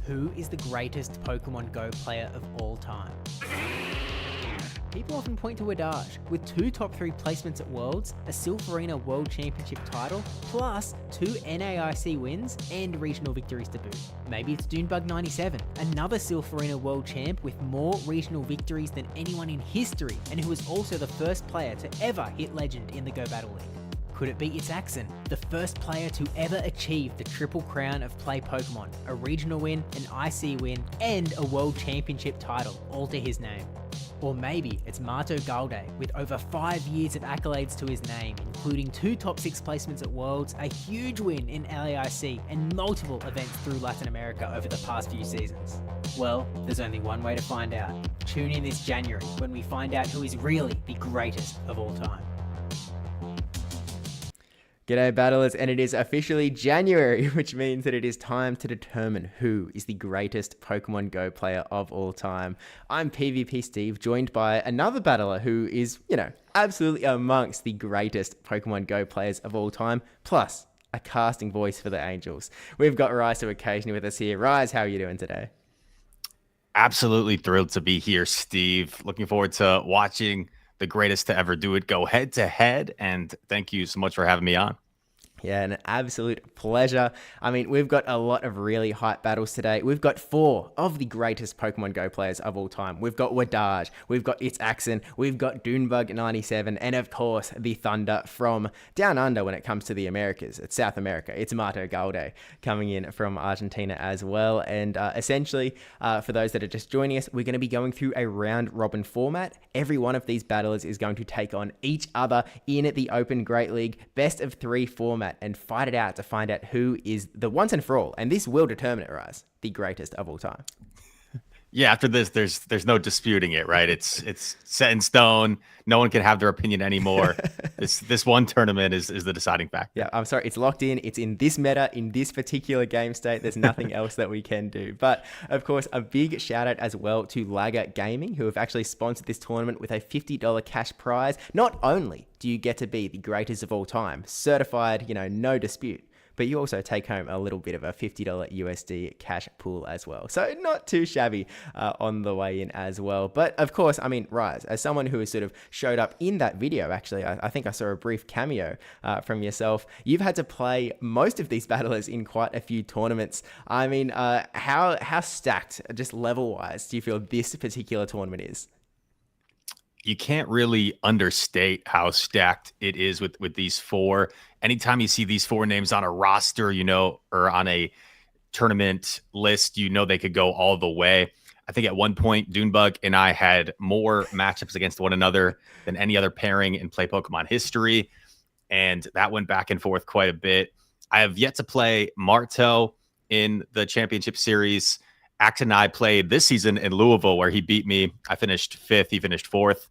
Who is the greatest Pokemon Go player of all time? People often point to wdage, with 2 top 3 placements at Worlds, a Silpharina World Championship title, plus 2 NAIC wins and regional victories to boot. Maybe it's Doonebug97, another Silpharina World Champ with more regional victories than anyone in history, and who was also the first player to ever hit Legend in the Go Battle League. Could it be ItsAXN, the first player to ever achieve the triple crown of play Pokemon, a regional win, an IC win, and a World Championship title, all to his name? Or maybe it's MartoGalde, with over 5 years of accolades to his name, including 2 top 6 placements at Worlds, a huge win in LAIC, and multiple events through Latin America over the past few seasons. Well, there's only one way to find out. Tune in this January when we find out who is really the greatest of all time. G'day battlers, and it is officially January, which means that it is time to determine who is the greatest Pokemon Go player of all time. I'm PvP Steve, joined by another battler who is, absolutely amongst the greatest Pokemon Go players of all time, plus a casting voice for the Angels. We've got Rise to Occasion with us here. Rise, how are you doing today? Absolutely thrilled to be here, Steve. Looking forward to watching the greatest to ever do it go head to head, and thank you so much for having me on. Yeah, an absolute pleasure. I mean, we've got a lot of really hype battles today. We've got 4 of the greatest Pokemon Go players of all time. We've got wdage, we've got ItsAXN, we've got Doonebug97, and of course, the Thunder from down under when it comes to the Americas. It's South America. It's MartoGalde coming in from Argentina as well. And essentially, for those that are just joining us, we're going to be going through a round-robin format. Every one of these battlers is going to take on each other in the Open Great League best of 3 format and fight it out to find out who is the once and for all, and this will determine it, Rise, the greatest of all time. Yeah, after this, there's no disputing it, right? It's set in stone. No one can have their opinion anymore. This one tournament is the deciding factor. Yeah, I'm sorry, it's locked in. It's in this meta, in this particular game state. There's nothing else that we can do. But of course, a big shout out as well to Lager Gaming, who have actually sponsored this tournament with a $50 cash prize. Not only do you get to be the greatest of all time, certified, no dispute, but you also take home a little bit of a $50 USD cash pool as well. So not too shabby on the way in as well. But of course, I mean, Rise, as someone who has sort of showed up in that video, actually, I think I saw a brief cameo from yourself. You've had to play most of these battlers in quite a few tournaments. I mean, how stacked, just level-wise, do you feel this particular tournament is? You can't really understate how stacked it is with these 4. Anytime you see these 4 names on a roster, or on a tournament list, they could go all the way. I think at one point, Doonebug and I had more matchups against one another than any other pairing in Play Pokemon history, and that went back and forth quite a bit. I have yet to play Marto in the championship series. ItsAXN and I played this season in Louisville, where he beat me. I finished 5th, he finished 4th.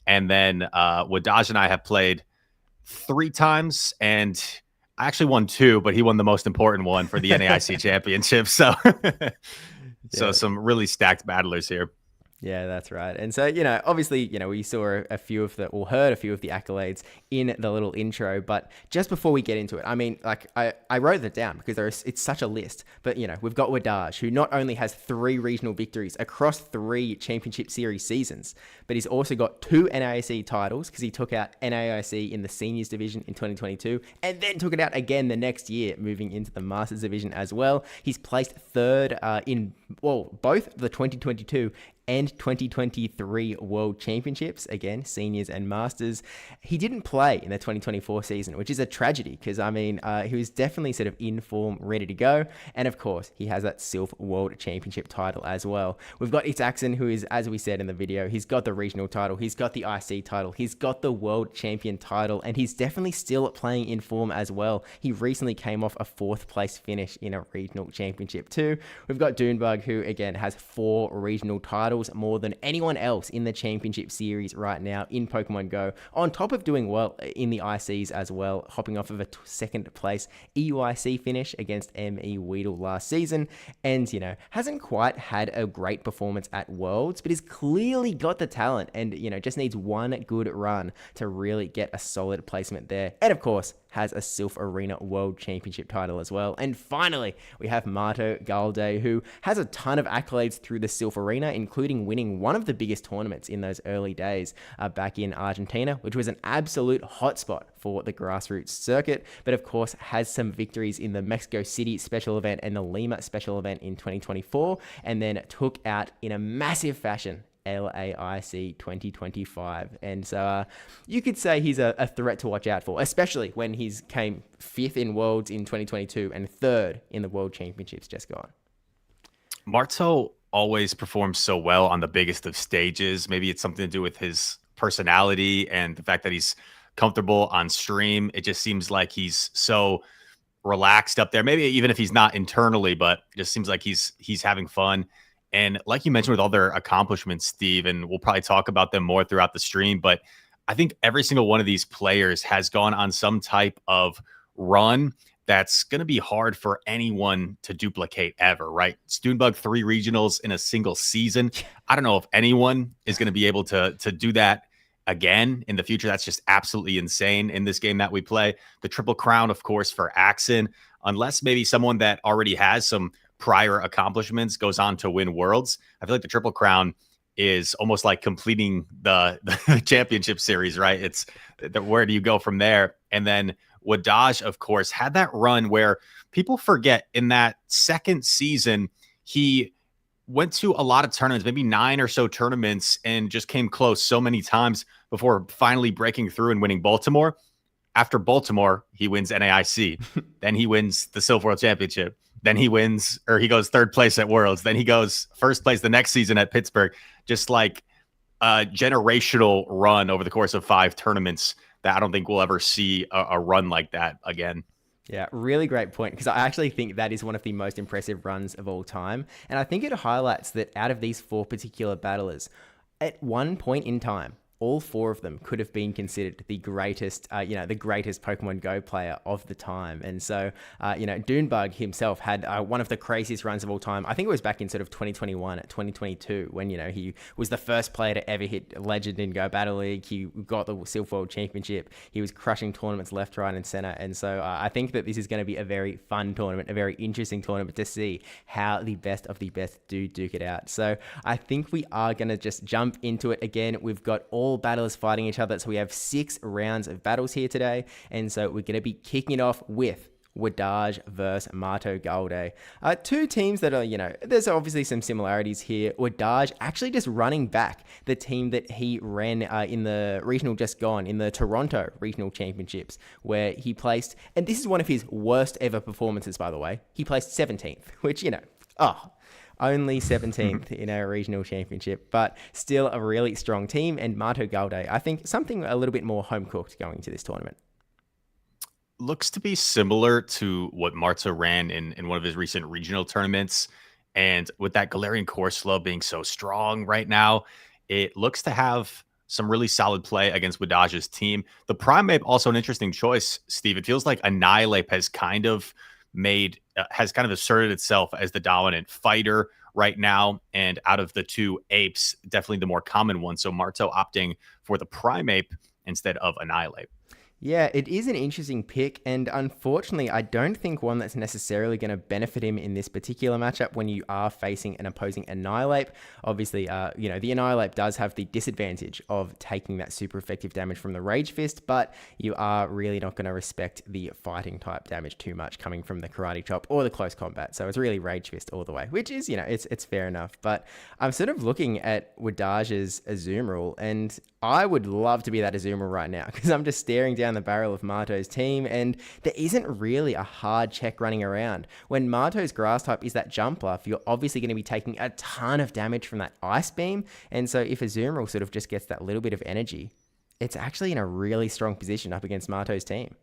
And then wdage and I have played 3 times, and I actually won 2, but he won the most important one for the NAIC championship. So, so some really stacked battlers here. Yeah, that's right. And so, obviously, we saw a few of heard a few of the accolades in the little intro, but just before we get into it, I mean, I wrote that down because it's such a list, but, we've got wdage, who not only has 3 regional victories across 3 championship series seasons, but he's also got 2 NAIC titles because he took out NAIC in the seniors division in 2022 and then took it out again the next year, moving into the masters division as well. He's placed 3rd in both the 2022 and 2023 World Championships, again, seniors and masters. He didn't play in the 2024 season, which is a tragedy because, he was definitely sort of in form, ready to go. And of course, he has that Silph World Championship title as well. We've got ItsAXN, who is, as we said in the video, he's got the regional title, he's got the IC title, he's got the World Champion title, and he's definitely still playing in form as well. He recently came off a 4th place finish in a regional championship too. We've got Doonebug, who again has 4 regional titles, more than anyone else in the championship series right now in Pokemon Go, on top of doing well in the ICs as well, hopping off of a 2nd place EUIC finish against ME Weedle last season, and hasn't quite had a great performance at Worlds, but has clearly got the talent and just needs one good run to really get a solid placement there. And of course, has a Sylph Arena World Championship title as well. And finally, we have MartoGalde, who has a ton of accolades through the Sylph Arena, including winning one of the biggest tournaments in those early days back in Argentina, which was an absolute hotspot for the grassroots circuit, but of course has some victories in the Mexico City special event and the Lima special event in 2024, and then took out in a massive fashion LAIC 2025. And so you could say he's a threat to watch out for, especially when he's came 5th in Worlds in 2022 and 3rd in the World Championships just gone. Marto always performs so well on the biggest of stages. Maybe it's something to do with his personality and the fact that he's comfortable on stream. It just seems like he's so relaxed up there. Maybe even if he's not internally, but it just seems like he's having fun. And like you mentioned with all their accomplishments, Steve, and we'll probably talk about them more throughout the stream, but I think every single one of these players has gone on some type of run that's going to be hard for anyone to duplicate ever, right? Doonebug 3 regionals in a single season. I don't know if anyone is going to be able to do that again in the future. That's just absolutely insane in this game that we play. The Triple Crown, of course, for AXN, unless maybe someone that already has some prior accomplishments goes on to win Worlds. I feel like the Triple Crown is almost like completing the championship series, right? It's where do you go from there? And then wdage, of course, had that run where people forget in that second season, he went to a lot of tournaments, maybe 9 or so tournaments, and just came close so many times before finally breaking through and winning Baltimore. After Baltimore, he wins NAIC. Then he wins the Sylph World Championship. Then he wins, or he goes 3rd place at Worlds. Then he goes 1st place the next season at Pittsburgh. Just like a generational run over the course of 5 tournaments that I don't think we'll ever see a run like that again. Yeah, really great point, because I actually think that is one of the most impressive runs of all time. And I think it highlights that out of these 4 particular battlers, at one point in time, all 4 of them could have been considered the greatest, the greatest Pokemon Go player of the time. And so, Doonebug himself had one of the craziest runs of all time. I think it was back in sort of 2021, 2022, when, he was the first player to ever hit Legend in Go Battle League. He got the Sylph World Championship. He was crushing tournaments left, right, and center. And so I think that this is going to be a very fun tournament, a very interesting tournament to see how the best of the best do duke it out. So I think we are going to just jump into it again. We've got all battlers fighting each other, so we have 6 rounds of battles here today, and so we're going to be kicking it off with wdage versus MartoGalde. 2 teams that are, there's obviously some similarities here. wdage actually just running back the team that he ran in the regional just gone, in the Toronto Regional Championships, where he placed, and this is one of his worst ever performances, by the way, he placed 17th, which, only 17th in our regional championship, but still a really strong team. And MartoGalde, I think something a little bit more home cooked going into this tournament. Looks to be similar to what Marto ran in one of his recent regional tournaments. And with that Galarian Corsola being so strong right now, it looks to have some really solid play against wdage's team. The Primeape, also an interesting choice, Steve. It feels like Annihilape has kind of asserted itself as the dominant fighter right now, and out of the 2 apes, definitely the more common one. So Marto opting for the Primeape instead of Annihilape. Yeah, it is an interesting pick, and unfortunately, I don't think one that's necessarily going to benefit him in this particular matchup when you are facing an opposing Annihilape. Obviously, the Annihilape does have the disadvantage of taking that super effective damage from the Rage Fist, but you are really not going to respect the fighting type damage too much coming from the Karate Chop or the close combat. So it's really Rage Fist all the way, which is, it's fair enough. But I'm sort of looking at wdage's Azumarill, and I would love to be that Azumarill right now, because I'm just staring down the barrel of Marto's team, and there isn't really a hard check running around. When Marto's grass type is that jump bluff, you're obviously going to be taking a ton of damage from that Ice Beam, and so if Azumarill sort of just gets that little bit of energy, it's actually in a really strong position up against Marto's team.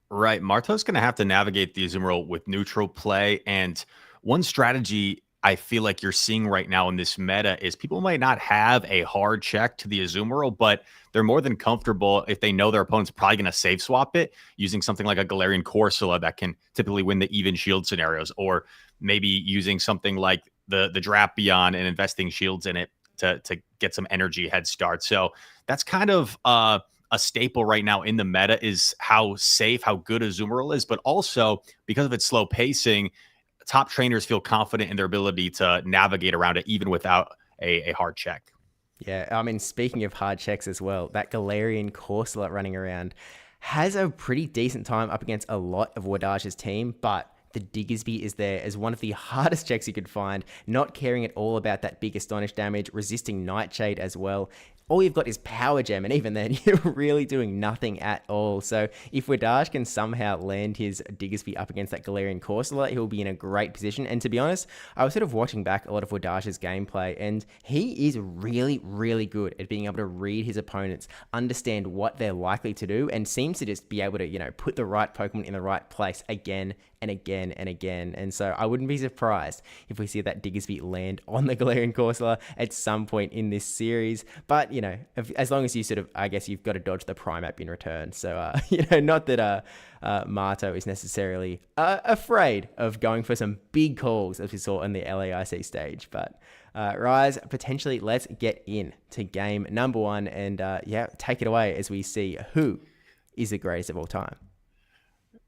Right, Marto's going to have to navigate the Azumarill with neutral play, and one strategy I feel like you're seeing right now in this meta is people might not have a hard check to the Azumarill, but they're more than comfortable if they know their opponent's probably going to save swap it using something like a Galarian Corsola that can typically win the even shield scenarios, or maybe using something like the Drapion and investing shields in it to get some energy head start. So that's kind of a a staple right now in the meta is how safe, how good Azumarill is, but also because of its slow pacing, top trainers feel confident in their ability to navigate around it even without a hard check. Yeah, I mean, speaking of hard checks as well, that Galarian Corsola running around has a pretty decent time up against a lot of wdage's team, but the Diggersby is there as one of the hardest checks you could find, not caring at all about that big Astonish damage, resisting Nightshade as well. All you've got is Power Gem, and even then, you're really doing nothing at all. So if wdage can somehow land his Diggersby up against that Galarian Corsola, he'll be in a great position. And to be honest, I was sort of watching back a lot of wdage's gameplay, and he is really, really good at being able to read his opponents, understand what they're likely to do, and seems to just be able to, put the right Pokemon in the right place again and again and again. And so I wouldn't be surprised if we see that Diggersby land on the Galarian Corsola at some point in this series. But, as long as you I guess you've got to dodge the Primap in return. So, not that Marto is necessarily afraid of going for some big calls as we saw on the LAIC stage. But Rise, potentially let's get in to game number 1 and take it away as we see who is the greatest of all time.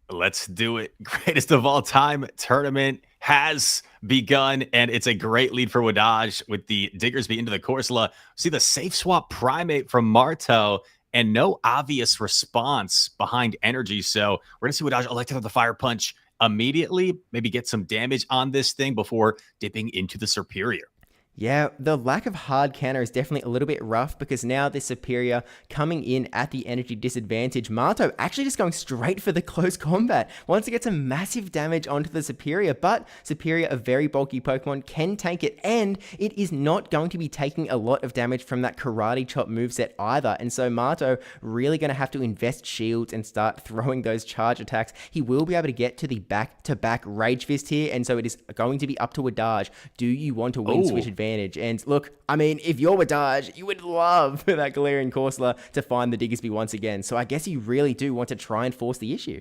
Let's do it. Greatest of all time tournament has begun, and it's a great lead for wdage with the Diggersby into the Corsola. See the safe swap Primate from Marto, and no obvious response behind energy. So we're going to see wdage elected with the Fire Punch immediately, maybe get some damage on this thing before dipping into the Superior. Yeah, the lack of hard counter is definitely a little bit rough because now the Superior coming in at the energy disadvantage. Marto actually just going straight for the close combat. Wants to get some massive damage onto the Superior, but Superior, a very bulky Pokemon, can tank it, and it is not going to be taking a lot of damage from that Karate Chop moveset either. And so Marto really going to have to invest shields and start throwing those charge attacks. He will be able to get to the back-to-back Rage Fist here, and so it is going to be up to wdage. Do you want to win switch advantage? And look, I mean, if you're wdage, you would love for that Galarian Corsola to find the Diggersby once again. So I guess you really do want to try and force the issue.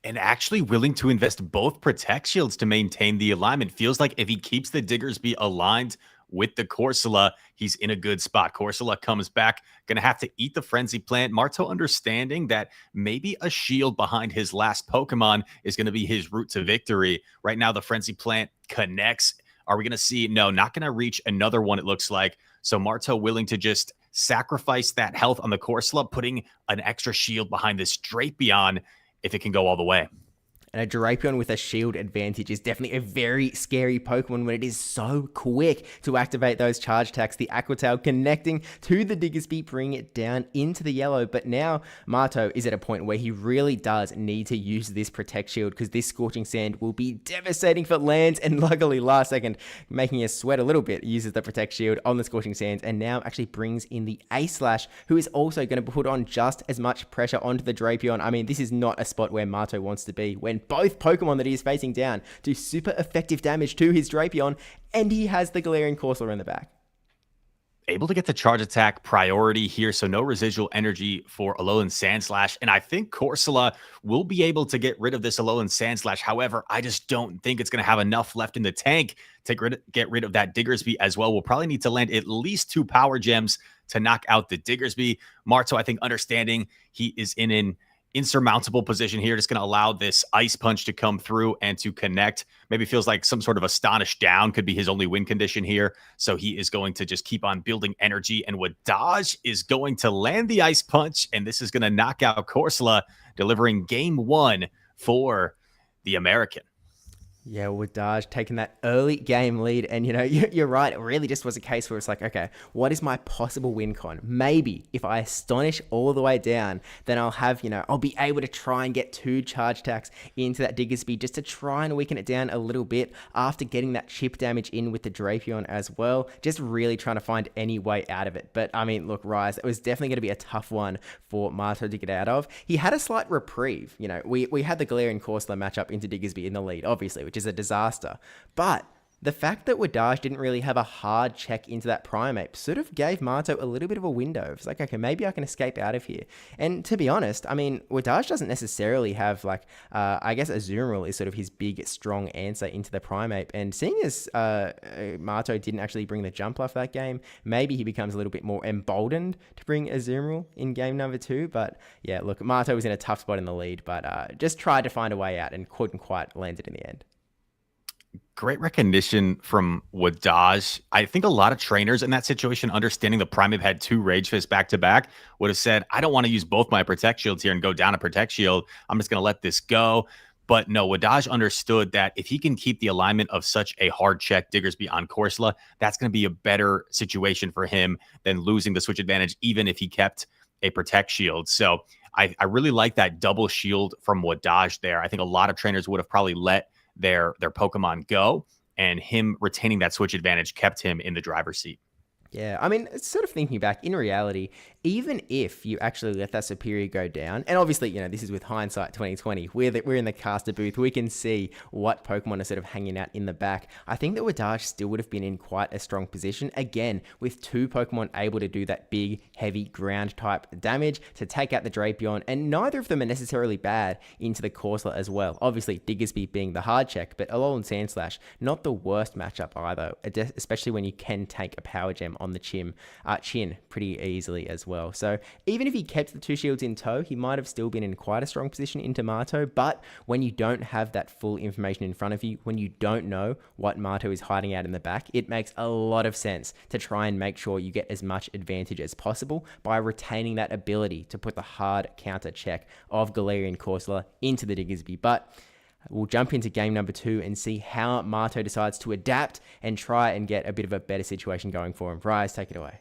And actually willing to invest both Protect Shields to maintain the alignment. Feels like if he keeps the Diggersby aligned with the Corsola, he's in a good spot. Corsola comes back, going to have to eat the Frenzy Plant. Marto understanding that maybe a shield behind his last Pokemon is going to be his route to victory. Right now, the Frenzy Plant connects. Are we going to see? No, not going to reach another one, it looks like. So Marto willing to just sacrifice that health on the Corsola, putting an extra shield behind this Drapion if it can go all the way. And a Drapion with a shield advantage is definitely a very scary Pokemon when it is so quick to activate those charge attacks. The Aqua Tail connecting to the Diggersby, bringing it down into the yellow. But now Marto is at a point where he really does need to use this Protect Shield because this Scorching Sand will be devastating for lands. And luckily, last second, making us sweat a little bit, uses the Protect Shield on the Scorching Sands and now actually brings in the Ace Slash, who is also going to put on just as much pressure onto the Drapion. I mean, this is not a spot where Marto wants to be when both Pokemon that he is facing down do super effective damage to his Drapion, and he has the Galarian Corsola in the back. Able to get the charge attack priority here, so no residual energy for Alolan Sandslash, and I think Corsola will be able to get rid of this Alolan Sandslash. However, I just don't think it's going to have enough left in the tank to get rid of that Diggersby as well. We'll probably need to land at least 2 Power Gems to knock out the Diggersby. Marto, I think, understanding he is in an insurmountable position here, just going to allow this Ice Punch to come through and to connect. Maybe feels like some sort of Astonish down could be his only win condition here. So he is going to just keep on building energy, and wdage is going to land the Ice Punch, and this is going to knock out Corsola, delivering game 1 for the American. Yeah, wdage taking that early game lead. And, you're right. It really just was a case where it's like, okay, what is my possible win con? Maybe if I Astonish all the way down, then I'll have, I'll be able to try and get 2 charge attacks into that Diggersby just to try and weaken it down a little bit after getting that chip damage in with the Drapion as well. Just really trying to find any way out of it. But, I mean, look, Rise, it was definitely going to be a tough one for Marto to get out of. He had a slight reprieve. We had the Galarian Corsola matchup into Diggersby in the lead, obviously, which is a disaster. But The fact that wdage didn't really have a hard check into that Primeape sort of gave Marto a little bit of a window. It's like, okay, maybe I can escape out of here. And to be honest, I mean, wdage doesn't necessarily have like, I guess Azumarill is sort of his big, strong answer into the Primeape. And seeing as Marto didn't actually bring the Jumpluff that game, maybe he becomes a little bit more emboldened to bring Azumarill in game number 2. But yeah, look, Marto was in a tough spot in the lead, but just tried to find a way out and couldn't quite land it in the end. Great recognition from wdage. I think a lot of trainers in that situation, understanding the Primeape had 2 Rage Fists back to back, would have said, I don't want to use both my Protect Shields here and go down a Protect Shield. I'm just going to let this go. But no, wdage understood that if he can keep the alignment of such a hard check Diggersby on Corsola, that's going to be a better situation for him than losing the switch advantage, even if he kept a Protect Shield. So I really like that double shield from wdage there. I think a lot of trainers would have probably let their Pokemon go, and him retaining that switch advantage kept him in the driver's seat. Yeah, I mean, sort of thinking back, in reality, even if you actually let that Superior go down, and obviously, you know, this is with hindsight 2020, we're in the caster booth, we can see what Pokemon are sort of hanging out in the back. I think that wdage still would have been in quite a strong position, again, with 2 Pokemon able to do that big, heavy ground type damage to take out the Drapion, and neither of them are necessarily bad into the Corsola as well. Obviously, Diggersby being the hard check, but Alolan Sandslash, not the worst matchup either, especially when you can take a Power Gem on the chin pretty easily as well. So even if he kept the 2 shields in tow, he might have still been in quite a strong position into Marto. But when you don't have that full information in front of you, when you don't know what Marto is hiding out in the back, it makes a lot of sense to try and make sure you get as much advantage as possible by retaining that ability to put the hard counter check of Galarian Corsola into the Diggersby. But we'll jump into game number 2 and see how Marto decides to adapt and try and get a bit of a better situation going for him. Rise, take it away.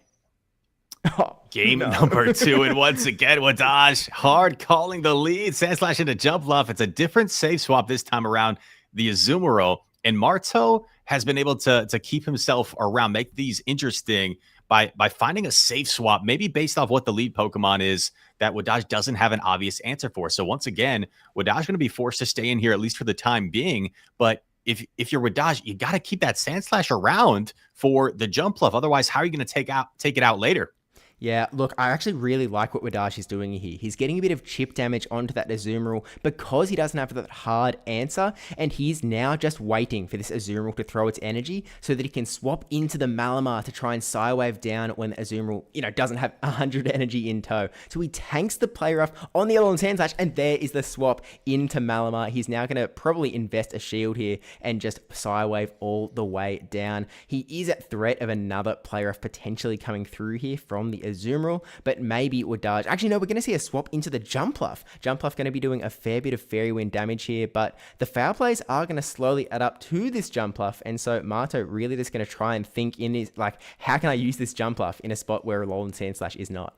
Game number 2, and once again, wdage hard calling the lead. Sandslash into Jumpluff. It's a different save swap this time around, the Azumarill. And Marto has been able to keep himself around, make these interesting by finding a safe swap, maybe based off what the lead Pokemon is that wdage doesn't have an obvious answer for. So once again, wdage going to be forced to stay in here, at least for the time being. But if you're wdage, you got to keep that Sandslash around for the Jumpluff. Otherwise, how are you going to take it out later? Yeah, look, I actually really like what wdage is doing here. He's getting a bit of chip damage onto that Azumarill because he doesn't have that hard answer, and he's now just waiting for this Azumarill to throw its energy so that he can swap into the Malamar to try and Psywave down when the Azumarill, doesn't have 100 energy in tow. So he tanks the Play Rough on the Alolan Sandslash, and there is the swap into Malamar. He's now going to probably invest a shield here and just Psywave all the way down. He is at threat of another Play Rough potentially coming through here from the Azumarill, but maybe wdage. Actually, no, we're going to see a swap into the Jumpluff. Jumpluff going to be doing a fair bit of Fairy Wind damage here, but the foul plays are going to slowly add up to this Jumpluff, and so Marto really just going to try and think in his, like, how can I use this Jumpluff in a spot where Alolan Sandslash is not?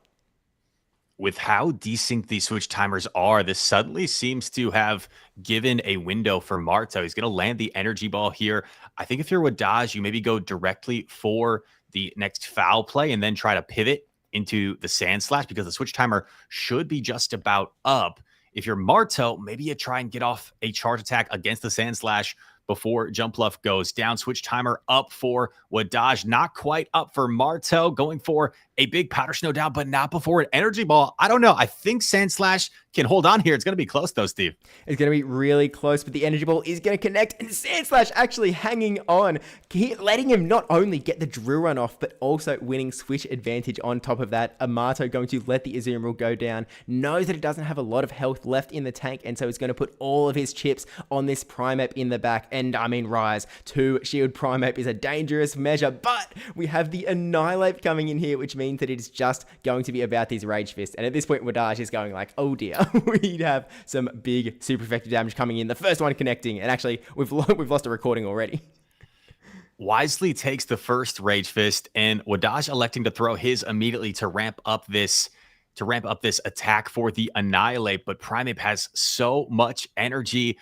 With how desynced these switch timers are, this suddenly seems to have given a window for Marto. He's going to land the energy ball here. I think if you're wdage, you maybe go directly for the next foul play and then try to pivot into the Sandslash because the switch timer should be just about up. If you're Marto, maybe you try and get off a charge attack against the Sandslash before Jumpluff goes down. Switch timer up for wdage, not quite up for Marto, going for a big Powder Snow down, but not before an energy ball. I don't know. I think Sandslash can hold on here. It's going to be close though, Steve. It's going to be really close, but the energy ball is going to connect, and Sandslash actually hanging on, letting him not only get the drill run off, but also winning switch advantage on top of that. Marto going to let the Azumarill go down, knows that it doesn't have a lot of health left in the tank, and so he's going to put all of his chips on this Primeape in the back. And I mean, Rise, 2 shield Primeape is a dangerous measure, but we have the Annihilate coming in here, which means that it is just going to be about these Rage Fists. And at this point, wdage is going like, oh dear, we'd have some big super effective damage coming in. The first one connecting, and actually, we've lost a recording already. Wisely takes the first Rage Fist, and wdage electing to throw his immediately to ramp up this attack for the Annihilate. But Primeape has so much energy,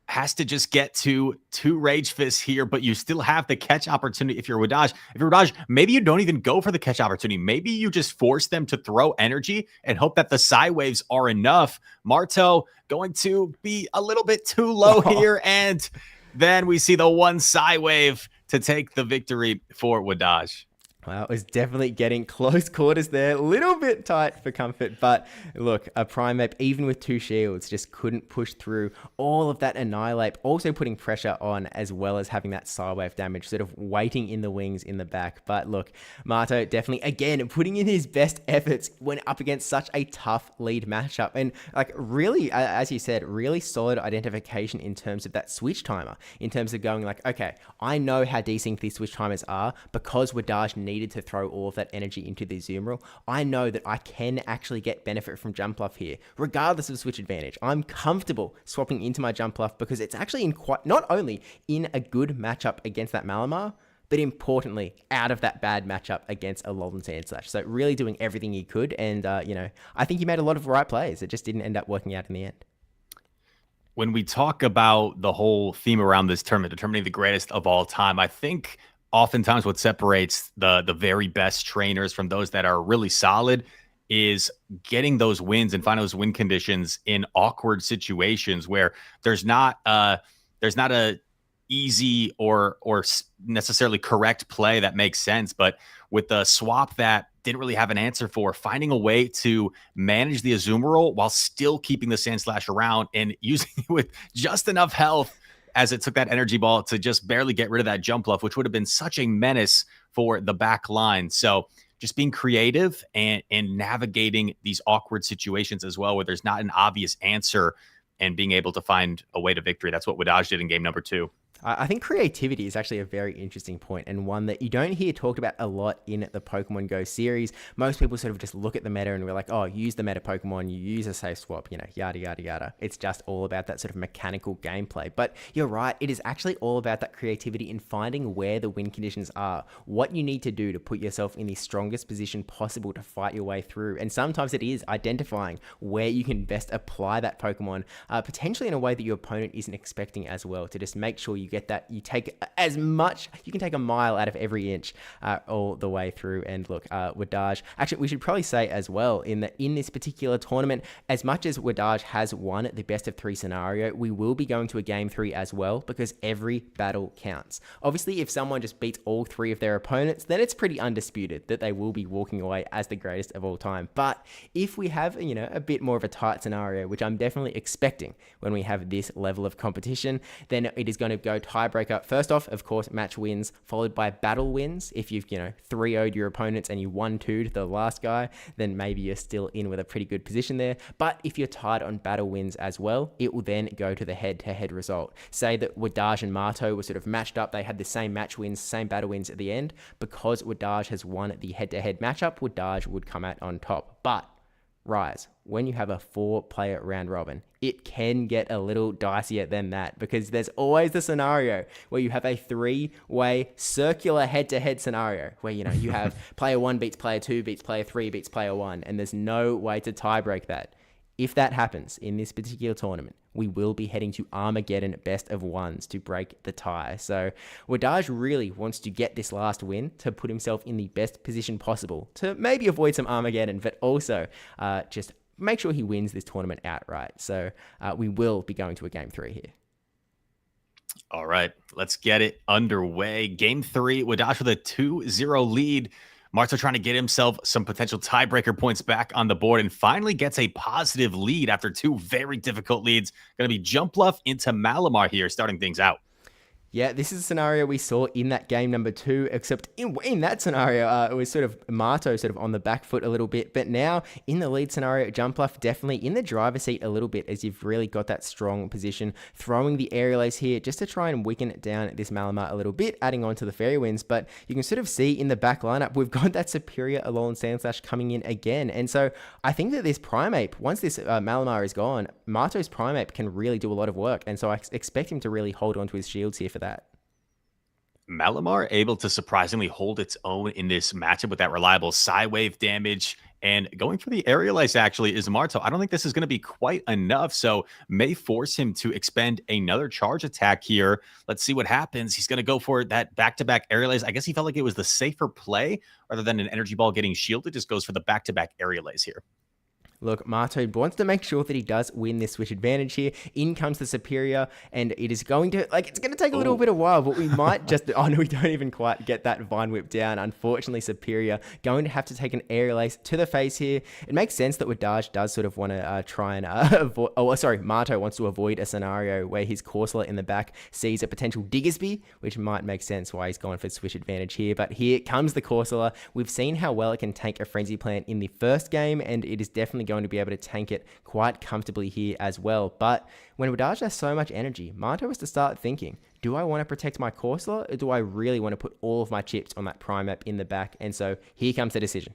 has to just get to 2 Rage Fists here, but you still have the catch opportunity if you're wdage. If you're wdage, maybe you don't even go for the catch opportunity. Maybe you just force them to throw energy and hope that the Psy Waves are enough. Marto going to be a little bit too low here, and then we see the one Psy Wave to take the victory for wdage. Well, it was definitely getting close quarters there. A little bit tight for comfort, but look, a Primeape, even with 2 shields, just couldn't push through all of that Annihilate, also putting pressure on as well as having that Sidewave damage, sort of waiting in the wings in the back. But look, Marto definitely, again, putting in his best efforts when up against such a tough lead matchup. And like really, as you said, really solid identification in terms of that switch timer, in terms of going like, okay, I know how desync these switch timers are because wdage needed to throw all of that energy into the Azumarill. I know that I can actually get benefit from Jumpluff here, regardless of switch advantage. I'm comfortable swapping into my Jumpluff because it's actually in quite, not only in a good matchup against that Malamar, but importantly, out of that bad matchup against a Alolan Sandslash. So really doing everything he could. And, you know, I think he made a lot of right plays. It just didn't end up working out in the end. When we talk about the whole theme around this tournament, determining the greatest of all time, I think oftentimes what separates the very best trainers from those that are really solid is getting those wins and finding those win conditions in awkward situations where there's not a easy or necessarily correct play that makes sense, but with the swap that didn't really have an answer for, finding a way to manage the Azumarill while still keeping the Sandslash around and using it with just enough health as it took that energy ball to just barely get rid of that Jumpluff, which would have been such a menace for the back line. So just being creative and navigating these awkward situations as well, where there's not an obvious answer, and being able to find a way to victory. That's what wdage did in game number 2. I think creativity is actually a very interesting point, and one that you don't hear talked about a lot in the Pokemon Go series. Most people sort of just look at the meta and we're like, oh, use the meta Pokemon, you use a safe swap, you know, yada, yada, yada. It's just all about that sort of mechanical gameplay. But you're right, it is actually all about that creativity in finding where the win conditions are, what you need to do to put yourself in the strongest position possible to fight your way through. And sometimes it is identifying where you can best apply that Pokemon, potentially in a way that your opponent isn't expecting as well, to just make sure you get that, you take as much, you can take a mile out of every inch all the way through. And look, wdage, actually we should probably say as well, in this particular tournament, as much as wdage has won the best of 3 scenario, we will be going to a game 3 as well, because every battle counts. Obviously, if someone just beats all 3 of their opponents, then it's pretty undisputed that they will be walking away as the greatest of all time. But if we have, you know, a bit more of a tight scenario, which I'm definitely expecting when we have this level of competition, then it is going to go tiebreaker. First off, of course, match wins, followed by battle wins. If you've, 3-0'd your opponents and you 1-2 to the last guy, then maybe you're still in with a pretty good position there. But if you're tied on battle wins as well, it will then go to the head-to-head result. Say that wdage and Marto were sort of matched up. They had the same match wins, same battle wins at the end. Because wdage has won the head-to-head matchup, wdage would come out on top. But Rise, when you have a 4-player round robin, it can get a little dicier than that, because there's always the scenario where you have a 3-way circular head-to-head scenario where, you have player 1 beats player 2, beats player 3, beats player 1, and there's no way to tie break that. If that happens in this particular tournament, we will be heading to Armageddon best of ones to break the tie. So wdage really wants to get this last win to put himself in the best position possible to maybe avoid some Armageddon, but also just make sure he wins this tournament outright. So we will be going to a game 3 here. All right, let's get it underway. Game 3, wdage with a 2-0 lead. Marto trying to get himself some potential tiebreaker points back on the board and finally gets a positive lead after 2 very difficult leads. Going to be Jumpluff into Malamar here, starting things out. Yeah, this is a scenario we saw in that game number 2, except in that scenario, it was sort of Marto sort of on the back foot a little bit. But now in the lead scenario, Jumpluff definitely in the driver's seat a little bit, as you've really got that strong position, throwing the aerial ace here just to try and weaken it down this Malamar a little bit, adding on to the fairy winds. But you can sort of see in the back lineup, we've got that superior Alolan Sandslash coming in again. And so I think that this Primeape, once this Malamar is gone, Marto's Primeape can really do a lot of work. And so I expect him to really hold on to his shields here for that. Malamar able to surprisingly hold its own in this matchup with that reliable Psywave damage, and going for the aerial ice actually is Marto. I don't think this is going to be quite enough, so may force him to expend another charge attack here. Let's see what happens. He's going to go for that back-to-back aerial ice. I guess he felt like it was the safer play rather than an energy ball getting shielded. Just goes for the back-to-back aerial ice here. look, Marto wants to make sure that he does win this switch advantage here. In comes the Superior, and it is going to, like, it's going to take a little bit of while, but we might just, oh no, we don't even quite get that Vine Whip down. Unfortunately, Superior going to have to take an aerial ace to the face here. It makes sense that wdage does sort of want to try and avoid, Marto wants to avoid a scenario where his Corsola in the back sees a potential Diggersby, which might make sense why he's going for switch advantage here. But here comes the Corsola. We've seen how well it can tank a Frenzy Plant in the first game, and it is definitely going to be able to tank it quite comfortably here as well. But when wdage has so much energy, Marto has to start thinking, do I want to protect my Corsola, or do I really want to put all of my chips on that Prime Map in the back? And so here comes the decision.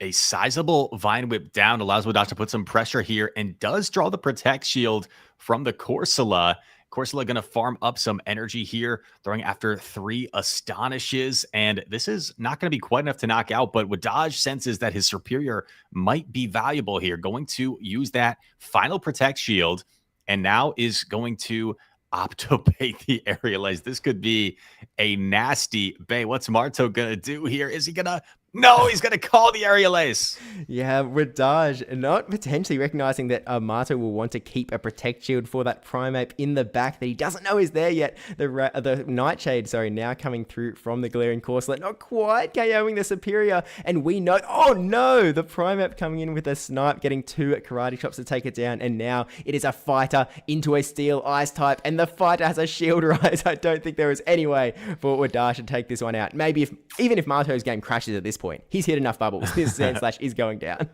A sizable Vine Whip down allows wdage to put some pressure here and does draw the Protect Shield from the Corsola. Corsola going to farm up some energy here, throwing after 3 Astonishes, and this is not going to be quite enough to knock out, but wdage senses that his Superior might be valuable here, going to use that final Protect Shield, and now is going to opt to bait the aerial ace. This could be a nasty bait. What's Marto going to do here? Is he going to... No, he's going to call the aerial ace. Yeah, wdage not potentially recognizing that Marto will want to keep a Protect Shield for that Primeape in the back that he doesn't know is there yet. The Nightshade, now coming through from the Glaring Corsola, not quite KOing the Superior. And we know, oh no, the Primeape coming in with a snipe, getting 2 Karate Chops to take it down. And now it is a Fighter into a Steel Ice type, and the Fighter has a Shield Rise. I don't think there is any way for wdage to take this one out. Maybe even if Marto's game crashes at this point, he's hit enough bubbles. His Sand Slash is going down.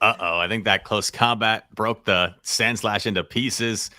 I think that close combat broke the Sand Slash into pieces,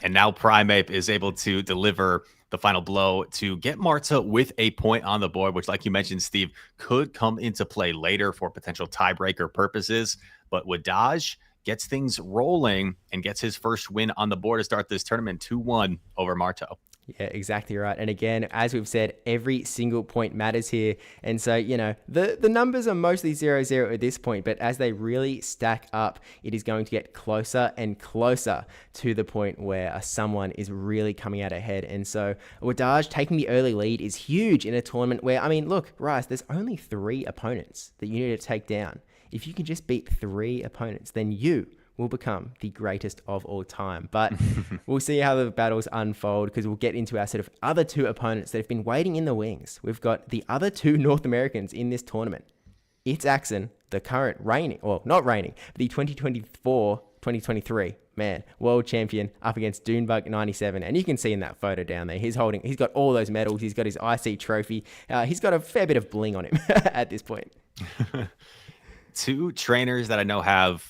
and now Primeape is able to deliver the final blow to get Marto with a point on the board, which, like you mentioned, Steve, could come into play later for potential tiebreaker purposes. But wdage gets things rolling and gets his first win on the board to start this tournament, 2-1 over Marto. Yeah, exactly right. And again, as we've said, every single point matters here. And so, the numbers are mostly 0-0 at this point, but as they really stack up, it is going to get closer and closer to the point where someone is really coming out ahead. And so wdage taking the early lead is huge in a tournament where, look, Rice, there's only 3 opponents that you need to take down. If you can just beat 3 opponents, then you will become the greatest of all time. But we'll see how the battles unfold, because we'll get into our sort of other 2 opponents that have been waiting in the wings. We've got the other 2 North Americans in this tournament. ItsAXN, the current reigning, well, not reigning, the 2024-2023 world champion, up against Doonebug97. And you can see in that photo down there, he's got all those medals. He's got his IC trophy. He's got a fair bit of bling on him at this point. 2 trainers that I know have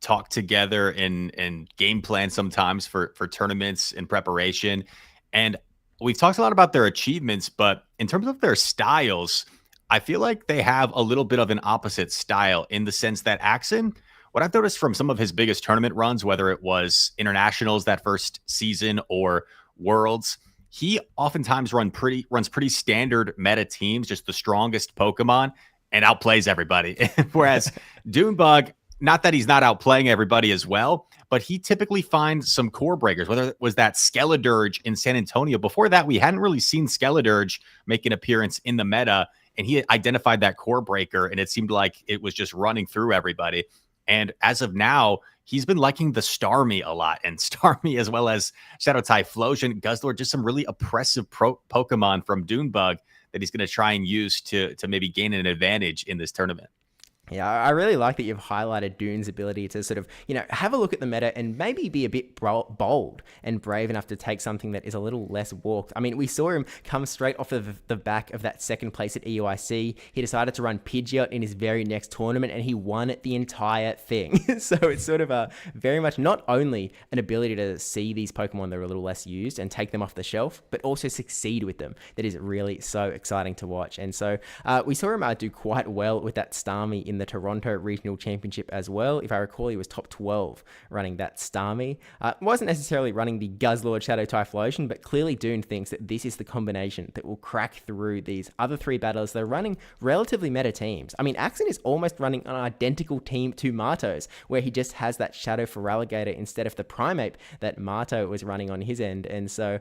talk together and game plan sometimes for tournaments in preparation. And we've talked a lot about their achievements, but in terms of their styles, I feel like they have a little bit of an opposite style, in the sense that AXN, what I've noticed from some of his biggest tournament runs, whether it was internationals that first season or worlds, he oftentimes runs pretty standard meta teams, just the strongest Pokemon, and outplays everybody. Whereas Doonebug, not that he's not outplaying everybody as well, but he typically finds some core breakers, whether it was that Skeledirge in San Antonio. Before that, we hadn't really seen Skeledirge make an appearance in the meta, and he identified that core breaker, and it seemed like it was just running through everybody. And as of now, he's been liking the Starmie a lot, and Starmie, as well as Shadow Typhlosion, Guzzlord, just some really oppressive Pokemon from Doonebug that he's going to try and use to maybe gain an advantage in this tournament. Yeah, I really like that you've highlighted Doon's ability to sort of, have a look at the meta and maybe be a bit bold and brave enough to take something that is a little less walked. We saw him come straight off of the back of that second place at EUIC. He decided to run Pidgeot in his very next tournament, and he won the entire thing. So it's sort of very much not only an ability to see these Pokemon that are a little less used and take them off the shelf, but also succeed with them. That is really so exciting to watch. And so we saw him do quite well with that Starmie in the Toronto Regional Championship as well. If I recall, he was top 12 running that Starmie. Wasn't necessarily running the Guzzlord Shadow Typhlosion, but clearly Doon thinks that this is the combination that will crack through these other 3 battlers. They're running relatively meta teams. AXN is almost running an identical team to Marto's, where he just has that Shadow Feraligatr instead of the Primeape that Marto was running on his end. And so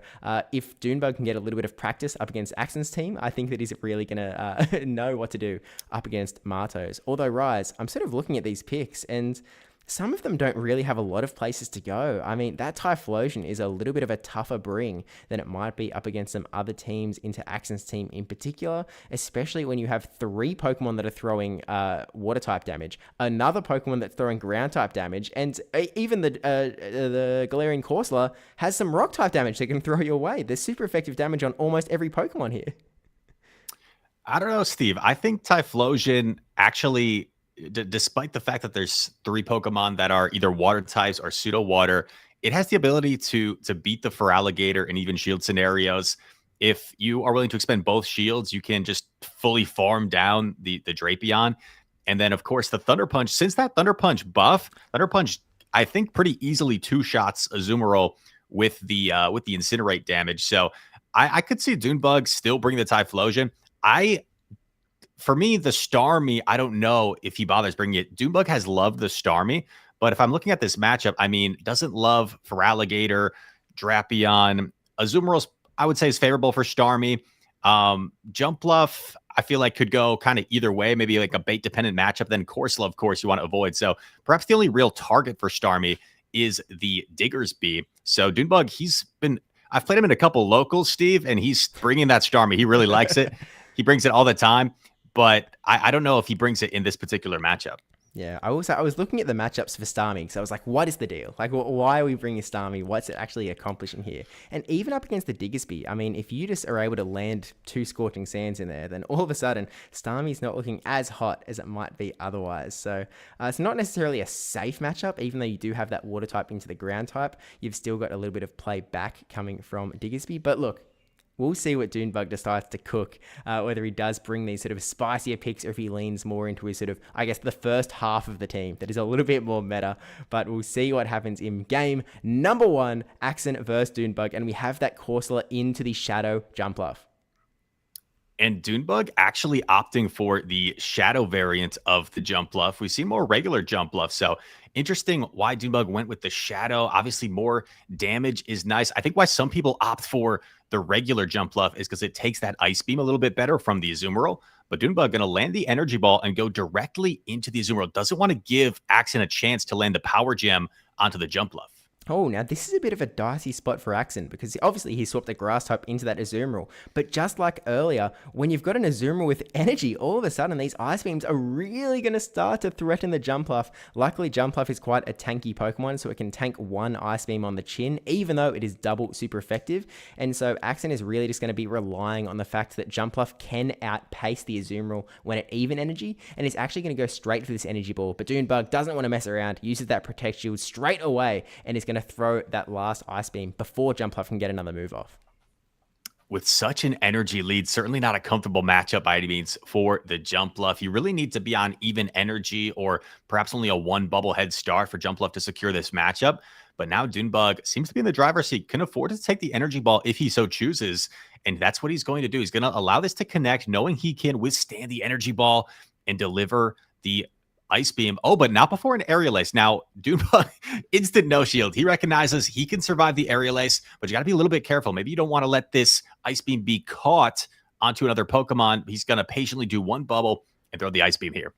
if Doonebug can get a little bit of practice up against AXN's team, I think that he's really going to know what to do up against Marto's. Although although Rise, I'm sort of looking at these picks and some of them don't really have a lot of places to go. I mean, that Typhlosion is a little bit of a tougher bring than it might be up against some other teams, ItsAXN's team in particular, especially when you have 3 Pokemon that are throwing water type damage, another Pokemon that's throwing ground type damage, and even the Galarian Corsola has some rock type damage that can throw your way. There's super effective damage on almost every Pokemon here. I don't know, Steve. I think Typhlosion actually, despite the fact that there's 3 Pokemon that are either water types or pseudo water, it has the ability to beat the Feraligatr in even shield scenarios. If you are willing to expend both shields, you can just fully farm down the Drapion. And then, of course, the Thunder Punch. Since that Thunder Punch buff, Thunder Punch, I think, pretty easily 2 shots Azumarill with the Incinerate damage. So I could see Doonebug still bring the Typhlosion. For me, the Starmie, I don't know if he bothers bringing it. Doonebug has loved the Starmie, but if I'm looking at this matchup, I mean, doesn't love Feraligatr, Drapion. Azumarill's, I would say, is favorable for Starmie. Jumpluff, I feel like could go kind of either way, maybe like a bait-dependent matchup. Then Corsola, of course, you want to avoid. So perhaps the only real target for Starmie is the Diggersby. So Doonebug, I've played him in a couple locals, Steve, and he's bringing that Starmie. He really likes it. He brings it all the time, but I don't know if he brings it in this particular matchup. Yeah, I was looking at the matchups for Starmie because I was like, what is the deal? Like, why are we bringing Starmie? What's it actually accomplishing here? And even up against the Diggersby, I mean, if you just are able to land 2 Scorching Sands in there, then all of a sudden, Starmie's not looking as hot as it might be otherwise. So it's not necessarily a safe matchup, even though you do have that water type into the ground type. You've still got a little bit of play back coming from Diggersby. But look, we'll see what Doonebug decides to cook, whether he does bring these sort of spicier picks or if he leans more into his sort of, I guess, the first half of the team that is a little bit more meta. But we'll see what happens in game number 1, AXN versus Doonebug. And we have that Corsola into the Shadow Jumpluff. And Doonebug actually opting for the Shadow variant of the Jumpluff. We see more regular Jumpluff. So interesting why Doonebug went with the Shadow. Obviously, more damage is nice. I think why some people opt for the regular Jumpluff is because it takes that Ice Beam a little bit better from the Azumarill. But Doonebug going to land the Energy Ball and go directly into the Azumarill. Doesn't want to give AXN a chance to land the Power Gem onto the Jumpluff. Oh, now this is a bit of a dicey spot for AXN because obviously he swapped the Grass type into that Azumarill. But just like earlier, when you've got an Azumarill with energy, all of a sudden these Ice Beams are really going to start to threaten the Jumpluff. Luckily, Jumpluff is quite a tanky Pokemon, so it can tank 1 Ice Beam on the chin, even though it is double super effective. And so AXN is really just going to be relying on the fact that Jumpluff can outpace the Azumarill when at even energy, and is actually going to go straight for this Energy Ball. But Doonebug doesn't want to mess around, uses that Protect Shield straight away, and is going to throw that last Ice Beam before Jumpluff can get another move off. With such an energy lead, certainly not a comfortable matchup by any means for the Jumpluff. You really need to be on even energy or perhaps only a 1 bubble head start for Jumpluff to secure this matchup. But now Doonebug seems to be in the driver's seat, can afford to take the Energy Ball if he so chooses. And that's what he's going to do. He's going to allow this to connect, knowing he can withstand the Energy Ball and deliver the Ice Beam. Oh, but not before an Aerial Ace. Now, Doonebug, instant no shield. He recognizes he can survive the Aerial Ace, but you got to be a little bit careful. Maybe you don't want to let this Ice Beam be caught onto another Pokemon. He's going to patiently do 1 bubble and throw the Ice Beam here.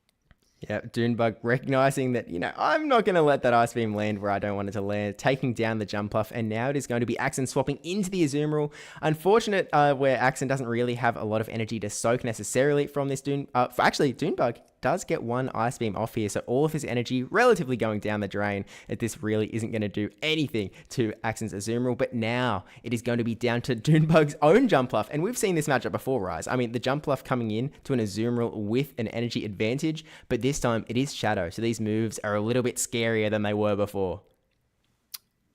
Yeah, Doonebug recognizing that, I'm not going to let that Ice Beam land where I don't want it to land, taking down the Jumpluff, and now it is going to be AXN swapping into the Azumarill. Unfortunate where AXN doesn't really have a lot of energy to soak necessarily from this Doonebug does get 1 Ice Beam off here, so all of his energy relatively going down the drain. This really isn't going to do anything to AXN's Azumarill, but now it is going to be down to Doonebug's own Jumpluff, and we've seen this matchup before, Rise. I mean, the Jumpluff coming in to an Azumarill with an energy advantage, but this time it is Shadow, so these moves are a little bit scarier than they were before.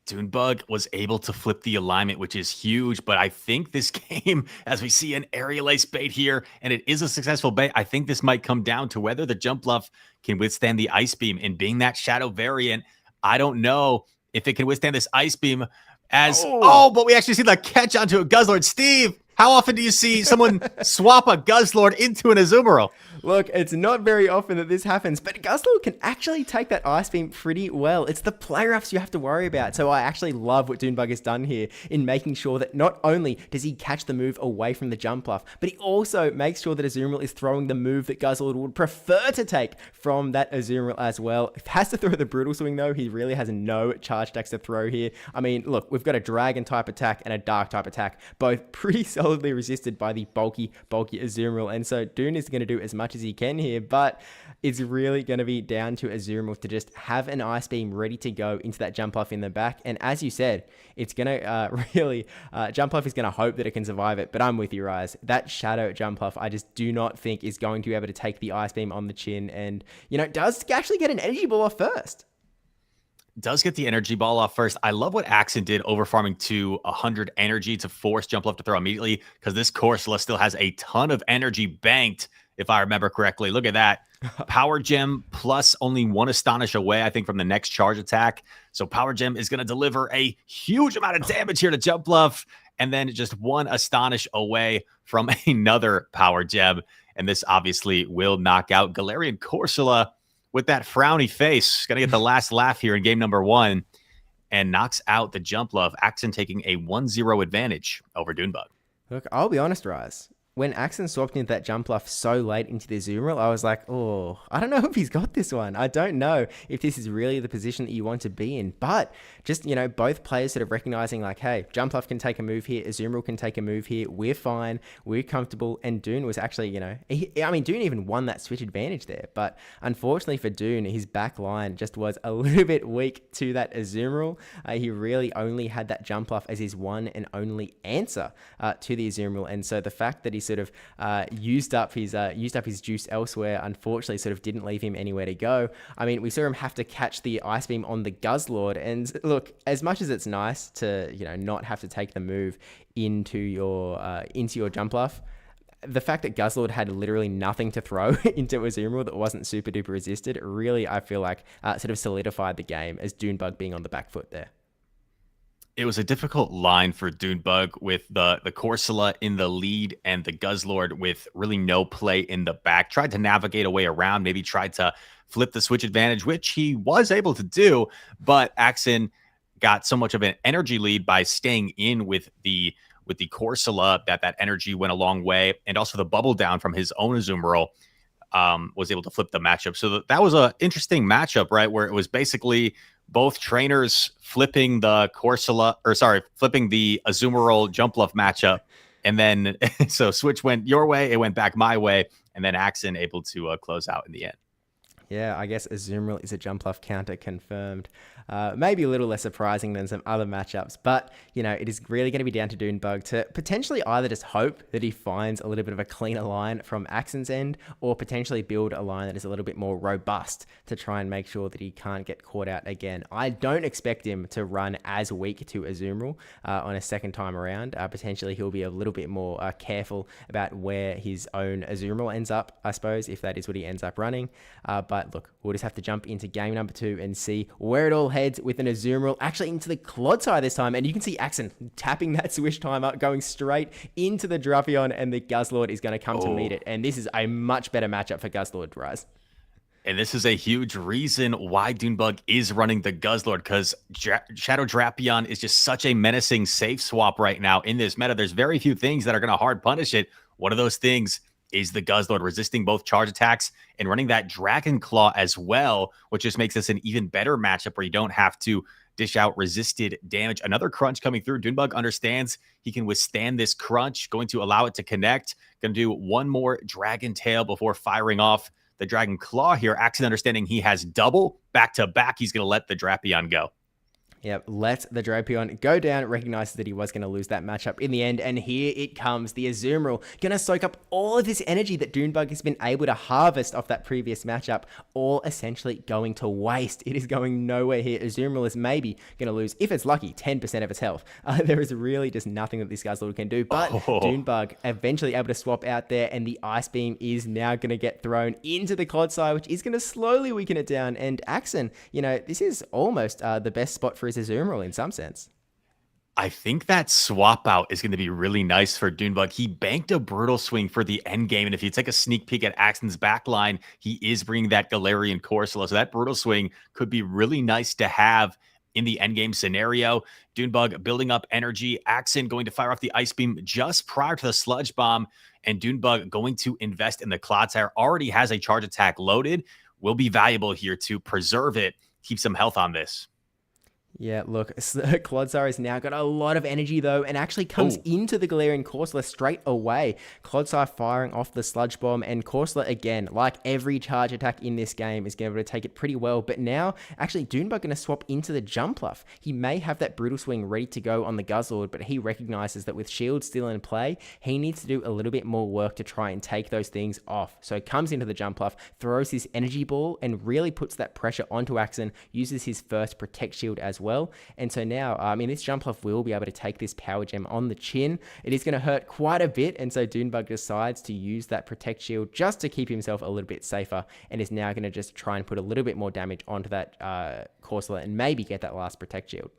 Doonebug was able to flip the alignment, which is huge, but I think this game, as we see an Aerial Ace bait here, and it is a successful bait, I think this might come down to whether the Jumpluff can withstand the Ice Beam. And being that Shadow variant, I don't know if it can withstand this Ice Beam but we actually see the catch onto a Guzzlord. Steve, how often do you see someone swap a Guzzlord into an Azumarill? Look, it's not very often that this happens, but Guzzlord can actually take that Ice Beam pretty well. It's the player ups you have to worry about. So I actually love what Doonebug has done here in making sure that not only does he catch the move away from the jump bluff, but he also makes sure that Azumarill is throwing the move that Guzzlord would prefer to take from that Azumarill as well. If he has to throw the Brutal Swing though, he really has no charge attacks to throw here. I mean, look, we've got a Dragon type attack and a Dark type attack, both pretty solidly resisted by the bulky Azumarill. And so Doon is going to do as much as he can here, but it's really going to be down to Azumarill to just have an Ice Beam ready to go into that jump off in the back. And as you said, it's going to really, jump off is going to hope that it can survive it. But I'm with you, Rise. That Shadow jump off, I just do not think is going to be able to take the Ice Beam on the chin. And, you know, does actually get an energy ball off first. Does get the energy ball off first. I love what AXN did over farming to 100 energy to force jump left to throw immediately, because this Corsola still has a ton of energy banked, if I remember correctly. Look at that. Power Gem plus only one Astonish away, I think, from the next charge attack. So Power Gem is going to deliver a huge amount of damage here to jump bluff, and then just one Astonish away from another Power Gem. And this obviously will knock out Galarian Corsola with that frowny face. Going to get the last laugh here in game number 1 and knocks out the jump bluff. AXN taking a 1-0 advantage over Doonebug. Look, I'll be honest, Rise. When AXN swapped into that jump bluff so late into the Azumarill, I was like, oh, I don't know if he's got this one. I don't know if this is really the position that you want to be in. But just, you know, both players sort of recognizing like, hey, jump bluff can take a move here, Azumarill can take a move here, we're fine, we're comfortable. And Doon was actually, you know, Doon even won that switch advantage there. But unfortunately for Doon, his back line just was a little bit weak to that Azumarill. He really only had that jump bluff as his one and only answer to the Azumarill. And so the fact that he sort of used up his juice elsewhere, unfortunately sort of didn't leave him anywhere to go. I mean, we saw him have to catch the Ice Beam on the Guzzlord, and look, as much as it's nice to, you know, not have to take the move into your jump bluff, the fact that Guzzlord had literally nothing to throw into Azumarill that wasn't super duper resisted, really, I feel like sort of solidified the game as Doonebug being on the back foot there. It was a difficult line for Doonebug with the Corsola in the lead and the Guzzlord with really no play in the back. Tried to navigate a way around, maybe tried to flip the switch advantage, which he was able to do, but AXN got so much of an energy lead by staying in with the Corsola that energy went a long way, and also the bubble down from his own Azumarill was able to flip the matchup. So that was an interesting matchup, right, where it was basically both trainers flipping the Azumarill jump bluff matchup. And then, so switch went your way, it went back my way, and then AXN able to close out in the end. Yeah, I guess Azumarill is a jump off counter confirmed. Maybe a little less surprising than some other matchups, but, you know, it is really going to be down to Doonebug to potentially either just hope that he finds a little bit of a cleaner line from AXN's end, or potentially build a line that is a little bit more robust to try and make sure that he can't get caught out again. I don't expect him to run as weak to Azumarill on a second time around. Potentially he'll be a little bit more careful about where his own Azumarill ends up, I suppose, if that is what he ends up running. But look, we'll just have to jump into game number 2 and see where it all heads with an Azumarill actually into the Clodsire this time. And you can see AXN tapping that swish timer, going straight into the Drapion, and the Guzzlord is going to come to meet it. And this is a much better matchup for Guzzlord, Rise. And this is a huge reason why Doonebug is running the Guzzlord, because Shadow Drapion is just such a menacing safe swap right now in this meta. There's very few things that are going to hard punish it. One of those things is the Guzzlord, resisting both charge attacks and running that Dragon Claw as well, which just makes this an even better matchup where you don't have to dish out resisted damage. Another crunch coming through. Doonebug understands he can withstand this crunch, going to allow it to connect. Going to do one more Dragon Tail before firing off the Dragon Claw here. AXN understanding he has double back-to-back. He's going to let the Drapion go. Yep, let the Drapion go down, recognizes that he was going to lose that matchup in the end, and here it comes. The Azumarill going to soak up all of this energy that Doonebug has been able to harvest off that previous matchup, all essentially going to waste. It is going nowhere here. Azumarill is maybe going to lose, if it's lucky, 10% of its health. There is really just nothing that this Guzzlord can do, but Doonebug eventually able to swap out there, and the Ice Beam is now going to get thrown into the Clodsire, which is going to slowly weaken it down, and AXN, you know, this is almost the best spot for his Azumarill in some sense. I think that swap out is going to be really nice for Doonebug. He banked a brutal swing for the end game, and if you take a sneak peek at Axon's backline, he is bringing that Galarian Corsola, so that brutal swing could be really nice to have in the end game scenario. Doonebug building up energy. Axon going to fire off the Ice Beam just prior to the Sludge Bomb, and Doonebug going to invest in the Clodsire. Already has a charge attack loaded. Will be valuable here to preserve it, keep some health on this. Yeah, look, Clodsire has now got a lot of energy, though, and actually comes into the Galarian Corsola straight away. Clodsire firing off the Sludge Bomb, and Corsola, again, like every charge attack in this game, is going to be able to take it pretty well. But now, actually, Doonebug going to swap into the Jumpluff. He may have that Brutal Swing ready to go on the Guzzlord, but he recognizes that with Shield still in play, he needs to do a little bit more work to try and take those things off. So he comes into the Jumpluff, throws his Energy Ball, and really puts that pressure onto Axon, uses his first Protect Shield as well. And so now, I mean, this Jumpluff will be able to take this Power Gem on the chin. It is going to hurt quite a bit, and so Doonebug decides to use that Protect Shield just to keep himself a little bit safer, and is now going to just try and put a little bit more damage onto that Corsola and maybe get that last Protect Shield.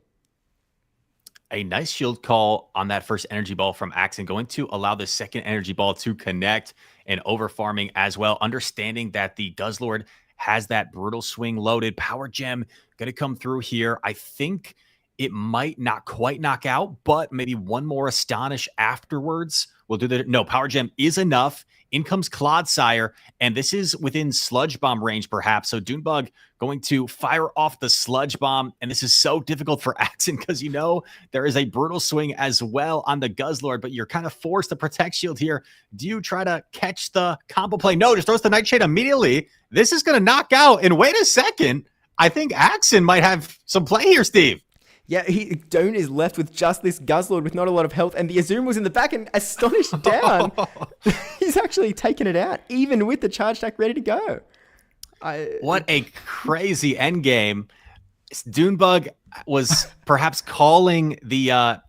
A nice shield call on that first energy ball from Axon, going to allow the second energy ball to connect, and over farming as well, understanding that the Guzzlord has that brutal swing loaded. Power Gem going to come through here. I think it might not quite knock out, but maybe one more Astonish afterwards will do that. No, Power Gem is enough. In comes Clodsire, and this is within Sludge Bomb range, perhaps. So Doonebug going to fire off the Sludge Bomb, and this is so difficult for Axon because, you know, there is a brutal swing as well on the Guzzlord, but you're kind of forced to Protect Shield here. Do you try to catch the combo play? No, just throws the Nightshade immediately. This is going to knock out. And wait a second, I think Axon might have some play here, Steve. Yeah, Doon is left with just this Guzzlord with not a lot of health, and the Azumarill's in the back and Astonished down. He's actually taken it out, even with the charge attack ready to go. What a crazy end game. Doonebug was perhaps calling the, I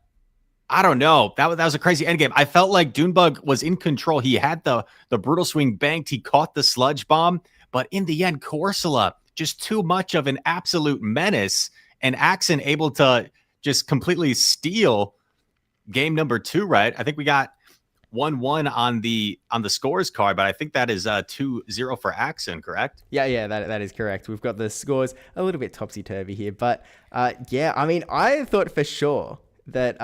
don't know. That was a crazy end game. I felt like Doonebug was in control. He had the brutal swing banked. He caught the Sludge Bomb, but in the end, Corsola, just too much of an absolute menace. And Axon able to just completely steal game number 2, right? I think we got 1-1 on the scores card, but I think that is 2-0 for Axon, correct? Yeah, that is correct. We've got the scores a little bit topsy-turvy here, but yeah, I mean, I thought for sure that,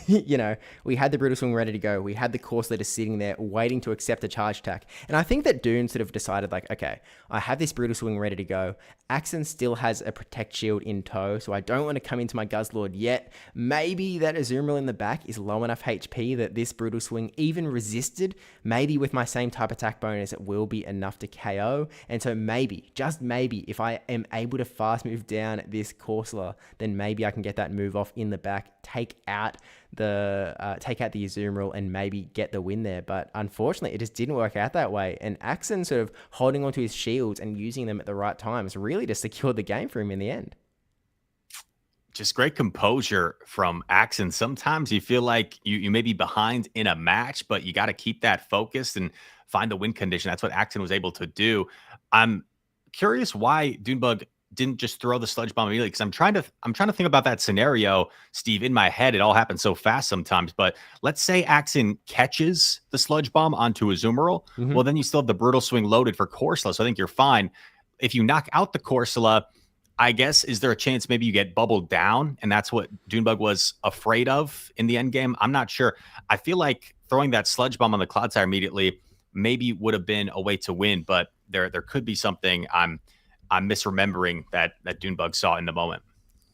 you know, we had the Brutal Swing ready to go. We had the Corsola sitting there waiting to accept a charge attack. And I think that Doon sort of decided like, okay, I have this Brutal Swing ready to go. Axon still has a Protect Shield in tow, so I don't want to come into my Guzzlord yet. Maybe that Azumarill in the back is low enough HP that this Brutal Swing, even resisted, maybe with my same type attack bonus, it will be enough to KO. And so maybe, just maybe, if I am able to fast move down this Corsola, then maybe I can get that move off in the back, take out the Azumarill, and maybe get the win there. But unfortunately, it just didn't work out that way. And Axon sort of holding onto his shields and using them at the right times really just secured the game for him in the end. Just great composure from Axon. Sometimes you feel like you may be behind in a match, but you got to keep that focused and find the win condition. That's what Axon was able to do. I'm curious why Doonebug didn't just throw the Sludge Bomb immediately, because I'm trying to think about that scenario, Steve. In my head, it all happens so fast sometimes. But let's say Axon catches the Sludge Bomb onto Azumarill. Well, then you still have the Brutal Swing loaded for Corsola, so I think you're fine. If you knock out the Corsola, I guess, is there a chance maybe you get bubbled down? And that's what Doonebug was afraid of in the end game. I'm not sure. I feel like throwing that Sludge Bomb on the Clodsire immediately maybe would have been a way to win, but there could be something I'm misremembering that Doonebug saw in the moment.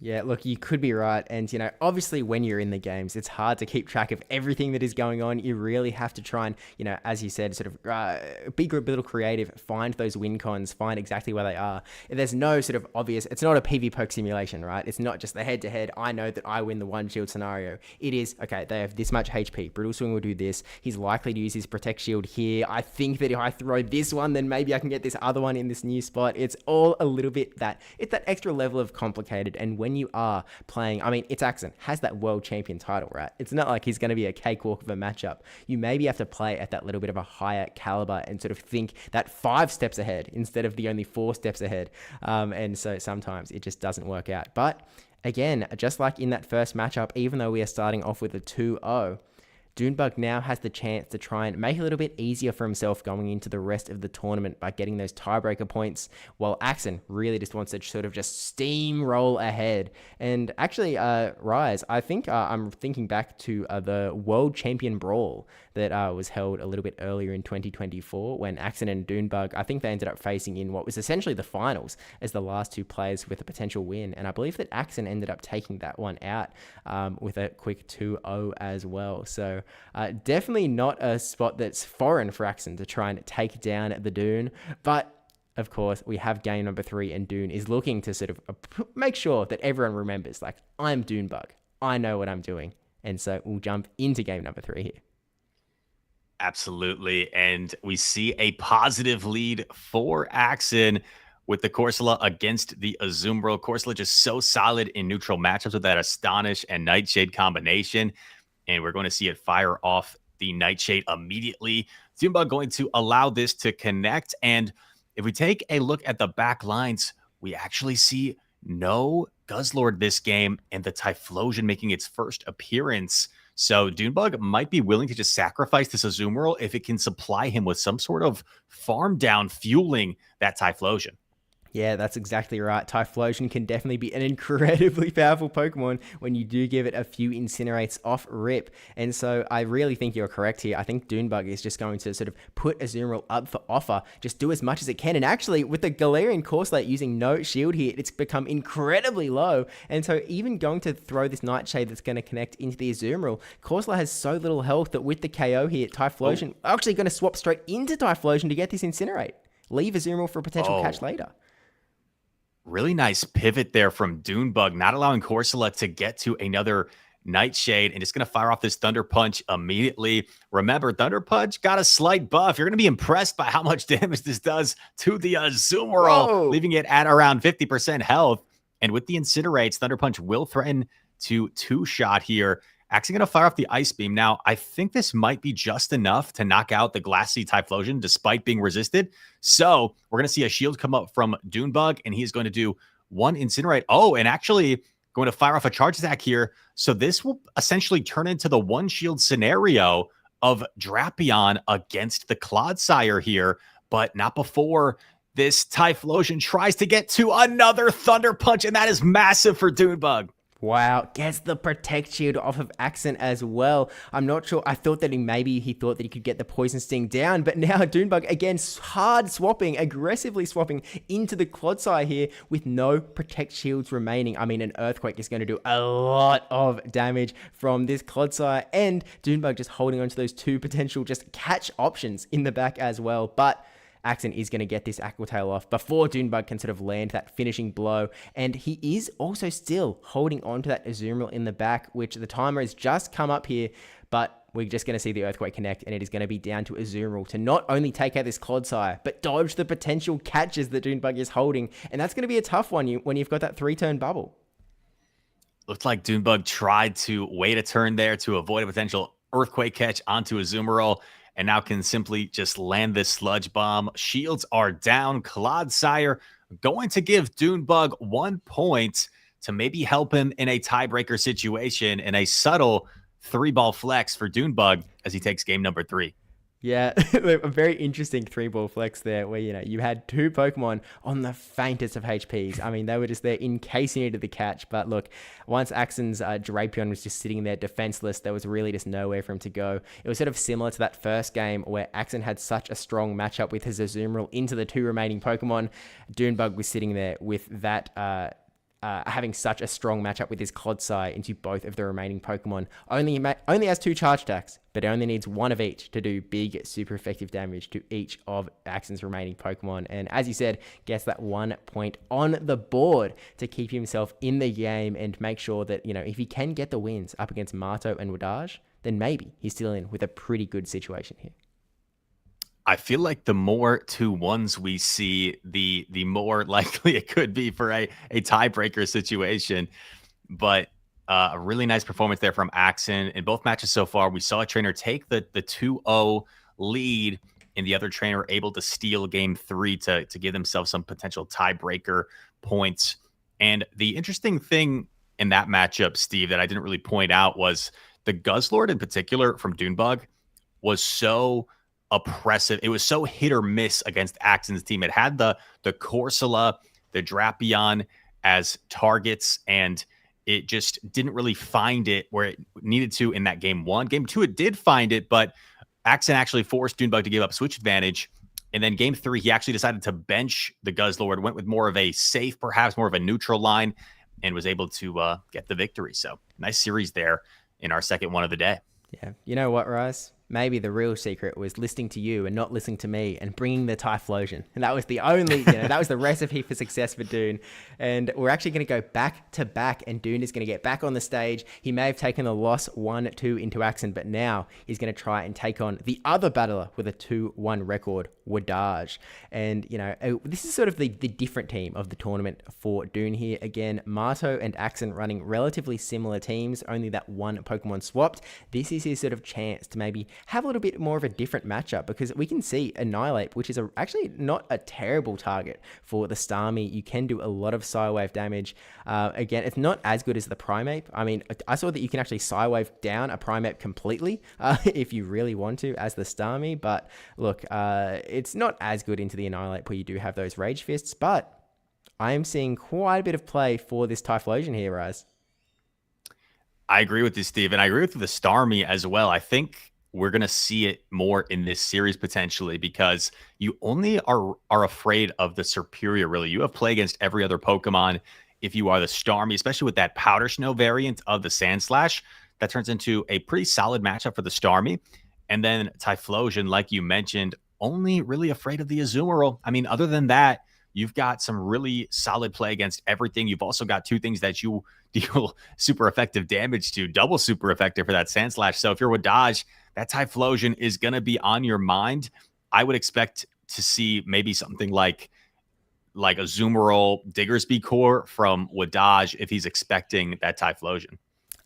Yeah, look, you could be right. And, you know, obviously when you're in the games, it's hard to keep track of everything that is going on. You really have to try and, you know, as you said, sort of be a little creative, find those win cons, find exactly where they are. There's no sort of obvious, it's not a PvP simulation, right? It's not just the head-to-head, I know that I win the one shield scenario. It is, okay, they have this much HP. Brutal Swing will do this. He's likely to use his Protect Shield here. I think that if I throw this one, then maybe I can get this other one in this new spot. It's all a little bit it's that extra level of complicated. And when you are playing, I mean, ItsAXN has that world champion title, right? It's not like he's going to be a cakewalk of a matchup. You maybe have to play at that little bit of a higher caliber and sort of think that 5 steps ahead instead of the only 4 steps ahead. And so sometimes it just doesn't work out. But again, just like in that first matchup, even though we are starting off with a 2-0, Doonebug now has the chance to try and make it a little bit easier for himself going into the rest of the tournament by getting those tiebreaker points, while ItsAXN really just wants to sort of just steamroll ahead. And actually, Rise, I think I'm thinking back to the World Champion Brawl that was held a little bit earlier in 2024 when ItsAXN and Doonebug, I think they ended up facing in what was essentially the finals as the last two players with a potential win. And I believe that ItsAXN ended up taking that one out with a quick 2-0 as well. So definitely not a spot that's foreign for ItsAXN to try and take down the Doon. But of course, we have game number 3, and Doon is looking to sort of make sure that everyone remembers, like, I'm Doonebug. I know what I'm doing. And so we'll jump into game number 3 here. Absolutely. And we see a positive lead for ItsAXN with the Corsola against the Azumarill. Corsola just so solid in neutral matchups with that Astonish and Nightshade combination. And we're going to see it fire off the Nightshade immediately. Doonebug going to allow this to connect. And if we take a look at the back lines, we actually see no Guzzlord this game and the Typhlosion making its first appearance. So Doonebug might be willing to just sacrifice this Azumarill if it can supply him with some sort of farm down fueling that Typhlosion. Yeah, that's exactly right. Typhlosion can definitely be an incredibly powerful Pokemon when you do give it a few Incinerates off rip. And so I really think you're correct here. I think Doonebug is just going to sort of put Azumarill up for offer, just do as much as it can. And actually, with the Galarian Corsola using no shield here, it's become incredibly low. And so even going to throw this Nightshade that's going to connect into the Azumarill, Corsola has so little health that with the KO here, Typhlosion actually going to swap straight into Typhlosion to get this Incinerate. Leave Azumarill for a potential catch later. Really nice pivot there from Doonebug, not allowing Corsola to get to another Nightshade and just going to fire off this Thunder Punch immediately. Remember, Thunder Punch got a slight buff. You're going to be impressed by how much damage this does to the Azumarill, leaving it at around 50% health. And with the Incinerates, Thunder Punch will threaten to two-shot here. Actually going to fire off the Ice Beam. Now, I think this might be just enough to knock out the Glassy Typhlosion despite being resisted. So we're going to see a shield come up from Doonebug, and he's going to do one Incinerate. Oh, and actually going to fire off a charge attack here. So this will essentially turn into the one shield scenario of Drapion against the Clodsire here, but not before this Typhlosion tries to get to another Thunder Punch, and that is massive for Doonebug. Wow, gets the Protect Shield off of ItsAXN as well. I'm not sure. I thought that he thought that he could get the Poison Sting down, but now Doonebug again hard swapping, aggressively swapping into the Clodsire here with no Protect Shields remaining. I mean, an Earthquake is going to do a lot of damage from this Clodsire, and Doonebug just holding on to those two potential just catch options in the back as well. But ItsAXN is going to get this Aqua Tail off before Doonebug can sort of land that finishing blow. And he is also still holding on to that Azumarill in the back, which the timer has just come up here, but we're just going to see the Earthquake connect, and it is going to be down to Azumarill to not only take out this Clodsire, but dodge the potential catches that Doonebug is holding. And that's going to be a tough one when you've got that 3-turn bubble. Looked like Doonebug tried to wait a turn there to avoid a potential Earthquake catch onto Azumarill, and now can simply just land this Sludge Bomb. Shields are down. Clodsire going to give Doonebug 1 point to maybe help him in a tiebreaker situation, and a subtle 3-ball flex for Doonebug as he takes game number 3. Yeah, a very interesting 3-ball flex there where, you had two Pokemon on the faintest of HPs. I mean, they were just there in case you needed the catch. But look, once ItsAXN's Drapion was just sitting there defenseless, there was really just nowhere for him to go. It was sort of similar to that first game where ItsAXN had such a strong matchup with his Azumarill into the two remaining Pokemon. Doonebug was sitting there with that having such a strong matchup with his Clodsire into both of the remaining Pokemon. Only has 2 charge attacks, but it only needs 1 of each to do big, super effective damage to each of ItsAXN's remaining Pokemon. And as you said, gets that 1 point on the board to keep himself in the game and make sure that, if he can get the wins up against Marto and wdage, then maybe he's still in with a pretty good situation here. I feel like the more 2-1s we see, the more likely it could be for a tiebreaker situation. But a really nice performance there from ItsAXN. In both matches so far, we saw a trainer take the 2-0 lead, and the other trainer able to steal game 3 to give themselves some potential tiebreaker points. And the interesting thing in that matchup, Steve, that I didn't really point out was the Guzzlord in particular from Doonebug was so oppressive. It was so hit or miss against AXN's team. It had the Corsola, the Drapion as targets, and it just didn't really find it where it needed to in that game one. Game two, it did find it, but AXN actually forced Doonebug to give up switch advantage. And then game three, he actually decided to bench the Guzzlord, went with more of a safe, perhaps more of a neutral line, and was able to get the victory. So nice series there in our second one of the day. Yeah. You know what, Rise? Maybe the real secret was listening to you and not listening to me and bringing the Typhlosion. And that was the only, that was the recipe for success for Doon. And we're actually going to go back to back, and Doon is going to get back on the stage. He may have taken the loss 1-2 into AXN, but now he's going to try and take on the other battler with a 2-1 record, wdage. And, this is sort of the different team of the tournament for Doon here. Again, Marto and AXN running relatively similar teams, only that one Pokemon swapped. This is his sort of chance to maybe have a little bit more of a different matchup, because we can see Annihilate, which is actually not a terrible target for the Starmie. You can do a lot of Psywave damage. Again, it's not as good as the Primeape. I mean, I saw that you can actually Psywave down a Primeape completely if you really want to as the Starmie, but look, it's not as good into the Annihilate where you do have those Rage Fists, but I am seeing quite a bit of play for this Typhlosion here, Rise. I agree with you, Steve, and I agree with the Starmie as well. I think we're going to see it more in this series potentially, because you only are afraid of the Superior, really. You have play against every other Pokemon if you are the Starmie, especially with that Powder Snow variant of the Sandslash. That turns into a pretty solid matchup for the Starmie. And then Typhlosion, like you mentioned, only really afraid of the Azumarill. I mean, other than that, you've got some really solid play against everything. You've also got two things that you deal super effective damage to, double super effective for that Sandslash. So if you're wdage, that Typhlosion is going to be on your mind. I would expect to see maybe something like Azumarill Diggersby Core from wdage if he's expecting that Typhlosion.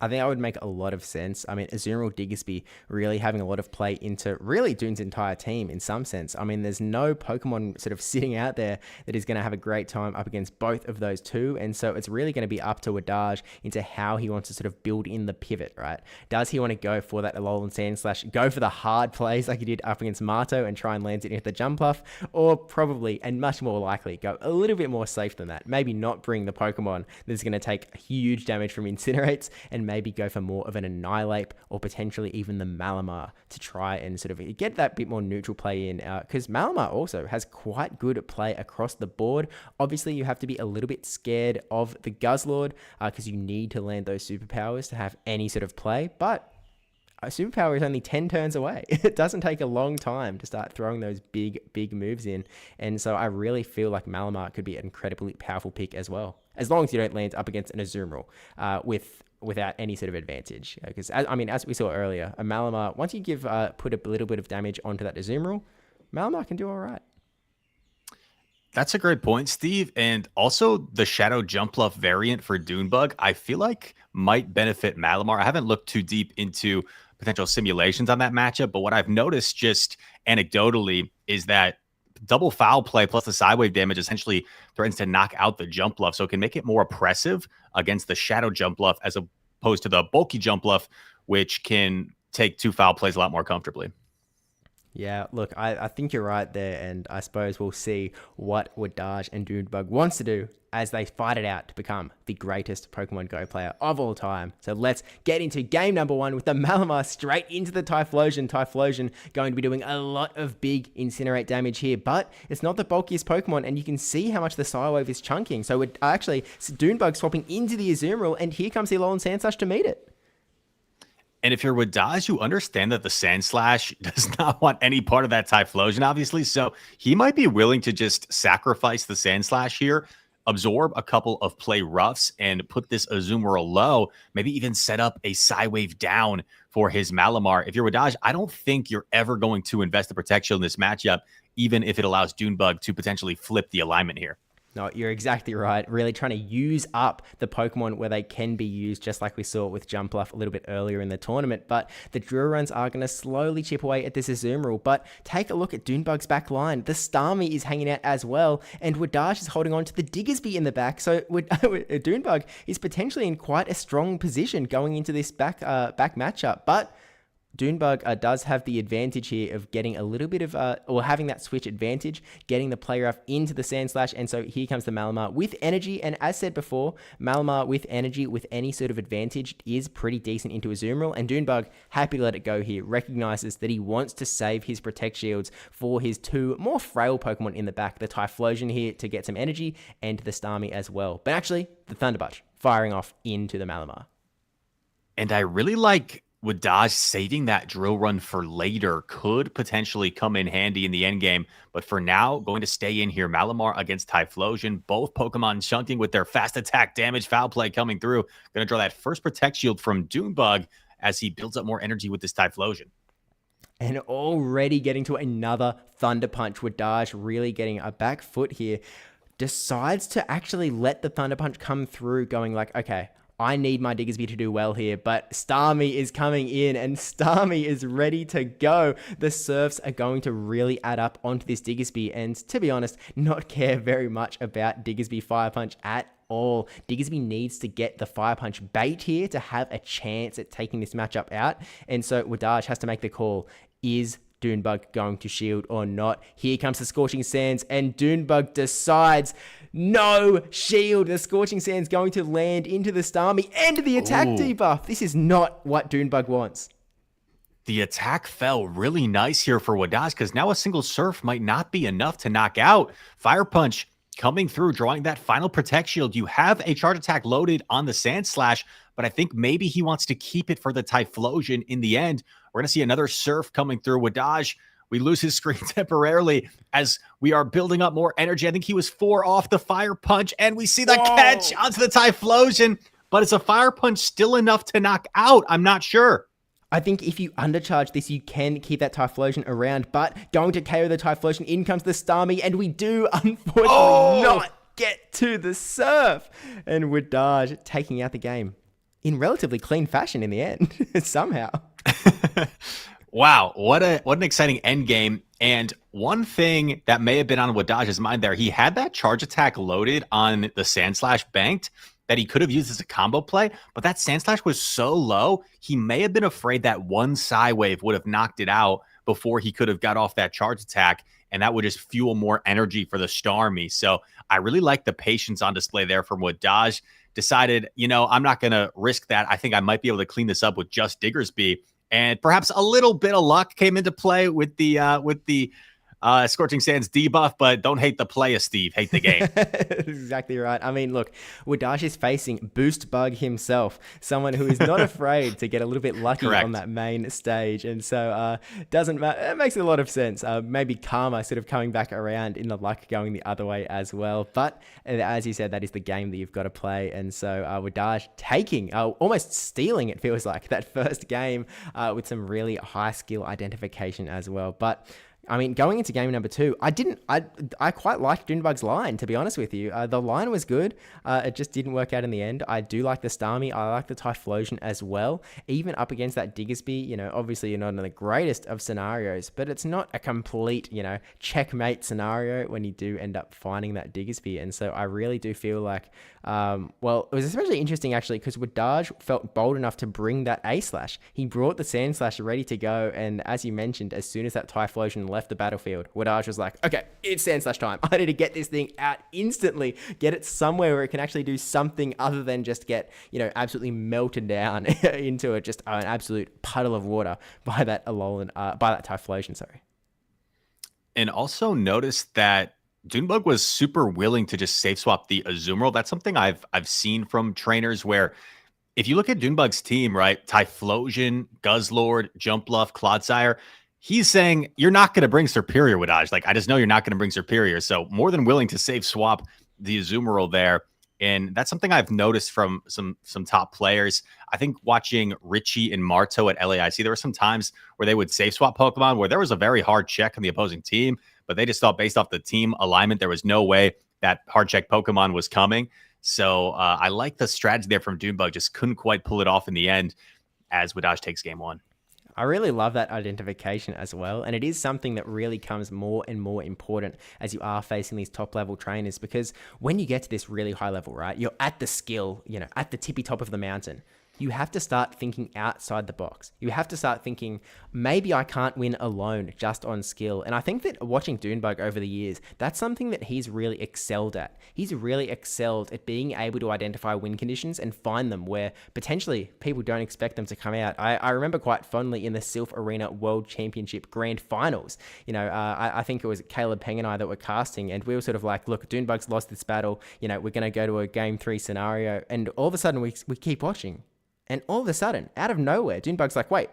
I think that would make a lot of sense. I mean, Azumarill Diggersby really having a lot of play into really Doon's entire team in some sense. I mean, there's no Pokemon sort of sitting out there that is going to have a great time up against both of those two. And so it's really going to be up to wdage into how he wants to sort of build in the pivot, right? Does he want to go for that Alolan Sandslash, go for the hard plays like he did up against Marto and try and land it into the jump off? Or probably, and much more likely, go a little bit more safe than that. Maybe not bring the Pokemon that's going to take huge damage from Incinerates, and maybe go for more of an Annihilate or potentially even the Malamar to try and sort of get that bit more neutral play in, because Malamar also has quite good play across the board. Obviously, you have to be a little bit scared of the Guzzlord because you need to land those superpowers to have any sort of play, but a superpower is only 10 turns away. It doesn't take a long time to start throwing those big moves in. And so I really feel like Malamar could be an incredibly powerful pick as well, as long as you don't land up against an Azumarill without any sort of advantage. Because, as we saw earlier, a Malamar, once you put a little bit of damage onto that Azumarill, Malamar can do all right. That's a great point, Steve. And also the Shadow Jumpluff variant for Doonebug, I feel like might benefit Malamar. I haven't looked too deep into potential simulations on that matchup, but what I've noticed just anecdotally is that double foul play plus the Psywave damage essentially threatens to knock out the Jumpluff, so it can make it more oppressive against the Shadow Jumpluff as opposed to the bulky Jumpluff, which can take two foul plays a lot more comfortably. Yeah, look, I think you're right there, and I suppose we'll see what wdage and Doonebug wants to do as they fight it out to become the greatest Pokemon Go player of all time. So let's get into game number one with the Malamar straight into the Typhlosion. Typhlosion going to be doing a lot of big Incinerate damage here, but it's not the bulkiest Pokemon, and you can see how much the Psywave is chunking. So we're actually Doonebug swapping into the Azumarill, and here comes the Alolan Sandslash to meet it. And if you're wdage, you understand that the Sandslash does not want any part of that Typhlosion, obviously. So he might be willing to just sacrifice the Sandslash here, absorb a couple of play roughs, and put this Azumarill low, maybe even set up a Psywave down for his Malamar. If you're wdage, I don't think you're ever going to invest the protection in this matchup, even if it allows Doonebug to potentially flip the alignment here. No, you're exactly right. Really trying to use up the Pokemon where they can be used, just like we saw with Jumpluff a little bit earlier in the tournament. But the drill runs are going to slowly chip away at this Azumarill. But take a look at Doonebug's back line. The Starmie is hanging out as well, and wdage is holding on to the Diggersby in the back. So Doonebug is potentially in quite a strong position going into this back matchup. But Doonebug does have the advantage here of getting a little bit of, or having that switch advantage, getting the play rough into the Sandslash, and so here comes the Malamar with energy, and as said before, Malamar with energy, with any sort of advantage, is pretty decent into Azumarill, and Doonebug, happy to let it go here, recognizes that he wants to save his Protect Shields for his two more frail Pokemon in the back, the Typhlosion here to get some energy, and the Starmie as well. But actually, the Thunderbutt firing off into the Malamar. And I really like wdage saving that drill run for later, could potentially come in handy in the end game. But for now, going to stay in here. Malamar against Typhlosion. Both Pokemon chunking with their fast attack damage, foul play coming through. Going to draw that first Protect Shield from Doonebug as he builds up more energy with this Typhlosion. And already getting to another Thunder Punch. wdage really getting a back foot here. Decides to actually let the Thunder Punch come through, going like, okay, I need my Diggersby to do well here, but Starmie is coming in, and Starmie is ready to go. The Surfs are going to really add up onto this Diggersby, and to be honest, not care very much about Diggersby Fire Punch at all. Diggersby needs to get the Fire Punch bait here to have a chance at taking this matchup out, and so wdage has to make the call. Is Doonebug going to shield or not? Here comes the Scorching Sands, and Doonebug decides no shield. The Scorching Sands going to land into the Starmie and the attack debuff. This is not what Doonebug wants. The attack fell really nice here for wdage, because now a single Surf might not be enough to knock out. Fire Punch coming through, drawing that final Protect Shield. You have a Charge Attack loaded on the Sandslash, but I think maybe he wants to keep it for the Typhlosion in the end. We're going to see another Surf coming through. wdage, we lose his screen temporarily as we are building up more energy. I think he was 4 off the Fire Punch, and we see the catch onto the Typhlosion, but is a Fire Punch still enough to knock out? I'm not sure. I think if you undercharge this, you can keep that Typhlosion around, but going to KO the Typhlosion, in comes the Starmie, and we do, unfortunately, not get to the Surf. And wdage taking out the game in relatively clean fashion in the end, somehow. Wow, what an exciting end game. And one thing that may have been on wdage's mind there, he had that Charge Attack loaded on the Sandslash banked that he could have used as a combo play, but that Sandslash was so low, he may have been afraid that one Psywave would have knocked it out before he could have got off that Charge Attack, and that would just fuel more energy for the Starmie. So I really like the patience on display there from wdage. Decided, I'm not going to risk that. I think I might be able to clean this up with just Diggersby. And perhaps a little bit of luck came into play with the Scorching Sands debuff, but don't hate the play, Steve. Hate the game. Exactly right. I mean, look, wdage is facing Boost Bug himself, someone who is not afraid to get a little bit lucky on that main stage. And so doesn't matter. It makes a lot of sense. Maybe Karma sort of coming back around in the luck going the other way as well. But as you said, that is the game that you've got to play. And so wdage taking, almost stealing, it feels like, that first game with some really high skill identification as well. But I mean, going into game number 2, I quite liked Doonebug's line, to be honest with you. The line was good. It just didn't work out in the end. I do like the Starmie. I like the Typhlosion as well. Even up against that Diggersby, obviously you're not in the greatest of scenarios, but it's not a complete, checkmate scenario when you do end up finding that Diggersby. And so I really do feel like, it was especially interesting actually because wdage felt bold enough to bring that A-Slash. He brought the Sandslash ready to go, and as you mentioned, as soon as that Typhlosion left the battlefield, wdage was like, okay, it's Sandslash time. I need to get this thing out instantly, get it somewhere where it can actually do something other than just get, absolutely melted down into just an absolute puddle of water by that Typhlosion, sorry. And also notice that Doonebug was super willing to just safe swap the Azumarill. That's something I've seen from trainers where if you look at Doonebug's team, right, Typhlosion, Guzzlord, Jumpluff, Clodsire, he's saying, you're not going to bring Superior wdage. Like, I just know you're not going to bring Superior. So more than willing to safe swap the Azumarill there. And that's something I've noticed from some top players. I think watching Richie and Marto at LAIC, there were some times where they would safe swap Pokemon where there was a very hard check on the opposing team, but they just thought based off the team alignment, there was no way that hard check Pokemon was coming. So I like the strategy there from Doonebug. Just couldn't quite pull it off in the end as wdage takes game 1. I really love that identification as well. And it is something that really comes more and more important as you are facing these top level trainers, because when you get to this really high level, right, you're at the skill, at the tippy top of the mountain. You have to start thinking outside the box. You have to start thinking, maybe I can't win alone just on skill. And I think that watching Doonebug over the years, that's something that he's really excelled at. He's really excelled at being able to identify win conditions and find them where potentially people don't expect them to come out. I remember quite fondly in the Sylph Arena World Championship Grand Finals, I think it was Caleb Peng and I that were casting, and we were sort of like, look, Doonebug's lost this battle. We're going to go to a game 3 scenario. And all of a sudden we keep watching. And all of a sudden, out of nowhere, Doonebug's like, wait,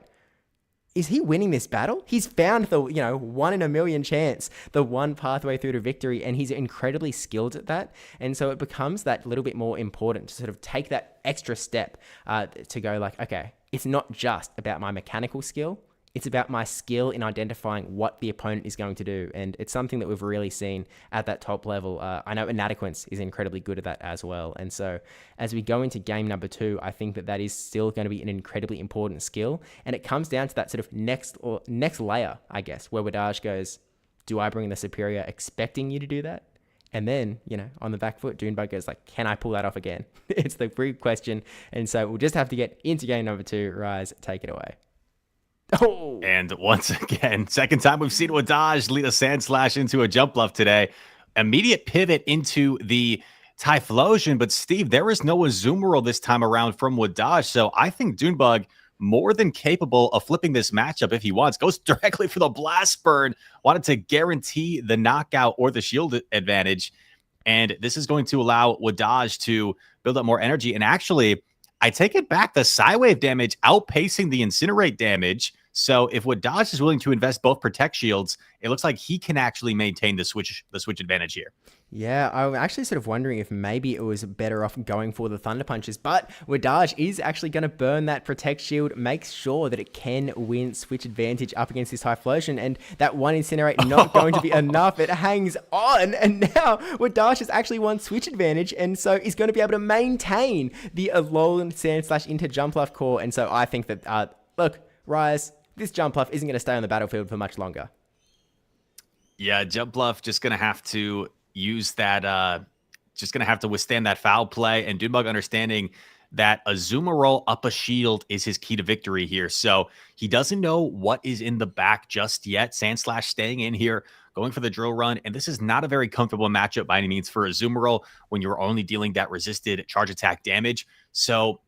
is he winning this battle? He's found the, 1 in a million chance, the one pathway through to victory, and he's incredibly skilled at that. And so it becomes that little bit more important to sort of take that extra step to go like, okay, it's not just about my mechanical skill. It's about my skill in identifying what the opponent is going to do. And it's something that we've really seen at that top level. I know Inadequence is incredibly good at that as well. And so as we go into game number 2, I think that is still going to be an incredibly important skill. And it comes down to that sort of next layer, I guess, where wdage goes, do I bring the superior expecting you to do that? And then, on the back foot, Doonebug goes like, can I pull that off again? It's the big question. And so we'll just have to get into game number 2. Rise, take it away. Oh. And once again, second time we've seen wdage lead a Sand Slash into a Jump Bluff today. Immediate pivot into the Typhlosion, but Steve, there is no Azumarill this time around from wdage, so I think Doonebug more than capable of flipping this matchup if he wants. Goes directly for the Blast Burn, wanted to guarantee the knockout or the shield advantage, and this is going to allow wdage to build up more energy. And actually, I take it back, the Psywave damage outpacing the Incinerate damage. So if wdage is willing to invest both Protect Shields, it looks like he can actually maintain the switch advantage here. Yeah, I'm actually sort of wondering if maybe it was better off going for the Thunder Punches, but wdage is actually going to burn that Protect Shield, make sure that it can win switch advantage up against this Typhlosion, and that one Incinerate not going to be enough. It hangs on, and now wdage has actually won switch advantage, and so is going to be able to maintain the Alolan Sand Slash into Jump Bluff core. And so I think that, look, Rise, this Jump Bluff isn't going to stay on the battlefield for much longer. Yeah, Jump Bluff just going to have to use that, just going to have to withstand that foul play, and Doonebug understanding that Azumarill up a shield is his key to victory here. So he doesn't know what is in the back just yet. Sand Slash staying in here, going for the drill run, and this is not a very comfortable matchup by any means for Azumarill when you're only dealing that resisted charge attack damage. So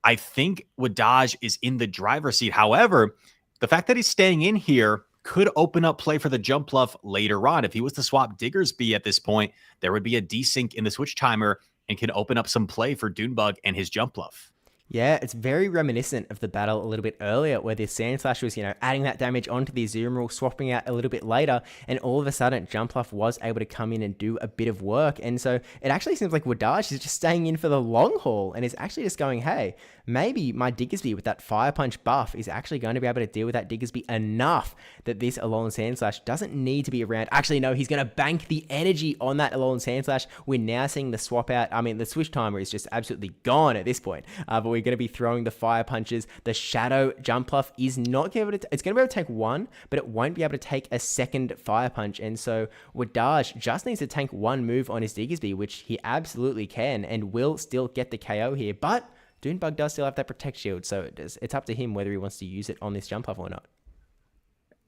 I think wdage is in the driver's seat. However, the fact that he's staying in here could open up play for the Jump Bluff later on. If he was to swap Diggersby at this point, there would be a desync in the switch timer and can open up some play for Doonebug and his Jump Bluff. Yeah, it's very reminiscent of the battle a little bit earlier where the Sand Slash was, adding that damage onto the Azumarill, swapping out a little bit later, and all of a sudden Jump Bluff was able to come in and do a bit of work. And so it actually seems like wdage is just staying in for the long haul and is actually just going, hey, maybe my Diggersby with that Fire Punch buff is actually going to be able to deal with that Diggersby enough that this Alolan Sand Slash doesn't need to be around. Actually, no, he's going to bank the energy on that Alolan Sand Slash. We're now seeing the swap out. I mean, the switch timer is just absolutely gone at this point, but we're going to be throwing the Fire Punches. The Shadow Jump Bluff is not going to be able to, it's going to be able to take one, but it won't be able to take a second Fire Punch. And so wdage just needs to tank one move on his Diggersby, which he absolutely can and will still get the KO here. But Doonebug does still have that Protect Shield, so it's up to him whether he wants to use it on this Jump Bluff or not.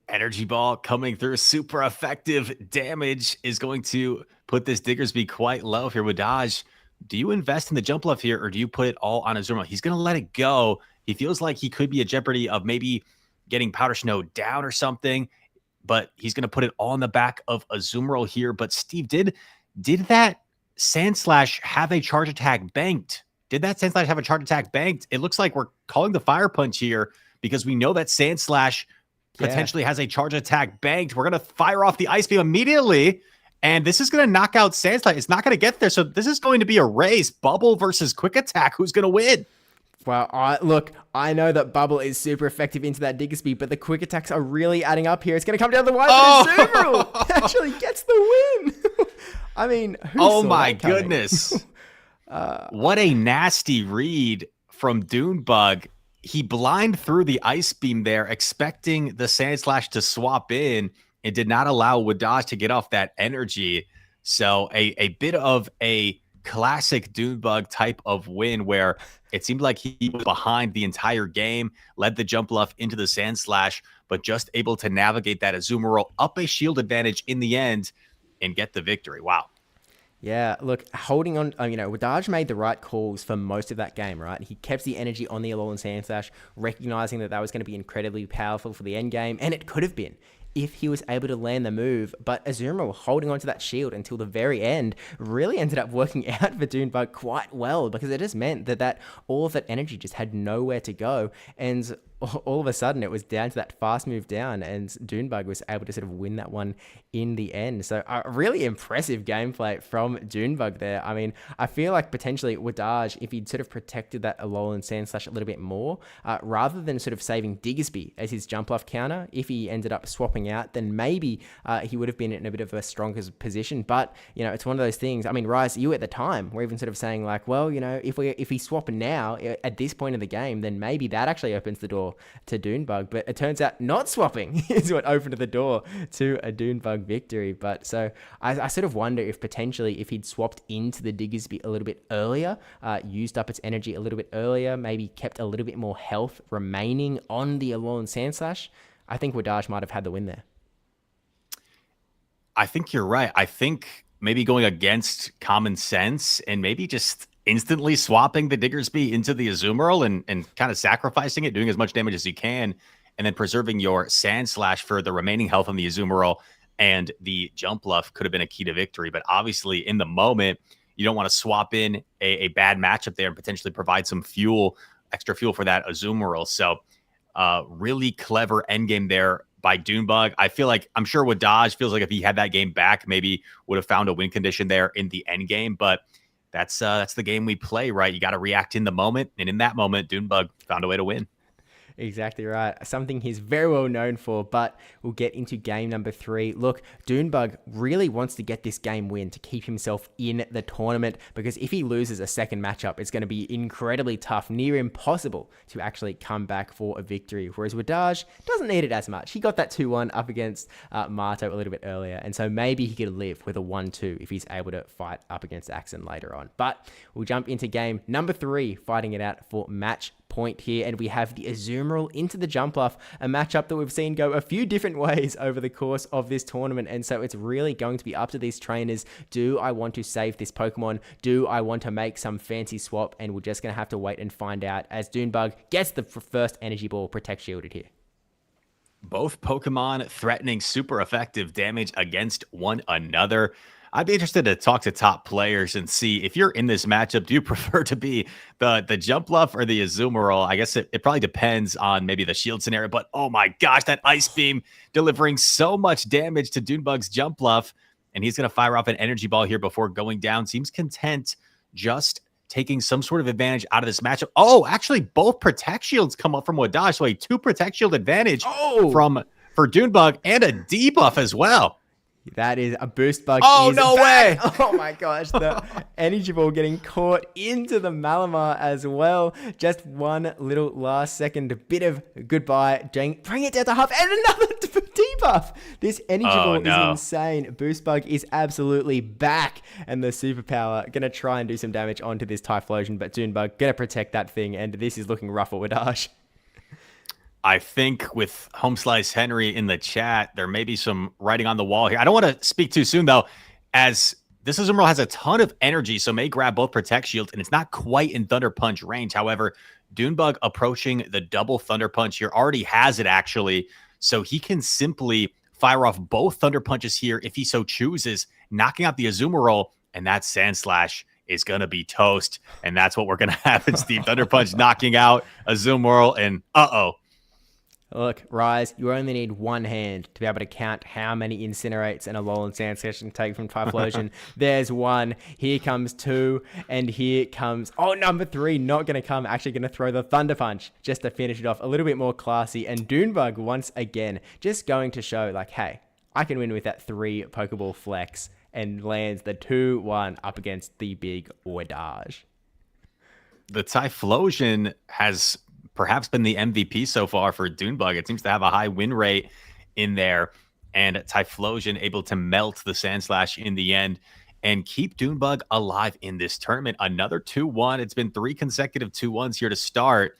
Energy Ball coming through, super effective damage is going to put this Diggersby quite low here. wdage, do you invest in the Jump Bluff here, or do you put it all on Azumarill? He's going to let it go. He feels like he could be at jeopardy of maybe getting Powder Snow down or something, but he's going to put it all in the back of Azumarill here. But Steve, did that Sand Slash have a charge attack banked? Did that Sand Slash have a charge attack banked? It looks like we're calling the Fire Punch here because we know that Sand Slash potentially has a charge attack banked. We're going to fire off the Ice Beam immediately, and this is going to knock out Sand Slash. It's not going to get there, so this is going to be a race. Bubble versus Quick Attack. Who's going to win? Well, I know that Bubble is super effective into that Diggersby, but the Quick Attacks are really adding up here. It's going to come down to the wire, but Azumarill actually gets the win. I mean, who Oh saw my that coming? goodness. What a nasty read from Doonebug. He blind through the ice beam there, expecting the Sand Slash to swap in, and did not allow wdage to get off that energy. So a bit of a classic Doonebug type of win where it seemed like he was behind the entire game, led the jump bluff into the Sand Slash, but just able to navigate that Azumarill up a shield advantage in the end and get the victory. Wow. Yeah, look, holding on, wdage made the right calls for most of that game, right? He kept the energy on the Alolan Sandslash, recognizing that was going to be incredibly powerful for the end game, and it could have been if he was able to land the move. But Azumarill holding onto that shield until the very end really ended up working out for Doonebug quite well, because it just meant that all of that energy just had nowhere to go, and all of a sudden it was down to that fast move down, and Doonebug was able to sort of win that one in the end. So a really impressive gameplay from Doonebug there. I mean, I feel like potentially wdage, if he'd sort of protected that Alolan Sandslash a little bit more, rather than sort of saving Diggersby as his jump off counter, if he ended up swapping out, then maybe he would have been in a bit of a stronger position. But, it's one of those things. I mean, Rise, you at the time were even sort of saying like, well, if we swap now at this point in the game, then maybe that actually opens the door to Doonebug. But it turns out not swapping is what opened the door to a Doonebug victory. But so I sort of wonder if potentially if he'd swapped into the Diggersby a little bit earlier, used up its energy a little bit earlier, maybe kept a little bit more health remaining on the Alolan Sandslash, I think wdage might have had the win there. I think you're right. I think maybe going against common sense and maybe just instantly swapping the Diggersby into the Azumarill and kind of sacrificing it, doing as much damage as you can, and then preserving your Sand Slash for the remaining health on the Azumarill and the jump bluff could have been a key to victory. But obviously in the moment, you don't want to swap in a bad matchup there and potentially provide some extra fuel for that Azumarill. So really clever endgame there by Doonebug. I'm sure wdage feels like if he had that game back, maybe would have found a win condition there in the end game. But that's the game we play, right? You got to react in the moment. And in that moment, Doonebug found a way to win. Exactly right. Something he's very well known for, but we'll get into game number 3. Look, Doonebug really wants to get this game win to keep himself in the tournament, because if he loses a second matchup, it's going to be incredibly tough, near impossible to actually come back for a victory. Whereas wdage doesn't need it as much. He got that 2-1 up against Marto a little bit earlier, and so maybe he could live with a 1-2 if he's able to fight up against ItsAXN later on. But we'll jump into game number 3, fighting it out for match point here, and we have the Azumarill into the jump bluff, a matchup that we've seen go a few different ways over the course of this tournament, and so it's really going to be up to these trainers. Do I want to save this Pokemon? Do I want to make some fancy swap? And we're just going to have to wait and find out as Doonebug gets the first energy ball protect shielded here. Both Pokemon threatening super effective damage against one another. I'd be interested to talk to top players and see if you're in this matchup, do you prefer to be the jump bluff or the Azumarill? I guess it probably depends on maybe the shield scenario, but oh my gosh, that ice beam delivering so much damage to Doonebug's jump bluff, and he's going to fire off an energy ball here before going down. Seems content just taking some sort of advantage out of this matchup. Oh, actually both protect shields come up from wdage, so a 2 protect shield advantage for Doonebug and a debuff as well. That is a boost bug. Oh, no way. Oh my gosh. The energy ball getting caught into the Malamar as well. Just one little last second bit of goodbye. Bring it down to half and another debuff. This energy ball is insane. Boost bug is absolutely back. And the superpower going to try and do some damage onto this Typhlosion. But Doonebug going to protect that thing. And this is looking rough for wdage. I think with Home Slice Henry in the chat, there may be some writing on the wall here. I don't want to speak too soon, though, as this Azumarill has a ton of energy, so may grab both Protect Shields, and it's not quite in Thunder Punch range. However, Doonebug approaching the double Thunder Punch here already has it, actually, so he can simply fire off both Thunder Punches here if he so chooses, knocking out the Azumarill, and that Sand Slash is going to be toast, and that's what we're going to have in Steve. Thunder Punch knocking out Azumarill, and Look, Rise, you only need one hand to be able to count how many Incinerates and Alolan Sandslash can take from Typhlosion. There's 1. Here comes 2. And here comes... Oh, number 3, not going to come. Actually going to throw the Thunder Punch just to finish it off. A little bit more classy. And Doonebug, once again, just going to show, like, hey, I can win with that 3 Pokeball flex. and lands the 2-1 up against the big wdage. The Typhlosion has perhaps been the MVP so far for Doonebug. It seems to have a high win rate in there, and Typhlosion able to melt the Sandslash in the end and keep Doonebug alive in this tournament. Another 2-1. It's been 3 consecutive 2-1s here to start,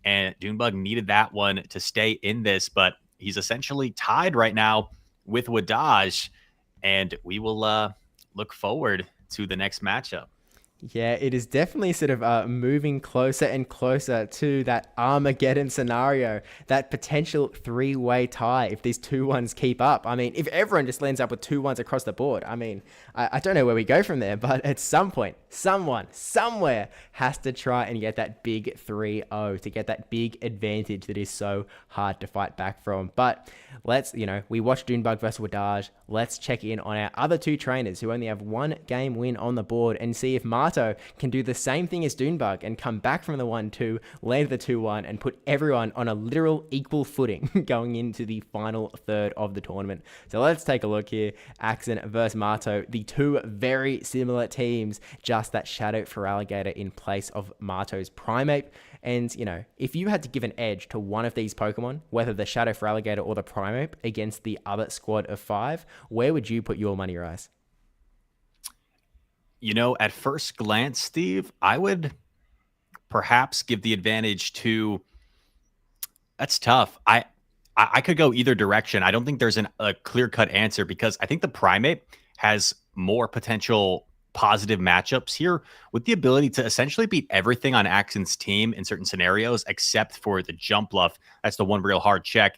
and Doonebug needed that one to stay in this, but he's essentially tied right now with wdage, and we will look forward to the next matchup. Yeah, it is definitely sort of moving closer and closer to that Armageddon scenario, that potential 3-way tie if these 2-1s keep up. I mean, if everyone just lands up with 2-1s across the board, I mean, I don't know where we go from there, but at some point, someone, somewhere has to try and get that big 3-0 to get that big advantage that is so hard to fight back from. But let's, we watched Doonebug versus wdage. Let's check in on our other 2 trainers who only have 1 game win on the board and see if Marto can do the same thing as Doonebug and come back from the 1-2, land the 2-1, and put everyone on a literal equal footing going into the final third of the tournament. So let's take a look here. ItsAXN versus Marto, the 2 very similar teams, just that Shadow Feraligatr in place of Marto's Primeape. And, if you had to give an edge to one of these Pokemon, whether the Shadow Feraligatr or the Primeape against the other squad of 5, where would you put your money, Rise? At first glance, Steve, I would perhaps give the advantage to... That's tough. I could go either direction. I don't think there's a clear-cut answer because I think the Primeape has more potential positive matchups here with the ability to essentially beat everything on ItsAXN's team in certain scenarios, except for the jump bluff. That's the one real hard check.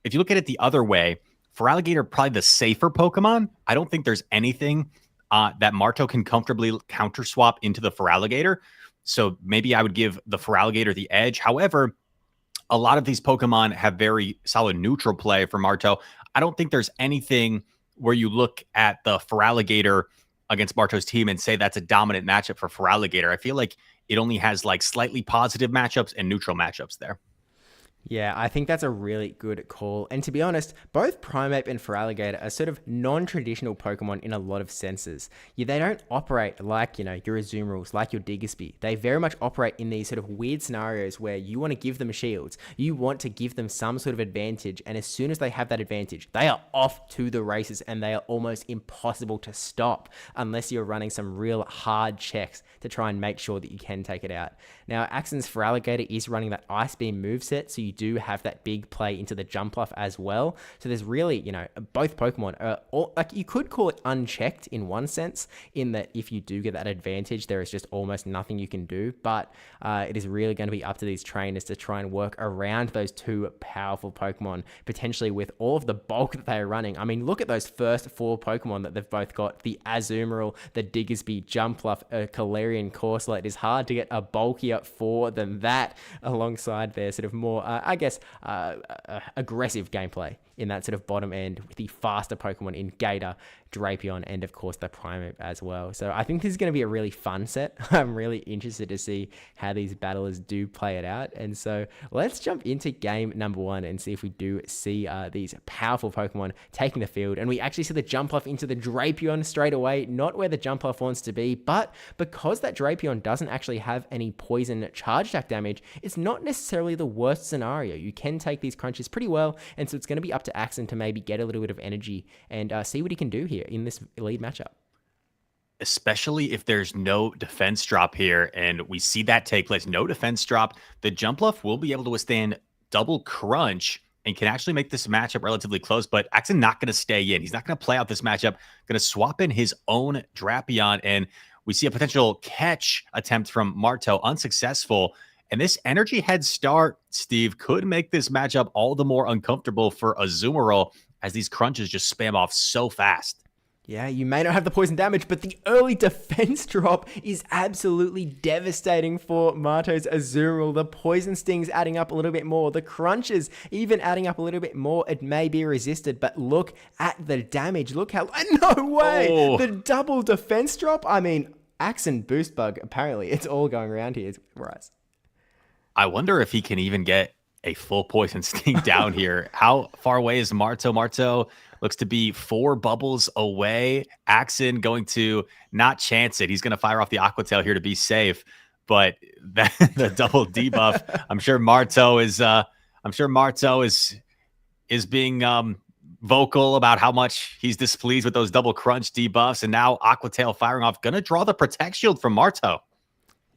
If you look at it the other way, Feraligatr probably the safer Pokemon. I don't think there's anything that Marto can comfortably counter swap into the Feraligatr. So maybe I would give the Feraligatr the edge. However, a lot of these Pokemon have very solid neutral play for Marto. I don't think there's anything where you look at the Feraligatr against Marto's team and say that's a dominant matchup for Feraligatr. I feel like it only has like slightly positive matchups and neutral matchups there. Yeah, I think that's a really good call. And to be honest, both Primeape and Feraligatr are sort of non-traditional Pokemon in a lot of senses. They don't operate like, your Azumarill, like your Diggersby. They very much operate in these sort of weird scenarios where you want to give them shields. You want to give them some sort of advantage. And as soon as they have that advantage, they are off to the races and they are almost impossible to stop unless you're running some real hard checks to try and make sure that you can take it out. Now, ItsAXN's Feraligatr is running that Ice Beam moveset, so you do have that big play into the jump bluff as well. So there's really, both Pokemon are all, like, you could call it unchecked in one sense, in that if you do get that advantage, there is just almost nothing you can do. But it is really going to be up to these trainers to try and work around those 2 powerful Pokemon, potentially with all of the bulk that they are running. I mean, look at those first 4 Pokemon that they've both got: the Azumarill, the Diggersby, Jumpluff, Galarian Corsola. It is hard to get a bulkier 4 than that alongside their sort of more, aggressive gameplay in that sort of bottom end with the faster Pokemon in Gator, Drapion, and of course the Primeape as well. So I think this is going to be a really fun set. I'm really interested to see how these battlers do play it out. And so let's jump into game number 1 and see if we do see these powerful Pokemon taking the field. And we actually see the jump off into the Drapion straight away, not where the jump off wants to be, but because that Drapion doesn't actually have any poison charge attack damage, it's not necessarily the worst scenario. You can take these crunches pretty well, and so it's going to be up to ItsAXN to maybe get a little bit of energy and see what he can do here in this lead matchup. Especially if there's no defense drop here, and we see that take place. No defense drop. The jump bluff will be able to withstand double crunch and can actually make this matchup relatively close, but ItsAXN not going to stay in. He's not going to play out this matchup. Going to swap in his own Drapion, and we see a potential catch attempt from Marto, unsuccessful. And this energy head start, Steve, could make this matchup all the more uncomfortable for Azumarill as these crunches just spam off so fast. Yeah, you may not have the poison damage, but the early defense drop is absolutely devastating for Marto's Azumarill. The poison stings adding up a little bit more. The crunches even adding up a little bit more. It may be resisted, but look at the damage. Look how... No way! Oh. The double defense drop? I mean, ItsAXN Boost Bug, apparently. It's all going around here. Right. I wonder if he can even get a full poison sting down here. How far away is Marto? Marto looks to be 4 bubbles away. AXN going to not chance it. He's going to fire off the Aqua Tail here to be safe. But the double debuff, I'm sure Marto is being vocal about how much he's displeased with those double crunch debuffs. And now Aqua Tail firing off, going to draw the Protect Shield from Marto.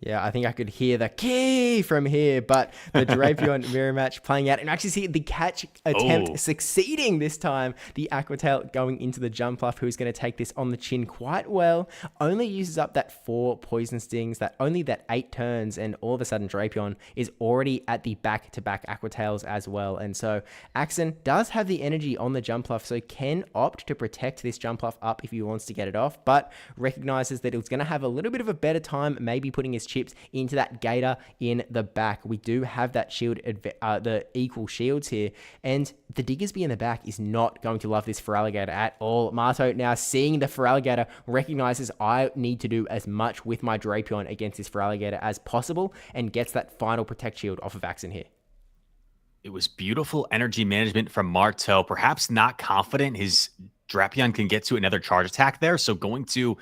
Yeah, I think I could hear the key from here, but the Drapion mirror match playing out, and actually see the catch attempt succeeding this time. The Aqua Tail going into the Jumpluff, who's going to take this on the chin quite well. Only uses up that 4 poison stings, only that 8 turns, and all of a sudden Drapion is already at the back-to-back Aqua Tails as well. And so AXN does have the energy on the Jumpluff, so can opt to protect this Jumpluff up if he wants to get it off, but recognizes that it's going to have a little bit of a better time, maybe putting his chips into that Gator in the back. We do have that shield, the equal shields here, and the Diggersby in the back is not going to love this Feraligatr at all. Marto now seeing the Feraligatr recognizes I need to do as much with my Drapion against this Feraligatr as possible, and gets that final Protect Shield off of AXN here. It was beautiful energy management from Marto. Perhaps not confident his Drapion can get to another charge attack there, so going to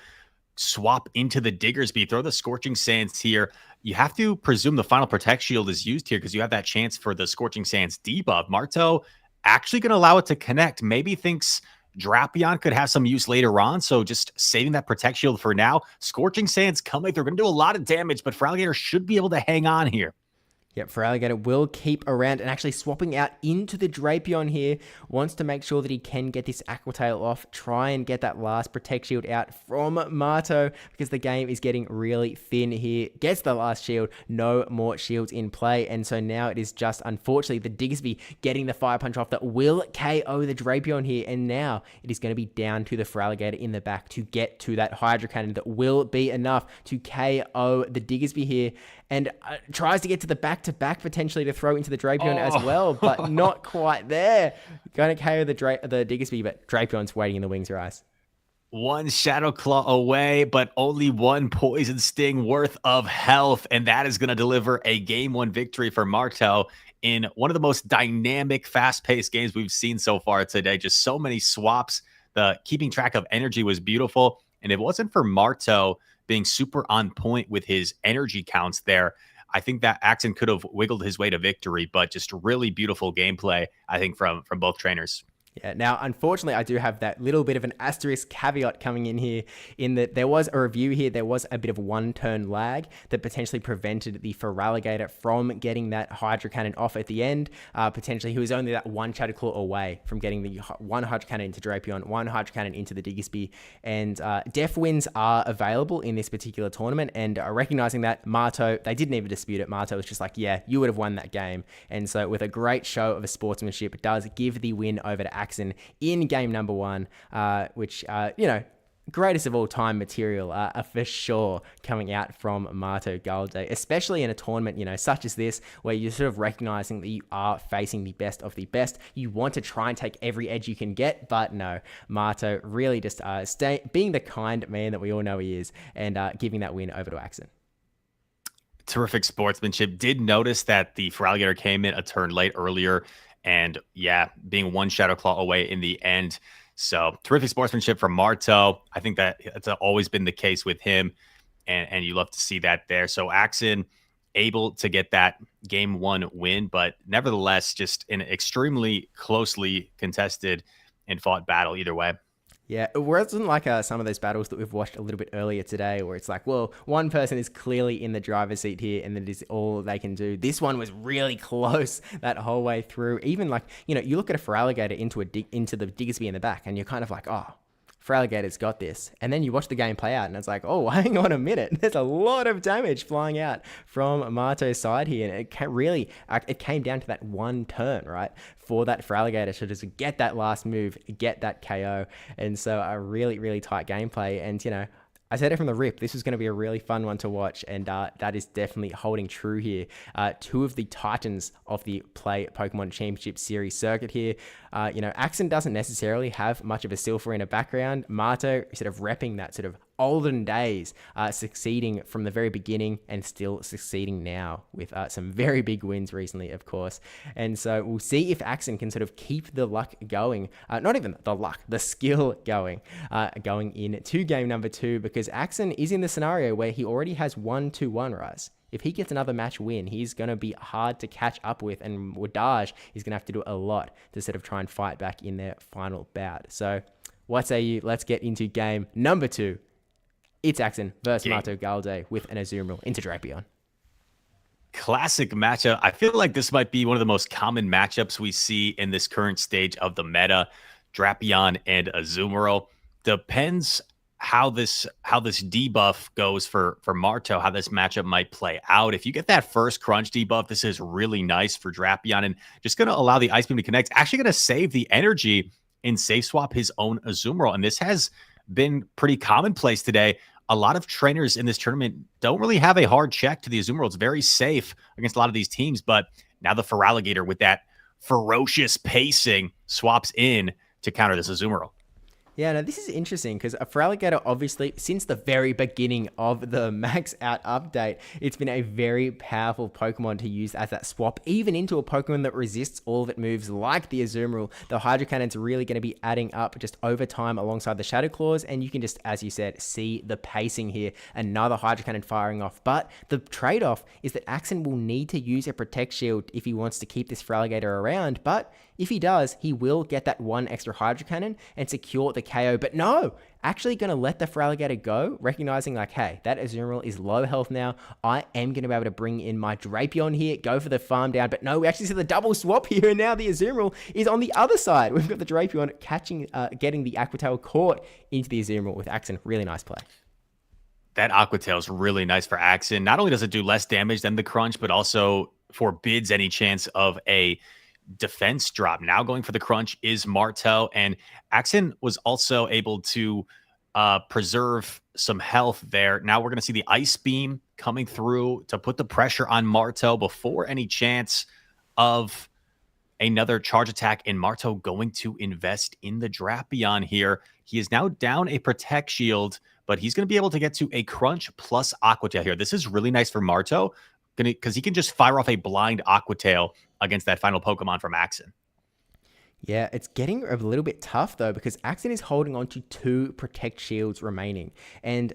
swap into the Diggersby, throw the Scorching Sands here. You have to presume the final Protect Shield is used here because you have that chance for the Scorching Sands debuff. Marto actually going to allow it to connect. Maybe thinks Drapion could have some use later on, so just saving that Protect Shield for now. Scorching Sands coming. They're going to do a lot of damage, but Feraligatr should be able to hang on here. Yep, Feraligatr will keep around, and actually swapping out into the Drapion here. Wants to make sure that he can get this Aqua Tail off, try and get that last Protect Shield out from Marto, because the game is getting really thin here. Gets the last shield, no more shields in play, and so now it is just, unfortunately, the Diggersby getting the Fire Punch off that will KO the Drapion here, and now it is going to be down to the Feraligatr in the back to get to that Hydro Cannon that will be enough to KO the Diggersby here, and tries to get to the back-to-back potentially to throw into the Drapion as well, but not quite there. Going to KO the Diggersby, but Drapion's waiting in the wings, Rise. 1 Shadow Claw away, but only 1 Poison Sting worth of health, and that is going to deliver a Game 1 victory for Marto in one of the most dynamic, fast-paced games we've seen so far today. Just so many swaps. The keeping track of energy was beautiful, and if it wasn't for Marto being super on point with his energy counts there, I think that AXN could have wiggled his way to victory, but just really beautiful gameplay, I think, from both trainers. Yeah, now, unfortunately, I do have that little bit of an asterisk caveat coming in here, in that there was a review here, there was a bit of 1-turn lag that potentially prevented the Feraligatr from getting that Hydro Cannon off at the end. Potentially, he was only that 1 Shadow Claw away from getting the 1 Hydro Cannon into Drapion, 1 Hydro Cannon into the Diggersby, and def wins are available in this particular tournament, and recognizing that, Marto, they didn't even dispute it. Marto was just like, yeah, you would have won that game, and so with a great show of a sportsmanship, it does give the win over to AXN in game number 1, which, greatest of all time material for sure coming out from MartoGalde, especially in a tournament, such as this, where you're sort of recognizing that you are facing the best of the best. You want to try and take every edge you can get, but no, Marto really just being the kind man that we all know he is, and giving that win over to AXN. Terrific sportsmanship. Did notice that the Feraligatr came in a turn late earlier, and yeah, being 1 Shadow Claw away in the end. So terrific sportsmanship from Marto. I think that it's always been the case with him, and you love to see that there. So AXN able to get that Game 1 win, but nevertheless, just an extremely closely contested and fought battle either way. Yeah, it wasn't like some of those battles that we've watched a little bit earlier today, where it's like, well, one person is clearly in the driver's seat here, and that is all they can do. This one was really close that whole way through. Even like, you look at a Feraligatr into the Diggersby in the back, and you're kind of like, oh, Feraligatr's got this. And then you watch the game play out, and it's like, oh, hang on a minute. There's a lot of damage flying out from Marto's side here. And it came down to that 1 turn, right? For that Feraligatr to just get that last move, get that KO. And so a really, really tight gameplay. And, I said it from the rip, this was going to be a really fun one to watch, and that is definitely holding true here. 2 of the titans of the Play Pokemon Championship Series circuit here. AXN doesn't necessarily have much of a Silpharina background. Marto sort of repping that sort of olden days, succeeding from the very beginning and still succeeding now with some very big wins recently, of course. And so we'll see if AXN can sort of keep the luck going, not even the luck, the skill going into game number 2, because AXN is in the scenario where he already has 1-2-1 rise. If he gets another match win, he's going to be hard to catch up with, and wdage is going to have to do a lot to sort of try and fight back in their final bout. So what say you? Let's get into game number 2. ItsAXN versus MartoGalde with an Azumarill into Drapion. Classic matchup. I feel like this might be one of the most common matchups we see in this current stage of the meta. Drapion and Azumarill. Depends how this debuff goes for Marto, how this matchup might play out. If you get that first crunch debuff, this is really nice for Drapion and just going to allow the Ice Beam to connect. Actually going to save the energy and safe swap his own Azumarill. And this has been pretty commonplace today. A lot of trainers in this tournament don't really have a hard check to the Azumarill. It's very safe against a lot of these teams, but now the Feraligatr with that ferocious pacing swaps in to counter this Azumarill. Yeah, no, this is interesting because a Feraligatr, obviously, since the very beginning of the Max Out update, it's been a very powerful Pokemon to use as that swap, even into a Pokemon that resists all of its moves like the Azumarill. The Hydro Cannon's really going to be adding up just over time alongside the Shadow Claws, and you can just, as you said, see the pacing here. Another Hydro Cannon firing off, but the trade-off is that AXN will need to use a Protect Shield if he wants to keep this Feraligatr around, but if he does, he will get that one extra Hydro Cannon and secure the KO. But no, actually going to let the Feraligatr go, recognizing like, hey, that Azumarill is low health now. I am going to be able to bring in my Drapion here, go for the farm down. But no, we actually see the double swap here, and now the Azumarill is on the other side. We've got the Drapion getting the Aqua Tail caught into the Azumarill with AXN. Really nice play. That Aqua Tail is really nice for AXN. Not only does it do less damage than the Crunch, but also forbids any chance of a defense drop. Now going for the Crunch is Marto, and AXN was also able to preserve some health there. Now we're going to see the Ice Beam coming through to put the pressure on Marto before any chance of another charge attack, and Marto going to invest in the Drapion here. He is now down a Protect Shield, but he's going to be able to get to a Crunch plus Aqua Tail here. This is really nice for Marto because he can just fire off a blind Aqua Tail against that final Pokemon from AXN. Yeah, it's getting a little bit tough though, because AXN is holding on to 2 Protect Shields remaining. And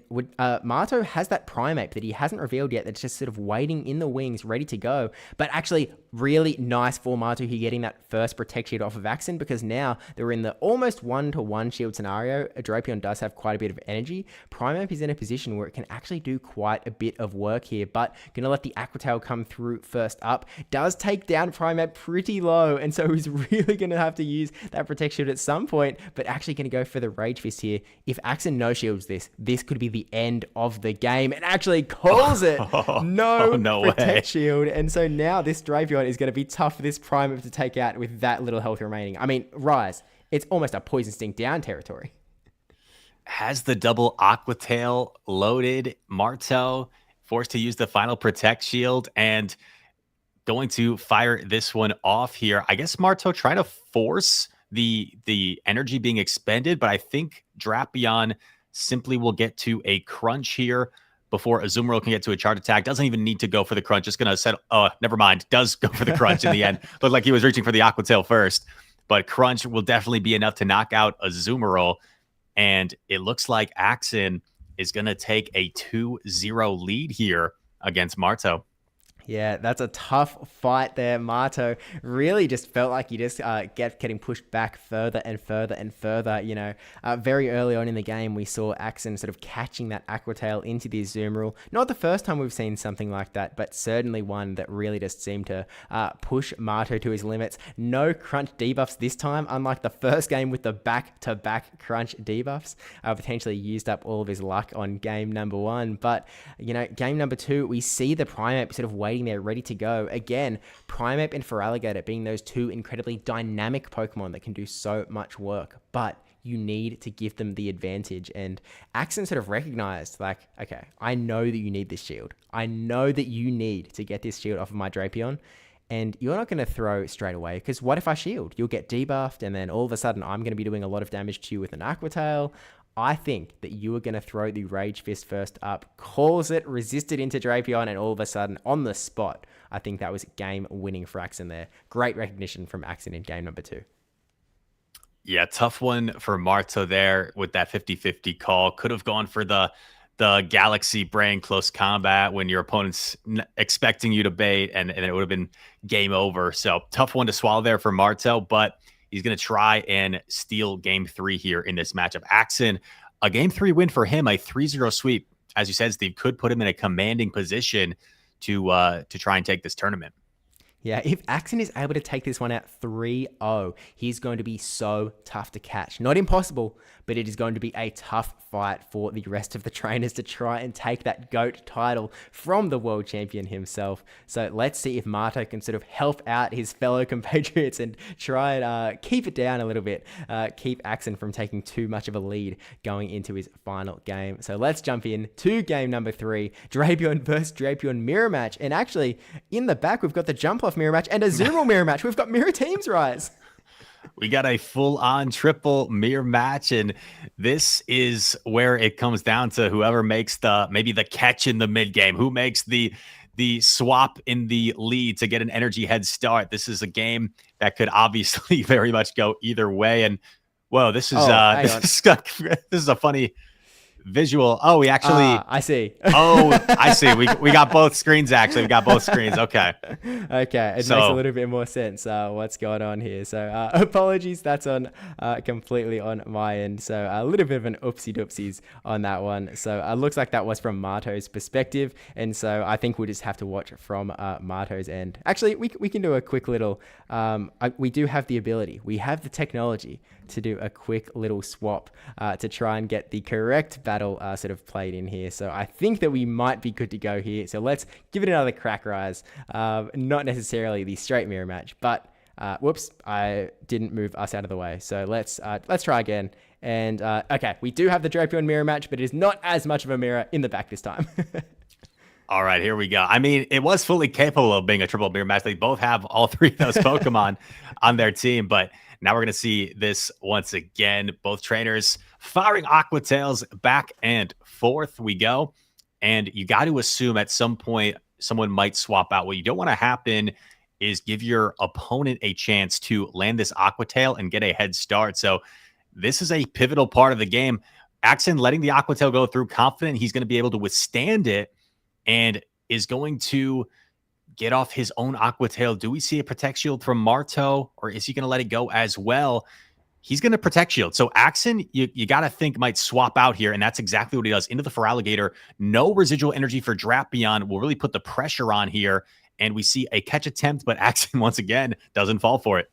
Marto has that Primeape that he hasn't revealed yet that's just sort of waiting in the wings, ready to go. But actually, really nice for Marto here getting that first Protect Shield off of AXN, because now they're in the almost 1-to-1 shield scenario. Drapion does have quite a bit of energy. Primeape is in a position where it can actually do quite a bit of work here, but gonna let the Aqua Tail come through first up. Does take down Primeape pretty low, and so he's really gonna have to use that Protect Shield at some point, but actually going to go for the Rage Fist here. If AXN no shields this could be the end of the game, and actually calls it. No Protect Shield, and so now this Drapion is going to be tough for this Primeape to take out with that little health remaining. I mean, Rise, it's almost a Poison Sting down territory. Has the double Aqua Tail loaded. Marto forced to use the final Protect Shield, and going to fire this one off here. I guess Marto trying to force the energy being expended, but I think Drapion simply will get to a Crunch here before Azumarill can get to a charge attack. Doesn't even need to go for the Crunch. Just going to set... never mind. Does go for the Crunch in the end. Looked like he was reaching for the Aqua Tail first, but Crunch will definitely be enough to knock out Azumarill, and it looks like AXN is going to take a 2-0 lead here against Marto. Yeah, that's a tough fight there. Marto really just felt like he just getting pushed back further and further and further. You know, very early on in the game, we saw AXN sort of catching that Aqua Tail into the Azumarill. Not the first time we've seen something like that, but certainly one that really just seemed to push Marto to his limits. No Crunch debuffs this time, unlike the first game with the back-to-back Crunch debuffs. Potentially used up all of his luck on game number 1. But, you know, game number 2, we see the Primeape sort of waiting there, ready to go. Again, Primeape and Feraligatr being those 2 incredibly dynamic Pokemon that can do so much work, but you need to give them the advantage. And AXN sort of recognized, like, okay, I know that you need this shield. I know that you need to get this shield off of my Drapion, and you're not going to throw straight away, because what if I shield? You'll get debuffed, and then all of a sudden I'm going to be doing a lot of damage to you with an Aqua Tail. I think that you are going to throw the Rage Fist first up, calls it, resisted into Drapion, and all of a sudden, on the spot, I think that was game-winning for AXN there. Great recognition from AXN in game number 2. Yeah, tough one for Marto there with that 50-50 call. Could have gone for the Galaxy Brain close combat when your opponent's expecting you to bait, and it would have been game over. So tough one to swallow there for Marto, but he's going to try and steal game 3 here in this matchup. AXN, a game 3 win for him, a 3-0 sweep. As you said, Steve, could put him in a commanding position to try and take this tournament. Yeah, if AXN is able to take this one out 3-0, he's going to be so tough to catch. Not impossible, but it is going to be a tough fight for the rest of the trainers to try and take that GOAT title from the world champion himself. So let's see if Marto can sort of help out his fellow compatriots and try and keep it down a little bit, keep AXN from taking too much of a lead going into his final game. So let's jump in to game number 3, Drapion versus Drapion mirror match. And actually, in the back, we've got the jump off mirror match and a Azumarill mirror match. We've got mirror teams, Rise. We got a full-on triple mirror match, and this is where it comes down to whoever makes maybe the catch in the mid game, who makes the swap in the lead to get an energy head start. This is a game that could obviously very much go either way. And whoa, this is this is a funny visual. Oh, we actually I see. I see. We got both screens, actually. We got both screens. Okay. Okay. It makes a little bit more sense what's going on here. So apologies, that's on completely on my end. So a little bit of an oopsie doopsies on that one. So it looks like that was from Marto's perspective. And so I think we'll just have to watch from Marto's end. Actually, we can do a quick little, we do have the ability. We have the technology to do a quick little swap to try and get the correct battle sort of played in here. So I think that we might be good to go here. So let's give it another crack, Rise. Not necessarily the straight mirror match, but whoops, I didn't move us out of the way. So let's try again. And okay, we do have the Drapion mirror match, but it is not as much of a mirror in the back this time. All right, here we go. I mean, it was fully capable of being a triple mirror match. They both have all 3 of those Pokemon on their team, but now we're going to see this once again. Both trainers firing Aqua Tails back and forth we go. And you got to assume at some point someone might swap out. What you don't want to happen is give your opponent a chance to land this Aqua Tail and get a head start. So this is a pivotal part of the game. AXN letting the Aqua Tail go through, confident he's going to be able to withstand it, and is going to get off his own Aqua Tail. Do we see a Protect Shield from Marto, or is he going to let it go as well? He's going to Protect Shield. So AXN, you got to think, might swap out here, and that's exactly what he does. Into the Feraligatr. No residual energy for Drapion will really put the pressure on here, and we see a catch attempt, but AXN, once again, doesn't fall for it.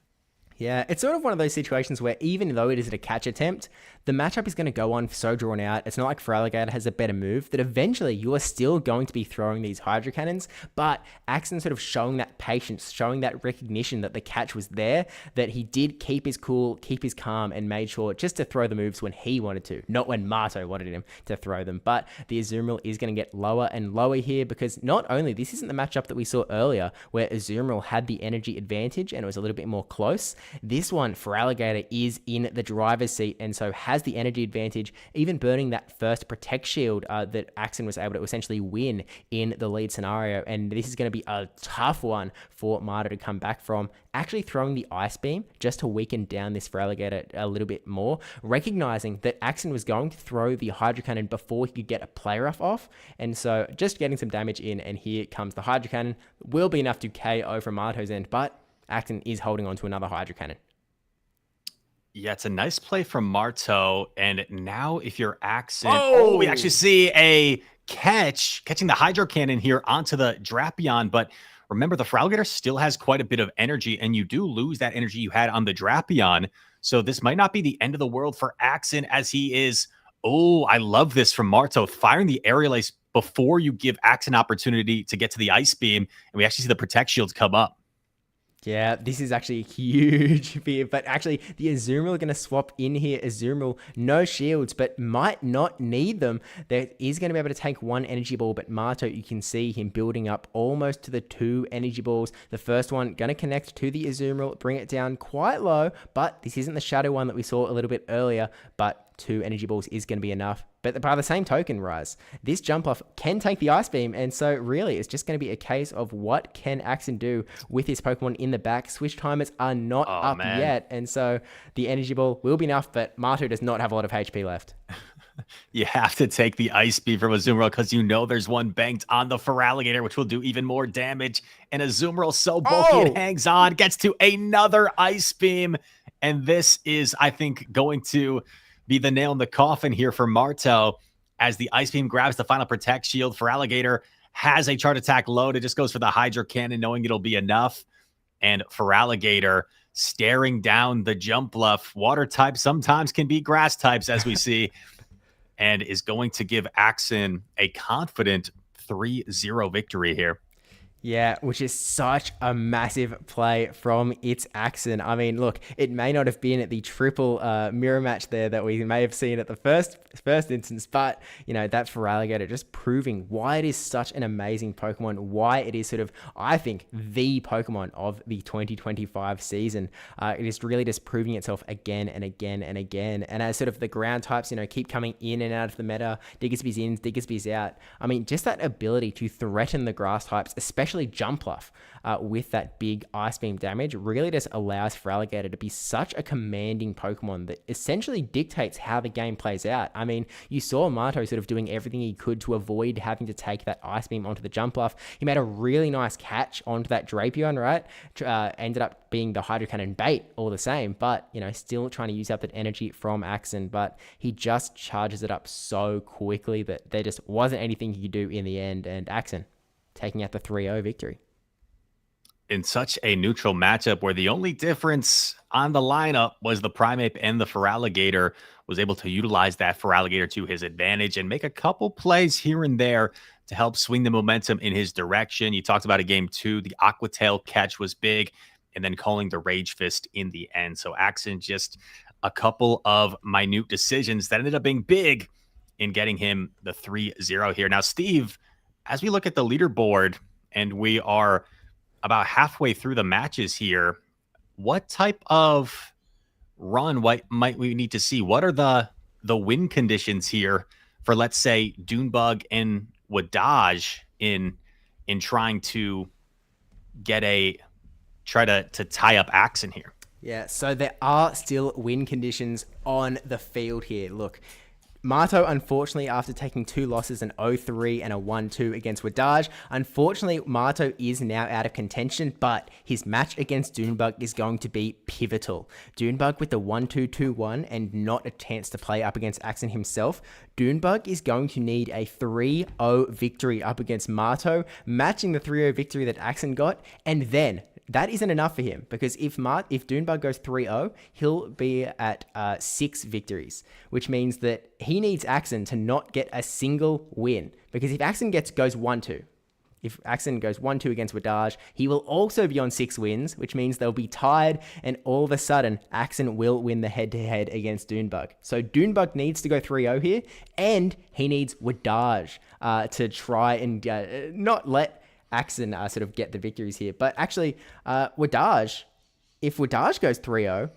Yeah, it's sort of one of those situations where even though it is a catch attempt, the matchup is going to go on so drawn out. It's not like Feraligatr has a better move, that eventually you are still going to be throwing these Hydro Cannons, but AXN sort of showing that patience, showing that recognition that the catch was there, that he did keep his cool, keep his calm, and made sure just to throw the moves when he wanted to, not when Marto wanted him to throw them. But the Azumarill is going to get lower and lower here, because not only, this isn't the matchup that we saw earlier, where Azumarill had the energy advantage and it was a little bit more close. This one, Feraligatr is in the driver's seat, and so has the energy advantage, even burning that first Protect Shield that AXN was able to essentially win in the lead scenario. And this is going to be a tough one for Marto to come back from. Actually throwing the Ice Beam just to weaken down this Feraligatr a little bit more, recognizing that AXN was going to throw the Hydro Cannon before he could get a play rough off. And so just getting some damage in, and here comes the Hydro Cannon. Will be enough to KO from Marto's end, but AXN is holding on to another Hydro Cannon. Yeah, it's a nice play from Marto. And now if you're AXN, we actually see a catching the Hydro Cannon here onto the Drapion. But remember, the Feraligatr still has quite a bit of energy, and you do lose that energy you had on the Drapion. So this might not be the end of the world for AXN, as he is. Oh, I love this from Marto, firing the Aerial Ace before you give AXN opportunity to get to the Ice Beam. And we actually see the Protect Shields come up. Yeah, this is actually a huge fear, but actually the Azumarill are going to swap in here. Azumarill, no shields, but might not need them. There is going to be able to take one energy ball, but Marto, you can see him building up almost to the 2 energy balls. The first one going to connect to the Azumarill, bring it down quite low, but this isn't the shadow one that we saw a little bit earlier, but 2 energy balls is going to be enough. But by the same token, Rise, this jump off can take the Ice Beam, and so really it's just going to be a case of what can AXN do with his Pokemon in the back. Switch timers are not up yet, and so the energy ball will be enough, but Marto does not have a lot of HP left. You have to take the Ice Beam from Azumarill because you know there's one banked on the Feraligatr, which will do even more damage. And Azumarill so bulky it hangs on, gets to another Ice Beam. And this is, I think, going to be the nail in the coffin here for Marto as the Ice Beam grabs the final Protect Shield. Feraligatr has a Charge Attack load. It just goes for the Hydro Cannon, knowing it'll be enough. And Feraligatr staring down the Jump Bluff. Water types sometimes can be grass types, as we see. And is going to give AXN a confident 3-0 victory here. Yeah, which is such a massive play from ItsAXN. I mean, look, it may not have been at the triple mirror match there that we may have seen at the first instance, but, you know, that Feraligatr just proving why it is such an amazing Pokemon, why it is sort of, I think, the Pokemon of the 2025 season. It is really just proving itself again and again and again. And as sort of the ground types, you know, keep coming in and out of the meta, Diggersby's in, Diggersby's out. I mean, just that ability to threaten the grass types, especially Jumpluff, with that big Ice Beam damage, really just allows Feraligatr to be such a commanding Pokemon that essentially dictates how the game plays out. I mean, you saw Marto sort of doing everything he could to avoid having to take that Ice Beam onto the Jumpluff. He made a really nice catch onto that Drapion, right? Ended up being the Hydro Cannon bait all the same, but, you know, still trying to use up that energy from AXN, but he just charges it up so quickly that there just wasn't anything he could do in the end, and AXN taking out the 3-0 victory. In such a neutral matchup where the only difference on the lineup was the Primeape and the Feraligatr, was able to utilize that Feraligatr to his advantage and make a couple plays here and there to help swing the momentum in his direction. You talked about a game 2, the Aqua Tail catch was big, and then calling the Rage Fist in the end. So AXN just a couple of minute decisions that ended up being big in getting him the 3-0 here. Now, Steve, as we look at the leaderboard and we are about halfway through the matches here, what type of run might we need to see? What are the win conditions here for, let's say, Doonebug and wdage in trying to try to tie up AXN here? Yeah, so there are still win conditions on the field here. Look, Marto, unfortunately, after taking 2 losses, an 0-3 and a 1-2 against wdage, unfortunately, Marto is now out of contention, but his match against Doonebug is going to be pivotal. Doonebug with the 1-2-2-1 and not a chance to play up against AXN himself. Doonebug is going to need a 3-0 victory up against Marto, matching the 3-0 victory that AXN got, and then that isn't enough for him, because if Doonebug goes 3-0, he'll be at 6 victories, which means that he needs AXN to not get a single win. Because if AXN goes 1-2, if AXN goes 1-2 against wdage, he will also be on 6 wins, which means they'll be tied, and all of a sudden, AXN will win the head-to-head against Doonebug. So Doonebug needs to go 3-0 here, and he needs wdage to try and not let AXN sort of get the victories here. But actually, wdage, if wdage goes 3-0,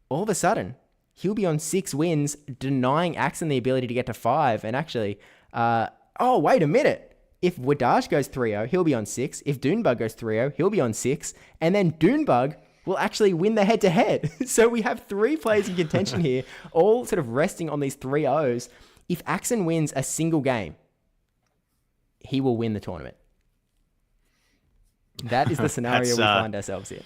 all of a sudden, he'll be on 6 wins, denying AXN the ability to get to 5. And actually, oh, wait a minute. If wdage goes 3-0, he'll be on 6. If Doonebug goes 3-0, he'll be on 6. And then Doonebug will actually win the head-to-head. So we have 3 players in contention here, all sort of resting on these 3-0s. If AXN wins a single game, he will win the tournament. That is the scenario we find ourselves in.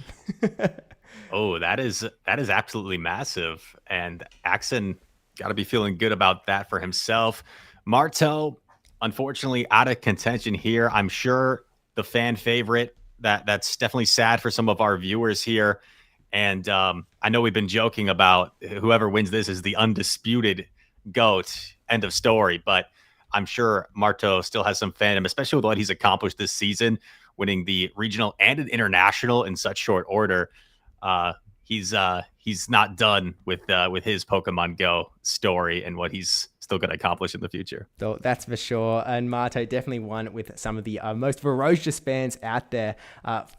Oh, that is absolutely massive. And AXN got to be feeling good about that for himself. Marto, unfortunately, out of contention here. I'm sure the fan favorite, that's definitely sad for some of our viewers here. And I know we've been joking about whoever wins this is the undisputed GOAT, end of story. But I'm sure Marto still has some fandom, especially with what he's accomplished this season. winning the regional and an international in such short order. He's not done with his Pokemon Go story and what he's still going to accomplish in the future. So that's for sure. And Marto definitely won with some of the most ferocious fans out there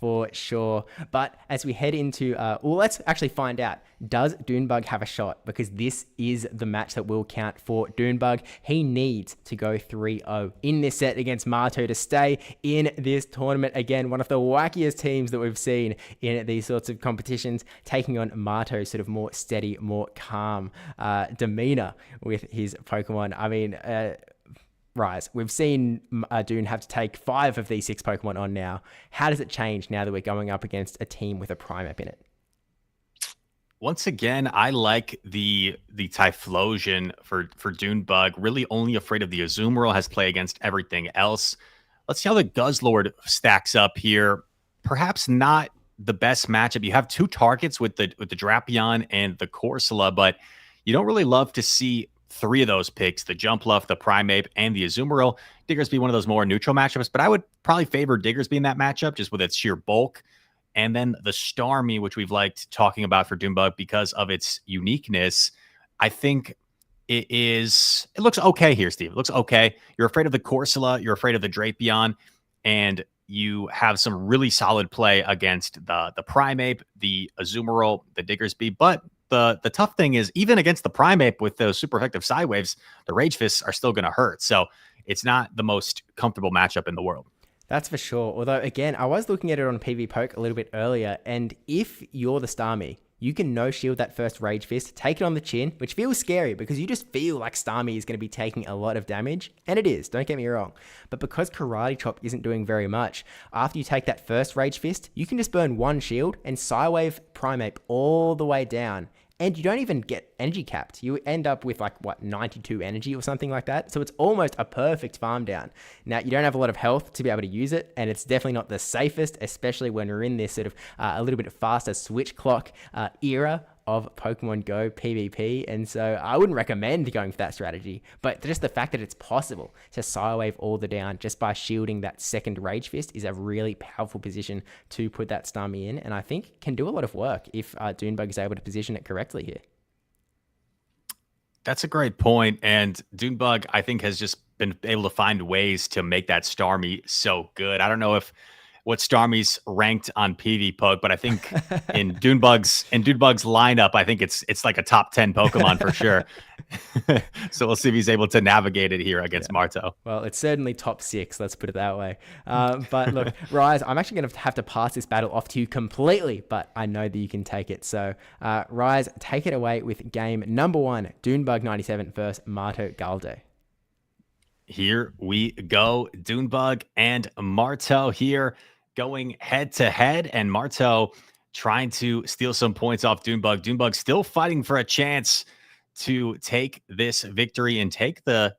for sure. But as we head into, well, let's actually find out, does Doonebug have a shot? Because this is the match that will count for Doonebug. He needs to go 3-0 in this set against Marto to stay in this tournament. Again, one of the wackiest teams that we've seen in these sorts of competitions, taking on Marto's sort of more steady, more calm demeanor with his Pokemon. I mean, Rise, we've seen Doon have to take 5 of these 6 Pokemon on now. How does it change now that we're going up against a team with a Primeape in it? Once again, I like the Typhlosion for Doonebug. Really only afraid of the Azumarill, has play against everything else. Let's see how the Guzzlord stacks up here. Perhaps not the best matchup. You have 2 targets with the Drapion and the Corsola, but you don't really love to see 3 of those picks, the Jumpluff, the Primeape, and the Azumarill. Diggersby, one of those more neutral matchups, but I would probably favor Diggersby in that matchup just with its sheer bulk. And then the Starmie, which we've liked talking about for Doonebug because of its uniqueness. I think it looks okay here, Steve. It looks okay. You're afraid of the Corsola, you're afraid of the Drapion, and you have some really solid play against the Primeape, the Azumarill, the Diggersby. But the tough thing is, even against the Primeape with those super effective side waves, the Rage Fists are still going to hurt. So it's not the most comfortable matchup in the world. That's for sure. Although, again, I was looking at it on PvPoke a little bit earlier, and if you're the Starmie, you can no-shield that first Rage Fist, take it on the chin, which feels scary because you just feel like Starmie is going to be taking a lot of damage, and it is, don't get me wrong. But because Karate Chop isn't doing very much, after you take that first Rage Fist, you can just burn 1 shield and Psywave Primeape all the way down. And you don't even get energy capped. You end up with 92 energy or something like that. So it's almost a perfect farm down. Now, you don't have a lot of health to be able to use it, and it's definitely not the safest, especially when we're in this sort of a little bit faster switch clock era of Pokemon Go PvP. And so I wouldn't recommend going for that strategy, but just the fact that it's possible to Psywave all the down just by shielding that second Rage Fist is a really powerful position to put that Starmie in, and I think can do a lot of work if Doonebug is able to position it correctly here. That's a great point, and Doonebug, I think, has just been able to find ways to make that Starmie so good. I don't know what Starmie's ranked on PvPoke, but I think in Doonebug's lineup, I think it's like a top 10 Pokemon for sure. So we'll see if he's able to navigate it here against Marto. Well, it's certainly top 6, let's put it that way. But look, Rise, I'm actually going to have to pass this battle off to you completely, but I know that you can take it. So Rise, take it away with game number 1, Doonebug97 versus MartoGalde. Here we go. Doonebug and Marto here going head to head, and Marto trying to steal some points off Doonebug. Doonebug still fighting for a chance to take this victory and take the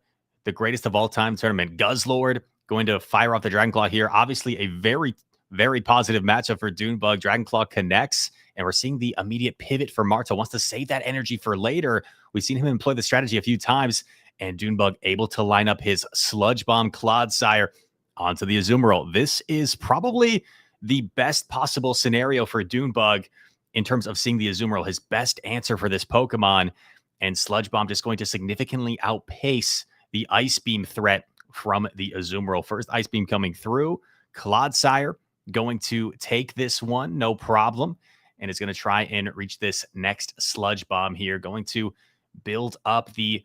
greatest of all time tournament. Guzzlord going to fire off the Dragonclaw here. Obviously a very, very positive matchup for Doonebug. Dragonclaw connects, and we're seeing the immediate pivot for Marto. Wants to save that energy for later. We've seen him employ the strategy a few times, and Doonebug able to line up his Sludge Bomb Clodsire onto the Azumarill. This is probably the best possible scenario for Doonebug in terms of seeing the Azumarill, his best answer for this Pokemon. And Sludge Bomb just going to significantly outpace the Ice Beam threat from the Azumarill. First Ice Beam coming through. Clodsire going to take this one, no problem. And is going to try and reach this next Sludge Bomb here. Going to build up the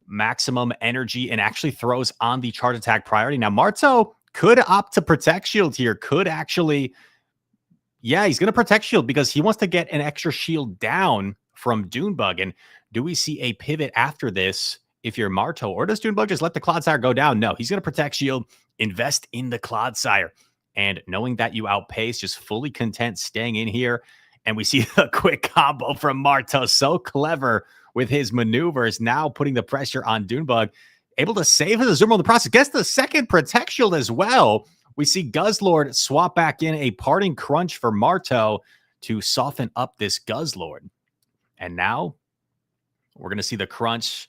maximum energy and actually throws on the charge attack priority. Now, Marto could opt to Protect Shield here. Could actually, yeah, he's going to Protect Shield because he wants to get an extra shield down from Doonebug. And do we see a pivot after this if you're Marto, or does Doonebug just let the Clodsire go down? No, he's going to Protect Shield, invest in the Clodsire, and knowing that you outpace, just fully content staying in here. And we see a quick combo from Marto. So clever with his maneuvers, now putting the pressure on Doonebug, able to save his Azumarill in the process. Gets the second Protect Shield as well. We see Guzzlord swap back in a Parting Crunch for Marto to soften up this Guzzlord. And now we're going to see the Crunch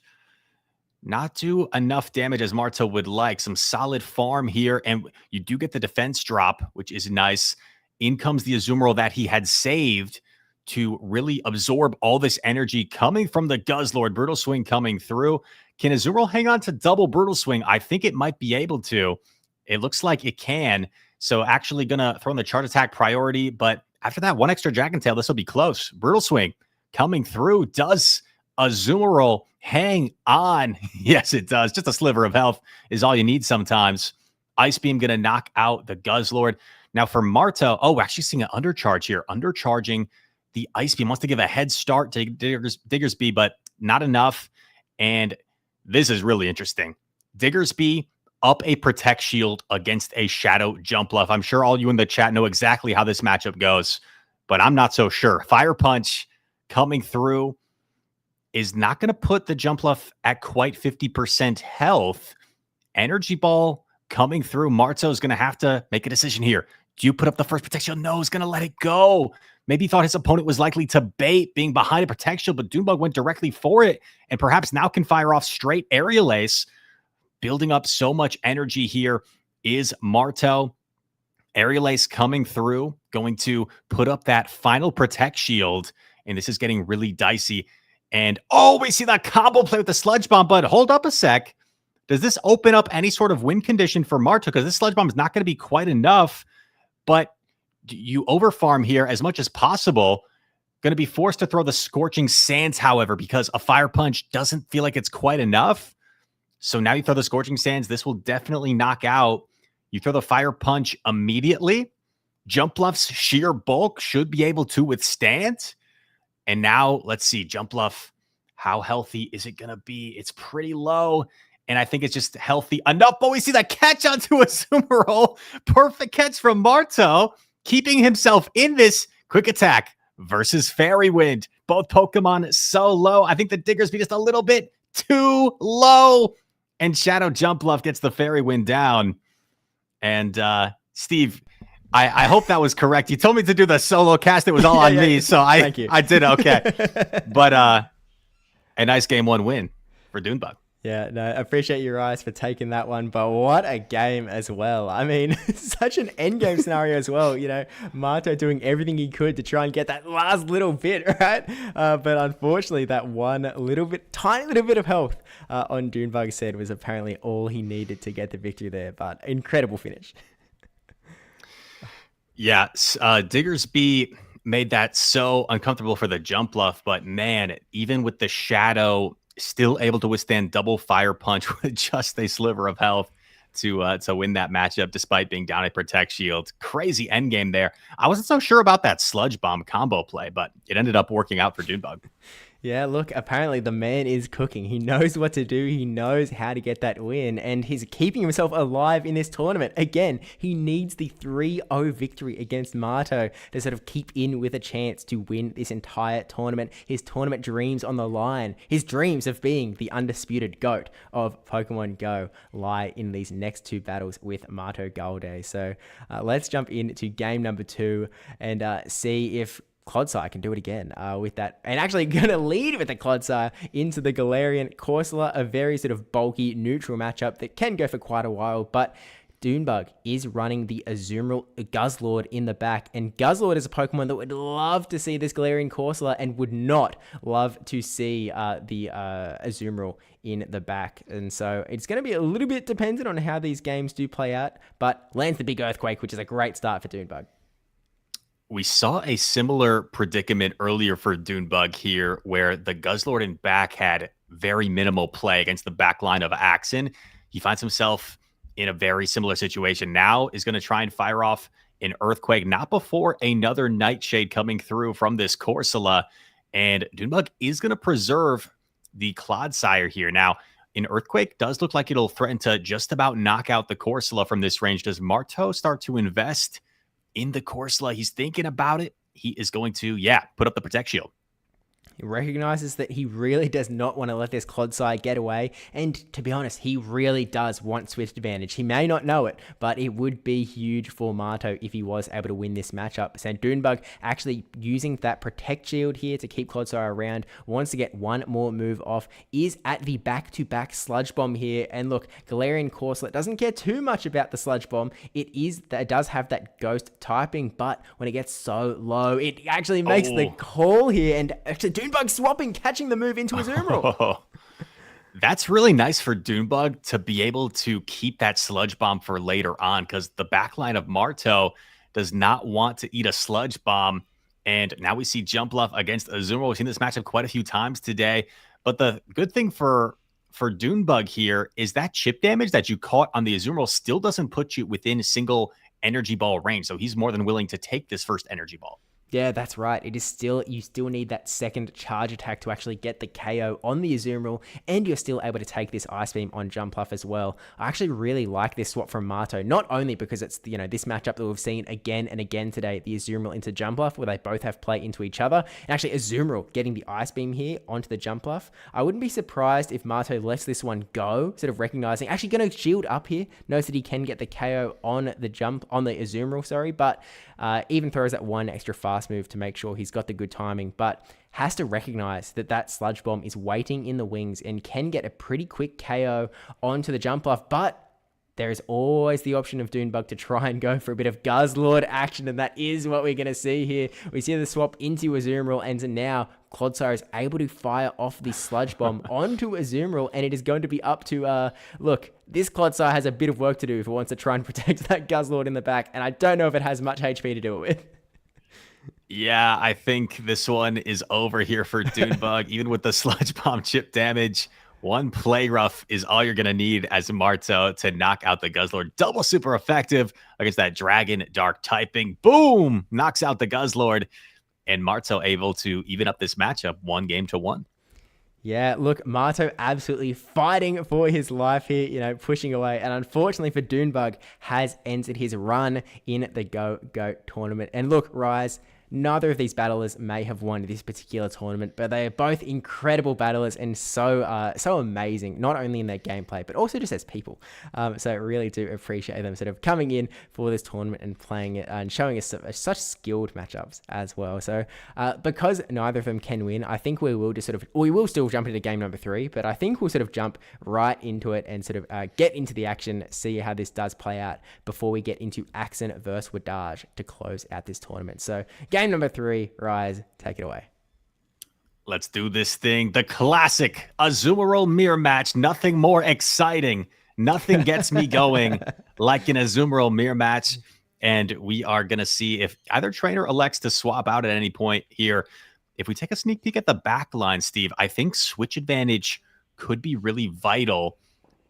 not do enough damage as Marto would like. Some solid farm here, and you do get the defense drop, which is nice. In comes the Azumarill that he had saved to really absorb all this energy coming from the Guzzlord. Brutal Swing coming through. Can Azumarill hang on to double Brutal Swing? I think it might be able to. It looks like it can. So actually going to throw in the Charge Attack priority, but after that, one extra Dragon Tail, this will be close. Brutal Swing coming through. Does Azumarill hang on? Yes, it does. Just a sliver of health is all you need sometimes. Ice Beam going to knock out the Guzzlord. Now for Marto, we're actually seeing an undercharge here. Undercharging the Ice Beam. Wants to give a head start to Diggersby, but not enough. And this is really interesting. Diggersby up a Protect Shield against a Shadow Jumpluff. I'm sure all you in the chat know exactly how this matchup goes, but I'm not so sure. Fire Punch coming through is not going to put the Jumpluff at quite 50% health. Energy Ball coming through. Marto's going to have to make a decision here. Do you put up the first Protect Shield? No, he's going to let it go. Maybe he thought his opponent was likely to bait being behind a Protect Shield, but Doonebug went directly for it and perhaps now can fire off straight Aerial Ace. Building up so much energy here is Marto. Aerial Ace coming through, going to put up that final Protect Shield, and this is getting really dicey. And, we see that combo play with the Sludge Bomb, but hold up a sec. Does this open up any sort of win condition for Marto? Because this Sludge Bomb is not going to be quite enough, but you overfarm here as much as possible. Going to be forced to throw the Scorching Sands, however, because a Fire Punch doesn't feel like it's quite enough. So now you throw the Scorching Sands. This will definitely knock out. You throw the Fire Punch immediately. Jumpluff's sheer bulk should be able to withstand. And now let's see, Jumpluff, how healthy is it going to be? It's pretty low. And I think it's just healthy enough. But we see that catch onto a Azumarill. Perfect catch from Marto, keeping himself in this Quick Attack versus Fairy Wind. Both Pokemon so low. I think the Diggersby just a little bit too low. And Shadow Jumpluff gets the Fairy Wind down. And Steve, I hope that was correct. You told me to do the solo cast. It was all on me. So I did okay. But a nice game one win for Doonebug. Yeah, no, I appreciate your eyes for taking that one, but what a game as well. I mean, such an endgame scenario as well. You know, Marto doing everything he could to try and get that last little bit, right? But unfortunately, that one tiny little bit of health on Doonebug said was apparently all he needed to get the victory there, but incredible finish. Yeah, Diggersby made that so uncomfortable for the Jumpluff, but man, even with the Shadow, still able to withstand double Fire Punch with just a sliver of health to win that matchup despite being down a Protect Shield. Crazy endgame there. I wasn't so sure about that Sludge Bomb combo play, but it ended up working out for Doonebug. Yeah, look, apparently the man is cooking. He knows what to do. He knows how to get that win, and he's keeping himself alive in this tournament. Again, he needs the 3-0 victory against Marto to sort of keep in with a chance to win this entire tournament. His tournament dreams on the line. His dreams of being the undisputed GOAT of Pokemon Go lie in these next two battles with MartoGalde. So let's jump into game number 2 and see if Clodsire can do it again with that, and actually going to lead with the Clodsire into the Galarian Corsola, a very sort of bulky neutral matchup that can go for quite a while, but Doonebug is running the Azumarill Guzzlord in the back, and Guzzlord is a Pokemon that would love to see this Galarian Corsola and would not love to see the Azumarill in the back. And so it's going to be a little bit dependent on how these games do play out, but lands the big Earthquake, which is a great start for Doonebug. We saw a similar predicament earlier for Doonebug here, where the Guzzlord in back had very minimal play against the back line of ItsAXN. He finds himself in a very similar situation now, is going to try and fire off an Earthquake, not before another Nightshade coming through from this Corsola. And Doonebug is going to preserve the Clodsire here. Now, an Earthquake does look like it'll threaten to just about knock out the Corsola from this range. Does Marto start to invest in the Corsola? He's thinking about it. He is going to, put up the Protect Shield. He recognizes that he really does not want to let this Clodsire get away, and to be honest, he really does want Swift advantage. He may not know it, but it would be huge for Marto if he was able to win this matchup. So Doonebug actually using that Protect Shield here to keep Clodsire around, wants to get one more move off, is at the back-to-back Sludge Bomb here, and look, Galarian Corselet doesn't care too much about the Sludge Bomb. It does have that Ghost typing, but when it gets so low, it actually makes the call here, and actually Doonebug swapping, catching the move into Azumarill. That's really nice for Doonebug to be able to keep that Sludge Bomb for later on, because the backline of Marto does not want to eat a Sludge Bomb. And now we see Jumpluff against Azumarill. We've seen this matchup quite a few times today. But the good thing for Doonebug here is that chip damage that you caught on the Azumarill still doesn't put you within single energy ball range. So he's more than willing to take this first energy ball. Yeah, that's right. It is still, you still need that second charge attack to actually get the KO on the Azumarill, and you're still able to take this Ice Beam on Jumpluff as well. I actually really like this swap from Marto, not only because it's, you know, this matchup that we've seen again and again today, the Azumarill into Jumpluff, where they both have play into each other, and actually Azumarill getting the Ice Beam here onto the Jumpluff. I wouldn't be surprised if Marto lets this one go, sort of recognizing, actually going to shield up here, knows that he can get the KO on the Azumarill, sorry, but even throws that one extra fast move to make sure he's got the good timing, but has to recognize that that Sludge Bomb is waiting in the wings and can get a pretty quick KO onto the Jumpluff, but there is always the option of Doonebug to try and go for a bit of Guzzlord action, and that is what we're going to see here. We see the swap into Azumarill, and now Clodsire is able to fire off the Sludge Bomb onto Azumarill, and it is going to be up to, look, this Clodsire has a bit of work to do if it wants to try and protect that Guzzlord in the back, and I don't know if it has much HP to do it with. Yeah, I think this one is over here for Doonebug. Even with the Sludge Bomb chip damage, one play rough is all you're going to need as Marto to knock out the Guzzlord. Double super effective against that Dragon Dark typing. Boom! Knocks out the Guzzlord. And Marto able to even up this matchup 1-1. Yeah, look, Marto absolutely fighting for his life here, you know, pushing away. And unfortunately for Doonebug, has ended his run in the Go tournament. And look, Rise, neither of these battlers may have won this particular tournament, but they are both incredible battlers and so amazing, not only in their gameplay, but also just as people. So I really do appreciate them sort of coming in for this tournament and playing it and showing us such skilled matchups as well. So because neither of them can win, I think we will just we will still jump into game number 3, but I think we'll sort of jump right into it and sort of get into the action, see how this does play out before we get into ItsAXN versus wdage to close out this tournament. So game number 3, Rise, take it away. Let's do this thing. The classic Azumarill mirror match. Nothing more exciting. Nothing gets me going like an Azumarill mirror match. And we are going to see if either trainer elects to swap out at any point here. If we take a sneak peek at the back line, Steve, I think switch advantage could be really vital,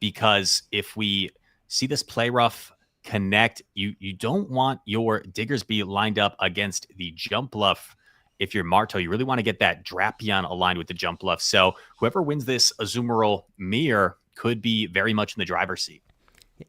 because if we see this play rough connect, you don't want your Diggersby lined up against the Jumpluff. If you're Marto, you really want to get that Drapion aligned with the Jumpluff. So whoever wins this Azumarill mirror could be very much in the driver's seat.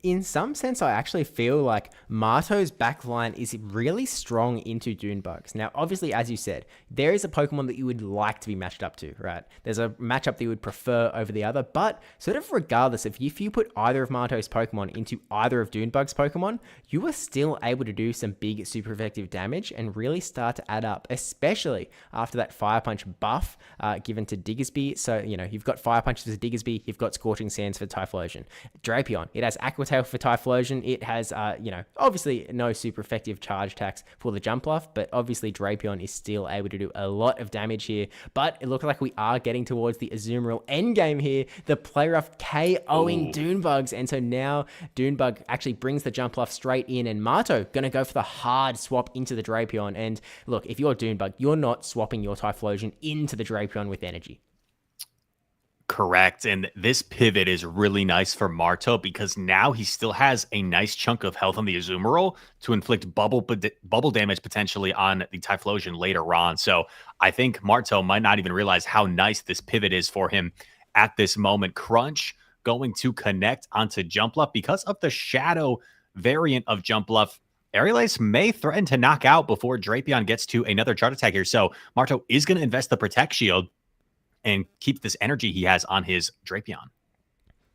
In some sense, I actually feel like Marto's backline is really strong into Doonebug's. Now, obviously, as you said, there is a Pokemon that you would like to be matched up to, right? There's a matchup that you would prefer over the other, but sort of regardless, if you put either of Marto's Pokemon into either of Doonebug's Pokemon, you are still able to do some big super effective damage and really start to add up, especially after that Fire Punch buff given to Diggersby. So, you know, you've got Fire Punches for Diggersby, you've got Scorching Sands for Typhlosion. Drapion, it has Aqua Tail for Typhlosion. It has, you know, obviously no super effective charge attacks for the Jumpluff, but obviously Drapion is still able to do a lot of damage here. But it looks like we are getting towards the Azumarill endgame here. The play rough KOing Doonebug's, and so now Doonebug actually brings the Jumpluff straight in, and Marto gonna go for the hard swap into the Drapion. And look, if you're Doonebug, you're not swapping your Typhlosion into the Drapion with energy. Correct. And this pivot is really nice for Marto, because now he still has a nice chunk of health on the Azumarill to inflict bubble damage potentially on the Typhlosion later on. So I think Marto might not even realize how nice this pivot is for him at this moment. Crunch going to connect onto Jumpluff because of the Shadow variant of Jumpluff. Aerial Ace may threaten to knock out before Drapion gets to another chart attack here. So Marto is going to invest the Protect Shield and keep this energy he has on his Drapion.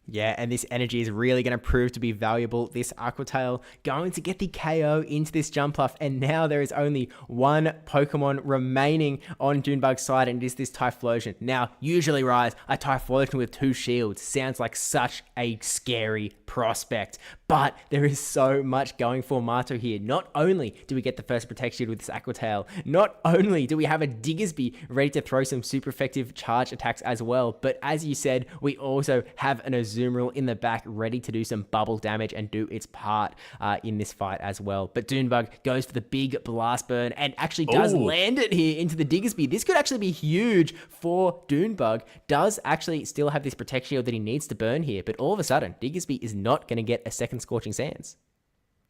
Yeah, and this energy is really going to prove to be valuable. This Aqua Tail going to get the KO into this jump off, and now there is only one Pokemon remaining on Doonebug's side, and it is this Typhlosion. Now, usually, Rise, a Typhlosion with 2 shields sounds like such a scary prospect, but there is so much going for Marto here. Not only do we get the first Protect Shield with this Aqua Tail, not only do we have a Diggersby ready to throw some super effective charge attacks as well, but as you said, we also have an Azumarill in the back ready to do some bubble damage and do its part in this fight as well. But Doonebug goes for the big blast burn and actually does land it here into the Diggersby. This could actually be huge for Doonebug. Does actually still have this Protect Shield that he needs to burn here, but all of a sudden, Diggersby is not going to get a second Scorching Sands.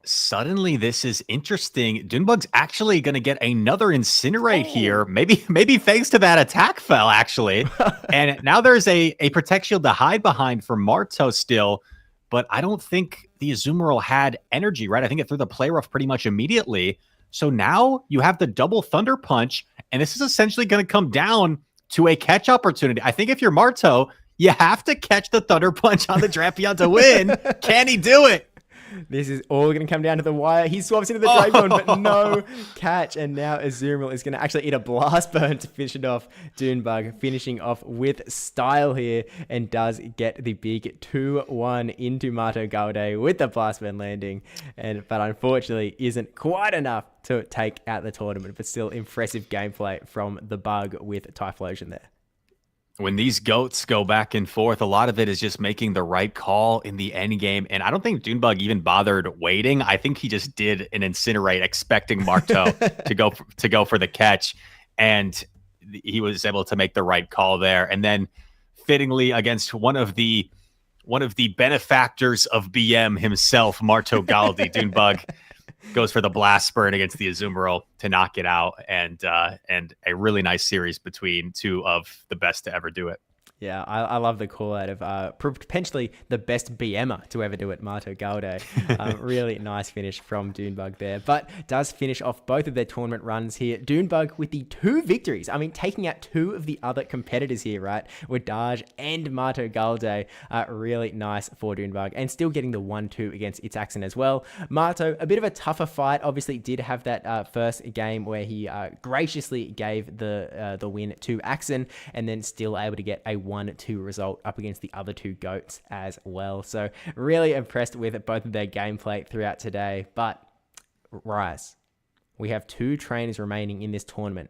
Suddenly, this is interesting. Doonebug's actually going to get another Incinerate here. Maybe thanks to that attack fell, actually. And now there's a Protect Shield to hide behind for Marto still. But I don't think the Azumarill had energy, right? I think it threw the Play Rough pretty much immediately. So now you have the double Thunder Punch. And this is essentially going to come down to a catch opportunity. I think if you're Marto, you have to catch the Thunder Punch on the Drapion to win. Can he do it? This is all going to come down to the wire. He swaps into the Dragon, but no catch. And now Azumarill is going to actually eat a Blast Burn to finish it off. Doonebug finishing off with style here and does get the big 2-1 into MartoGalde with the Blast Burn landing. But unfortunately isn't quite enough to take out the tournament. But still impressive gameplay from the Bug with Typhlosion there. When these goats go back and forth, a lot of it is just making the right call in the end game. And I don't think Doonebug even bothered waiting. I think he just did an Incinerate expecting Marto to go for the catch. And he was able to make the right call there. And then fittingly against one of the benefactors of BM himself, MartoGalde, Doonebug goes for the Blast Burn against the Azumarill to knock it out, and a really nice series between two of the best to ever do it. Yeah, I love the call out of potentially the best BMer to ever do it, MartoGalde. Really nice finish from Doonebug there, but does finish off both of their tournament runs here. Doonebug with the 2 victories. I mean, taking out 2 of the other competitors here, right? wdage and MartoGalde. Really nice for Doonebug, and still getting the 1-2 against ItsAXN as well. Marto, a bit of a tougher fight. Obviously, did have that first game where he graciously gave the win to Axn, and then still able to get a 1-2 result up against the other 2 goats as well. So really impressed with both of their gameplay throughout today. But Rise, we have 2 trainers remaining in this tournament,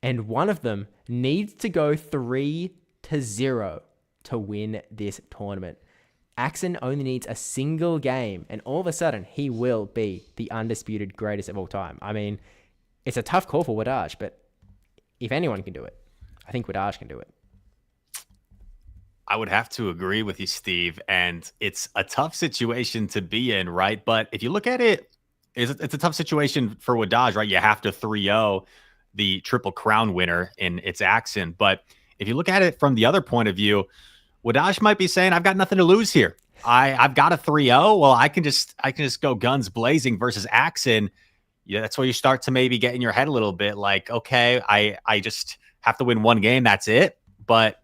and one of them needs to go 3-0 to win this tournament. Axn only needs a single game, and all of a sudden he will be the undisputed greatest of all time. I mean, it's a tough call for wdage, but if anyone can do it, I think wdage can do it. I would have to agree with you, Steve, and it's a tough situation to be in, right? But if you look at it, it's a tough situation for wdage, right? You have to 3-0 the Triple Crown winner in ItsAXN. But if you look at it from the other point of view, wdage might be saying, I've got nothing to lose here. I've got a 3-0. Well, I can just go guns blazing versus Axn. Yeah, that's where you start to maybe get in your head a little bit like, okay, I just have to win one game. That's it. But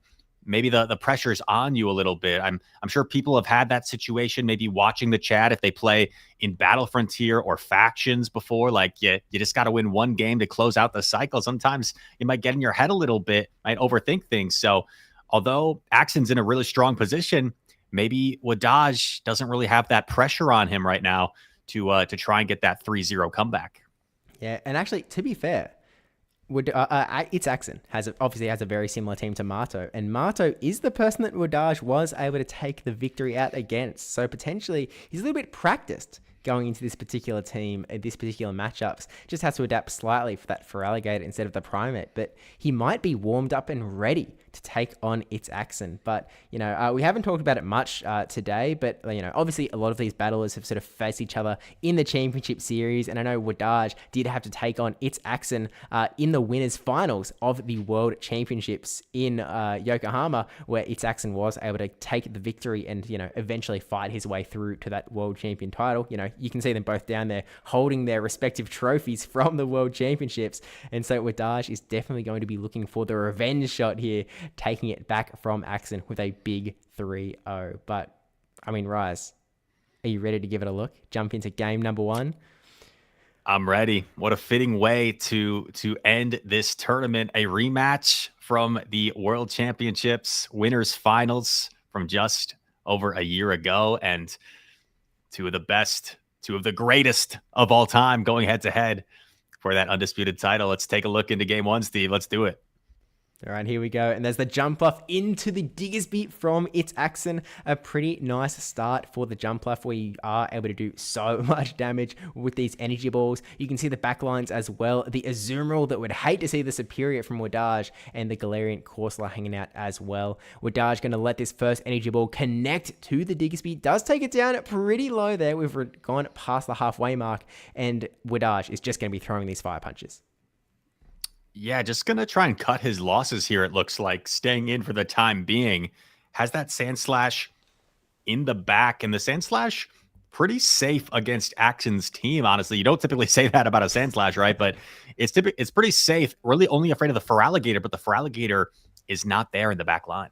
maybe the pressure's on you a little bit. I'm sure people have had that situation, maybe watching the chat if they play in Battle Frontier or Factions before. Like you just got to win one game to close out the cycle. Sometimes you might get in your head a little bit, might overthink things. So although Axn's in a really strong position, maybe wdage doesn't really have that pressure on him right now to try and get that 3-0 comeback. Yeah, and actually, to be fair, ItsAXN obviously has a very similar team to Marto, and Marto is the person that wdage was able to take the victory out against. So potentially, he's a little bit practiced going into this particular team, this particular matchups. Just has to adapt slightly for that Feraligatr instead of the Primate, but he might be warmed up and ready to take on ItsAXN. But, we haven't talked about it much today, but, obviously a lot of these battlers have sort of faced each other in the championship series. And I know wdage did have to take on ItsAXN in the winners finals of the World Championships in Yokohama, where ItsAXN was able to take the victory and, eventually fight his way through to that World Champion title. you can see them both down there holding their respective trophies from the World Championships. And so wdage is definitely going to be looking for the revenge shot here, taking it back from AXN with a big 3-0. But, I mean, Rise, are you ready to give it a look? Jump into game number 1? I'm ready. What a fitting way to end this tournament. A rematch from the World Championships winners finals from just over a year ago, and two of the greatest of all time going head to head for that undisputed title. Let's take a look into game 1, Steve. Let's do it. All right, here we go. And there's the jump off into the Diggersby from ItsAXN. A pretty nice start for the jump off where you are able to do so much damage with these energy balls. You can see the backlines as well. The Azumarill that would hate to see the Superior from wdage, and the Galarian Corsola hanging out as well. wdage going to let this first energy ball connect to the Diggersby. Does take it down pretty low there. We've gone past the halfway mark, and wdage is just going to be throwing these fire punches. Yeah, just going to try and cut his losses here, it looks like. Staying in for the time being. Has that Sand Slash in the back. And the Sand Slash, pretty safe against AXN's team, honestly. You don't typically say that about a Sand Slash, right? But it's pretty safe. Really only afraid of the Feraligatr, but the Feraligatr is not there in the back line.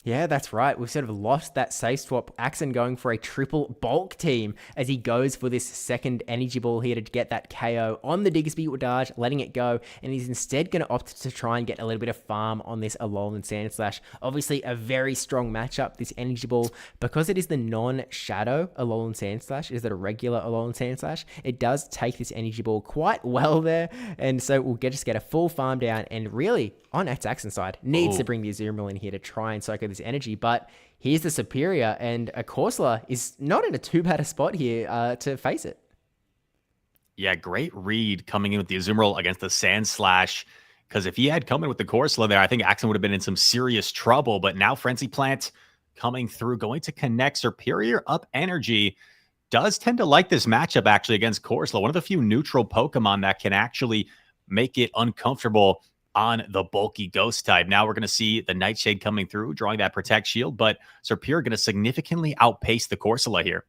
Yeah, that's right. We've sort of lost that safe swap. AXN going for a triple bulk team as he goes for this second energy ball here to get that KO on the Diggersby wdage, letting it go. And he's instead going to opt to try and get a little bit of farm on this Alolan Sandslash. Obviously, a very strong matchup, this energy ball. Because it is the non-shadow Alolan Sandslash, is it a regular Alolan Sandslash? It does take this energy ball quite well there. And so we'll just get a full farm down. And really, on ItsAXN side, needs to bring the Azumarill in here to try and soak up this energy, but here's the Superior, and a Corsola is not in a too bad a spot here to face it. Yeah, great read coming in with the Azumarill against the Sand Slash, because if he had come in with the Corsola there, I think AXN would have been in some serious trouble, but now Frenzy Plant coming through, going to connect. Superior up energy does tend to like this matchup actually against Corsola, one of the few neutral Pokemon that can actually make it uncomfortable on the bulky ghost type. Now we're going to see the Nightshade coming through, drawing that Protect Shield, but Superior going to significantly outpace the Corsola here.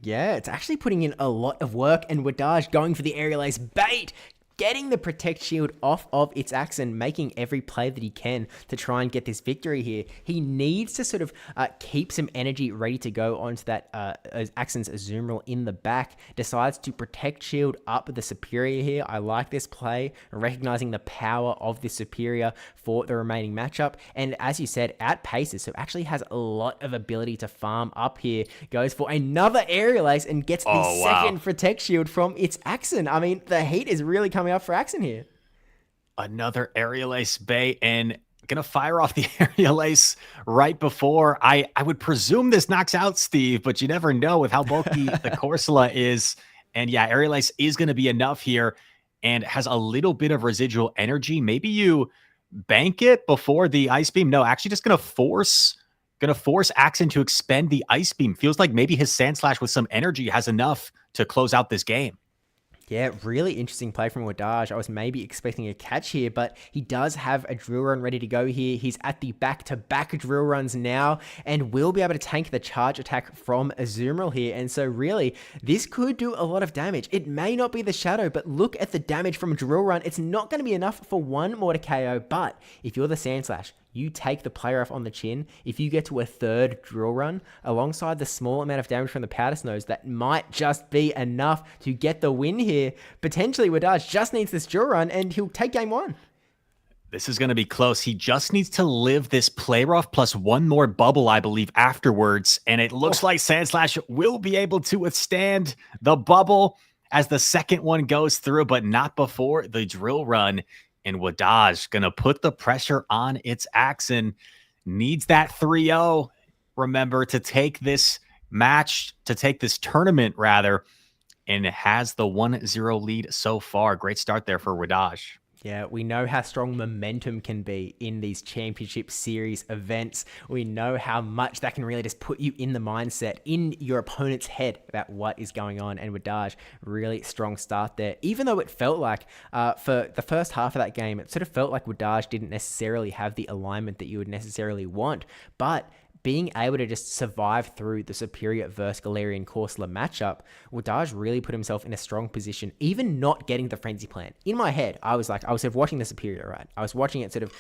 Yeah, it's actually putting in a lot of work, and wdage going for the Aerial Ace bait, getting the Protect Shield off of ItsAXN, making every play that he can to try and get this victory here. He needs to sort of keep some energy ready to go onto that AXN's Azumarill in the back. Decides to Protect Shield up the Superior here. I like this play, recognizing the power of the Superior for the remaining matchup. And as you said, outpaces, so actually has a lot of ability to farm up here. Goes for another Aerial Ace and gets the second Protect Shield from ItsAXN. I mean, the heat is really coming up for AXN here. Another Aerial Ace bait, and gonna fire off the Aerial Ace right before. I would presume this knocks out Steve, but you never know with how bulky the Corsola is. And yeah, Aerial Ace is gonna be enough here and has a little bit of residual energy. Maybe you bank it before the Ice Beam. No, actually just gonna force AXN to expend the Ice Beam. Feels like maybe his Sand Slash with some energy has enough to close out this game. Yeah, really interesting play from wdage. I was maybe expecting a catch here, but he does have a drill run ready to go here. He's at the back-to-back drill runs now and will be able to tank the charge attack from Azumarill here. And so really, this could do a lot of damage. It may not be the Shadow, but look at the damage from drill run. It's not going to be enough for one more to KO, but if you're the Sandslash, you take the player off on the chin. If you get to a third drill run, alongside the small amount of damage from the Powder Snows, that might just be enough to get the win here. Potentially, wdage just needs this drill run, and he'll take game 1. This is going to be close. He just needs to live this play rough plus one more bubble, I believe, afterwards. And it looks like Sandslash will be able to withstand the bubble as the second one goes through, but not before the drill run. And wdage going to put the pressure on ItsAXN. Needs that 3-0, remember, to take this match, to take this tournament, rather. And it has the 1-0 lead so far. Great start there for wdage. Yeah, we know how strong momentum can be in these championship series events. We know how much that can really just put you in the mindset, in your opponent's head about what is going on. And wdage, really strong start there. Even though it felt like for the first half of that game, it sort of felt like wdage didn't necessarily have the alignment that you would necessarily want. But being able to just survive through the superior versus Galarian Corsola matchup, wdage really put himself in a strong position, even not getting the Frenzy Plant. In my head, I was sort of watching the superior, right? I was watching it sort of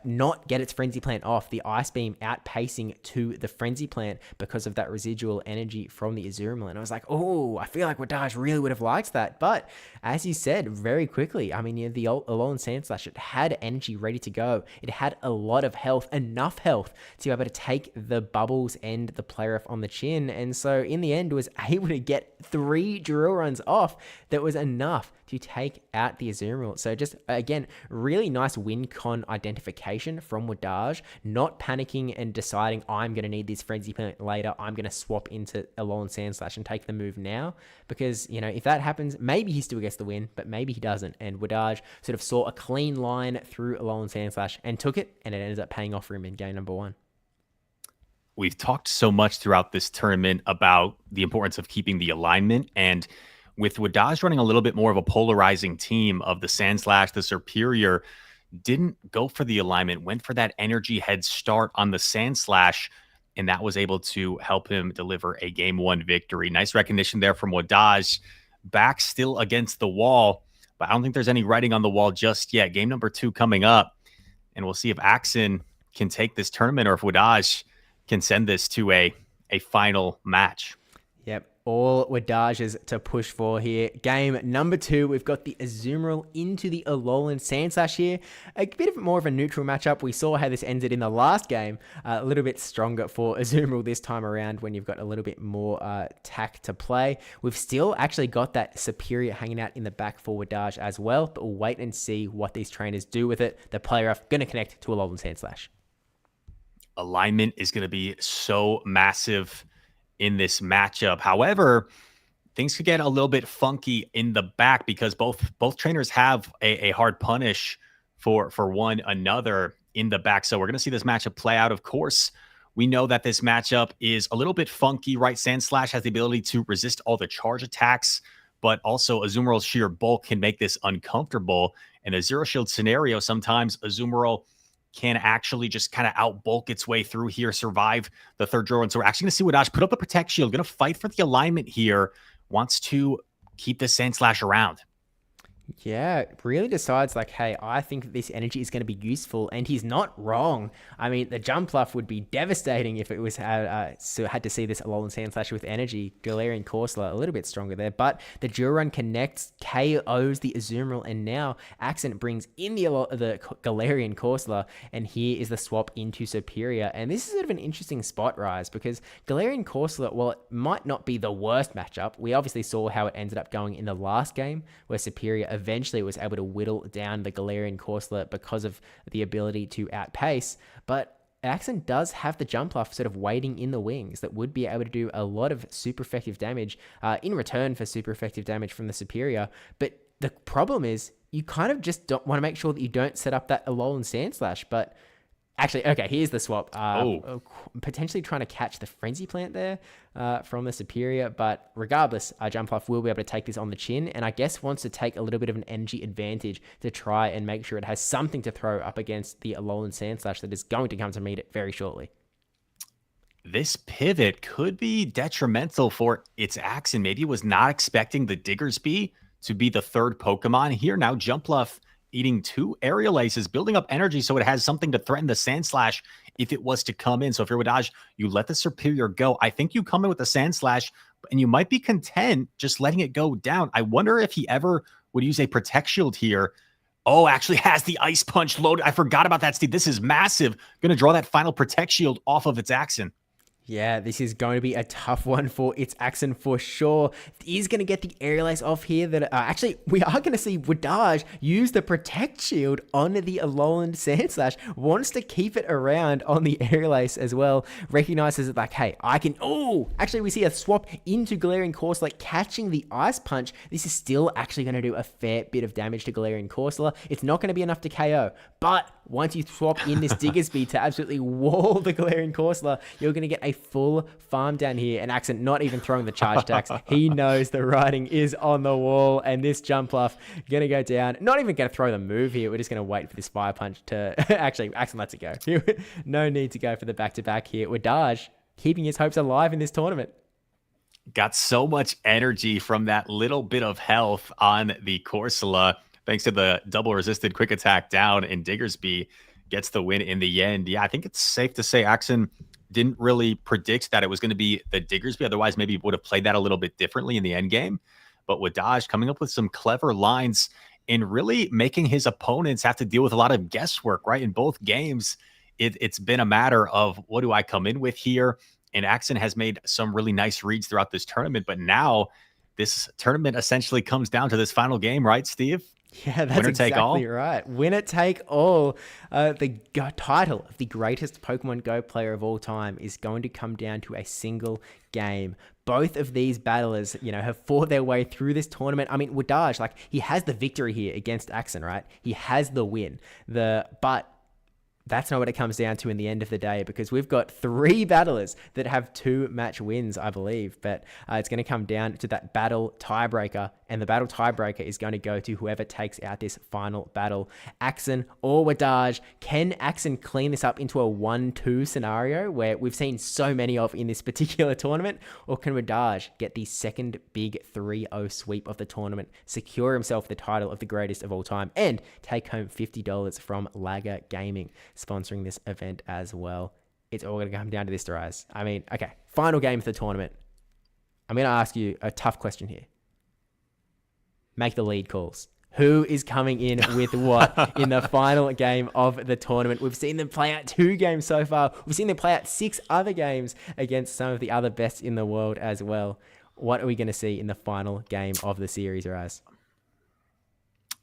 not get its Frenzy Plant off, the Ice Beam outpacing to the Frenzy Plant because of that residual energy from the Azumarill. And I was like, oh, I feel like wdage really would have liked that. But as you said, very quickly, I mean, the Alolan Sandslash, it had energy ready to go. It had a lot of health, enough health to be able to take the bubbles and the play rough on the chin. And so in the end, was able to get 3 drill runs off that was enough to take out the Azumarill. So just, again, really nice win con identification from wdage, not panicking and deciding, I'm going to need this Frenzy Plant later, I'm going to swap into Alolan Sandslash and take the move now. Because, you know, if that happens, maybe he still gets the win, but maybe he doesn't. And wdage sort of saw a clean line through Alolan Sandslash and took it, and it ended up paying off for him in game number 1. We've talked so much throughout this tournament about the importance of keeping the alignment, and with wdage running a little bit more of a polarizing team of the Sandslash, the superior didn't go for the alignment, went for that energy head start on the Sandslash, and that was able to help him deliver a game 1 victory. Nice recognition there from wdage. Back still against the wall, but I don't think there's any writing on the wall just yet. Game number 2 coming up, and we'll see if ItsAXN can take this tournament or if wdage can send this to a final match. Yep, all wdage's to push for here. Game number 2, we've got the Azumarill into the Alolan Sandslash here. A bit of more of a neutral matchup. We saw how this ended in the last game. A little bit stronger for Azumarill this time around when you've got a little bit more tack to play. We've still actually got that superior hanging out in the back for wdage as well, but we'll wait and see what these trainers do with it. The play rough going to connect to Alolan Sandslash. Alignment is going to be so massive in this matchup. However, things could get a little bit funky in the back because both trainers have a hard punish for one another in the back. So we're going to see this matchup play out. Of course, we know that this matchup is a little bit funky, right? Sandslash has the ability to resist all the charge attacks, but also Azumarill's sheer bulk can make this uncomfortable. In a zero shield scenario, sometimes Azumarill can actually just kind of outbulk its way through here, survive the third drill run. So we're actually going to see wdage put up the Protect Shield, going to fight for the alignment here, wants to keep the Sandslash around. Yeah, really decides like, hey, I think this energy is going to be useful, and he's not wrong. I mean, the Jumpluff would be devastating if it was had to see this Alolan Sandslash with energy. Galarian Corsola a little bit stronger there, but the drill run connects, KOs the Azumarill, and now ItsAXN brings in the Galarian Corsola, and here is the swap into Superior. And this is sort of an interesting spot, Rise, because Galarian Corsola, well, it might not be the worst matchup. We obviously saw how it ended up going in the last game, where Superior eventually was able to whittle down the Galarian Corsola because of the ability to outpace, but ItsAXN does have the Jumpluff sort of waiting in the wings that would be able to do a lot of super effective damage in return for super effective damage from the Superior. But the problem is you kind of just don't want to make sure that you don't set up that Alolan Sandslash. But actually, okay, here's the swap. Potentially trying to catch the Frenzy Plant there from the Superior, but regardless, Jumpluff will be able to take this on the chin, and I guess wants to take a little bit of an energy advantage to try and make sure it has something to throw up against the Alolan Sandslash that is going to come to meet it very shortly. This pivot could be detrimental for ItsAXN. Maybe it was not expecting the Diggersby to be the third Pokemon here. Now Jumpluff eating 2 aerial aces, building up energy so it has something to threaten the Sandslash if it was to come in. So if you're wdage, you let the Superior go. I think you come in with the Sandslash, and you might be content just letting it go down. I wonder if he ever would use a Protect Shield here. Oh, actually has the Ice Punch loaded. I forgot about that, Steve. This is massive. Going to draw that final Protect Shield off of ItsAXN. Yeah, this is going to be a tough one for ItsAXN for sure. He's going to get the aerial ace off here. That actually, we are going to see wdage use the Protect Shield on the Alolan Sandslash. Wants to keep it around on the aerial ace as well. Recognizes it like, hey, I can... Oh, actually, we see a swap into Galarian Corsola, like catching the Ice Punch. This is still actually going to do a fair bit of damage to Galarian Corsola. It's not going to be enough to KO, but once you swap in this Diggersby to absolutely wall the Galarian Corsola, you're going to get a a full farm down here, and AXN not even throwing the charge attacks. He knows the writing is on the wall, and this jump off going to go down. Not even going to throw the move here. We're just going to wait for this fire punch to... Actually, AXN lets it go. No need to go for the back-to-back here. wdage keeping his hopes alive in this tournament. Got so much energy from that little bit of health on the Corsola, thanks to the double resisted quick attack down, and Diggersby gets the win in the end. Yeah, I think it's safe to say AXN didn't really predict that it was going to be the Diggersby. Otherwise, maybe would have played that a little bit differently in the end game. But wdage coming up with some clever lines and really making his opponents have to deal with a lot of guesswork, right? In both games, it's been a matter of what do I come in with here? And AXN has made some really nice reads throughout this tournament. But now this tournament essentially comes down to this final game, right, Steve? Yeah, that's exactly right. Winner take all. The title of the greatest Pokemon Go player of all time is going to come down to a single game. Both of these battlers, have fought their way through this tournament. I mean, wdage, he has the victory here against AXN, right? He has the win. But that's not what it comes down to in the end of the day, because we've got 3 battlers that have 2 match wins, I believe. But it's going to come down to that battle tiebreaker, and the battle tiebreaker is going to go to whoever takes out this final battle, AXN or wdage. Can AXN clean this up into a 1-2 scenario where we've seen so many of in this particular tournament, or can wdage get the second big 3-0 sweep of the tournament, secure himself the title of the greatest of all time, and take home $50 from Lagger Gaming, sponsoring this event as well? It's all going to come down to this, Rise. I mean, okay, final game of the tournament. I'm going to ask you a tough question here. Make the lead calls. Who is coming in with what in the final game of the tournament? We've seen them play out 2 games so far. We've seen them play out 6 other games against some of the other best in the world as well. What are we going to see in the final game of the series, Raz?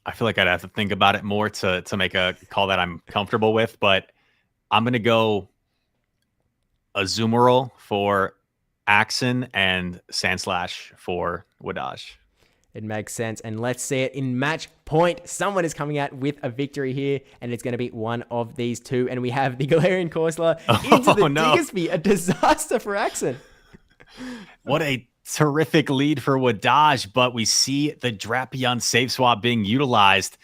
I feel like I'd have to think about it more to make a call that I'm comfortable with, but I'm going to go Azumarill for AXN and Sandslash for wdage. It makes sense. And let's see it in match point. Someone is coming out with a victory here, and it's going to be one of these 2. And we have the Galarian Corsola into the Diggersby. A disaster for AXN. What a terrific lead for wdage, but we see the Drapion save swap being utilized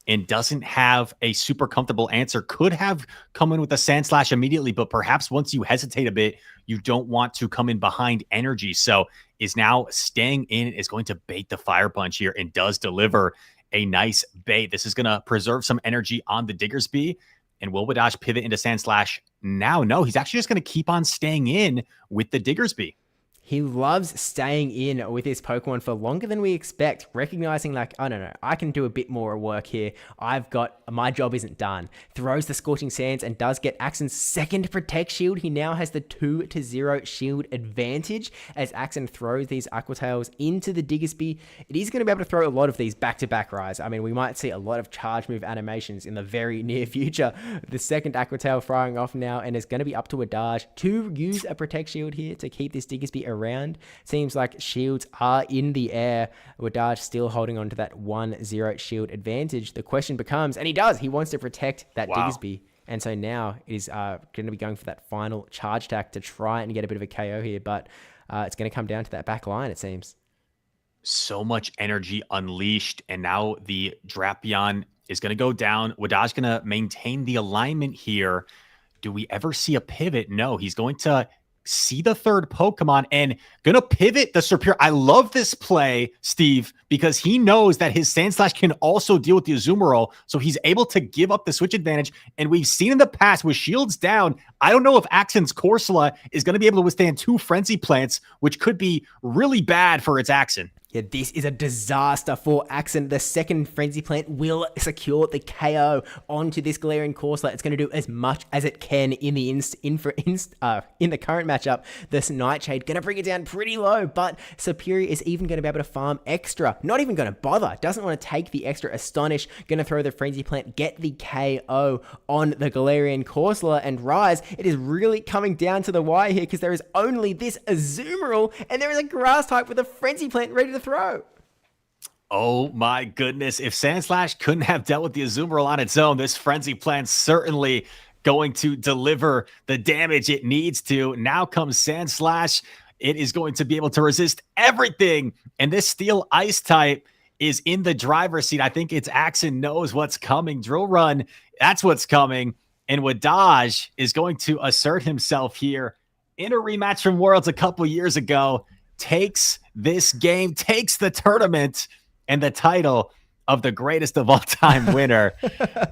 and doesn't have a super comfortable answer. Could have come in with a Sandslash immediately, but perhaps once you hesitate a bit, you don't want to come in behind energy. So is now staying in, is going to bait the Fire Punch here, and does deliver a nice bait. This is going to preserve some energy on the Diggersby. And will wdage pivot into Sandslash now? No, he's actually just going to keep on staying in with the Diggersby. He loves staying in with his Pokemon for longer than we expect, recognizing I can do a bit more work here. My job isn't done. Throws the Scorching Sands and does get AXN's second Protect Shield. He now has the 2-0 shield advantage as AXN throws these Aqua Tails into the Diggersby. It is going to be able to throw a lot of these back-to-back Rise. I mean, we might see a lot of charge move animations in the very near future. The second Aqua Tail firing off now, and it's going to be up to wdage to use a Protect Shield here to keep this Diggersby around. Seems like shields are in the air. wdage still holding on to that 1-0 shield advantage. The question becomes, and he wants to protect that Diggersby. And so now it is going to be going for that final charge attack to try and get a bit of a KO here. But it's going to come down to that back line, it seems. So much energy unleashed. And now the Drapion is going to go down. wdage going to maintain the alignment here. Do we ever see a pivot? No, he's going to see the third Pokemon and gonna pivot the Serperior. I love this play, Steve, because he knows that his Sandslash can also deal with the Azumarill, so he's able to give up the switch advantage. And we've seen in the past with shields down, I don't know if AXN's Corsola is going to be able to withstand 2 Frenzy Plants, which could be really bad for its AXN. Yeah, this is a disaster for AXN. The second Frenzy Plant will secure the KO onto this Galarian Corsola. It's going to do as much as it can in the in the current matchup. This Nightshade going to bring it down pretty low, but Superior is even going to be able to farm extra. Not even going to bother. Doesn't want to take the extra Astonish. Going to throw the Frenzy Plant, get the KO on the Galarian Corsola, and Rise. It is really coming down to the wire here because there is only this Azumarill, and there is a Grass type with a Frenzy Plant ready to throw. Oh my goodness. If Sandslash couldn't have dealt with the Azumarill on its own, this Frenzy Plant certainly going to deliver the damage it needs to. Now comes Sandslash. It is going to be able to resist everything. And this steel ice type is in the driver's seat. I think ItsAXN knows what's coming. Drill Run, that's what's coming. And wdage is going to assert himself here in a rematch from Worlds a couple years ago, takes this game, takes the tournament and the title of the greatest of all time winner.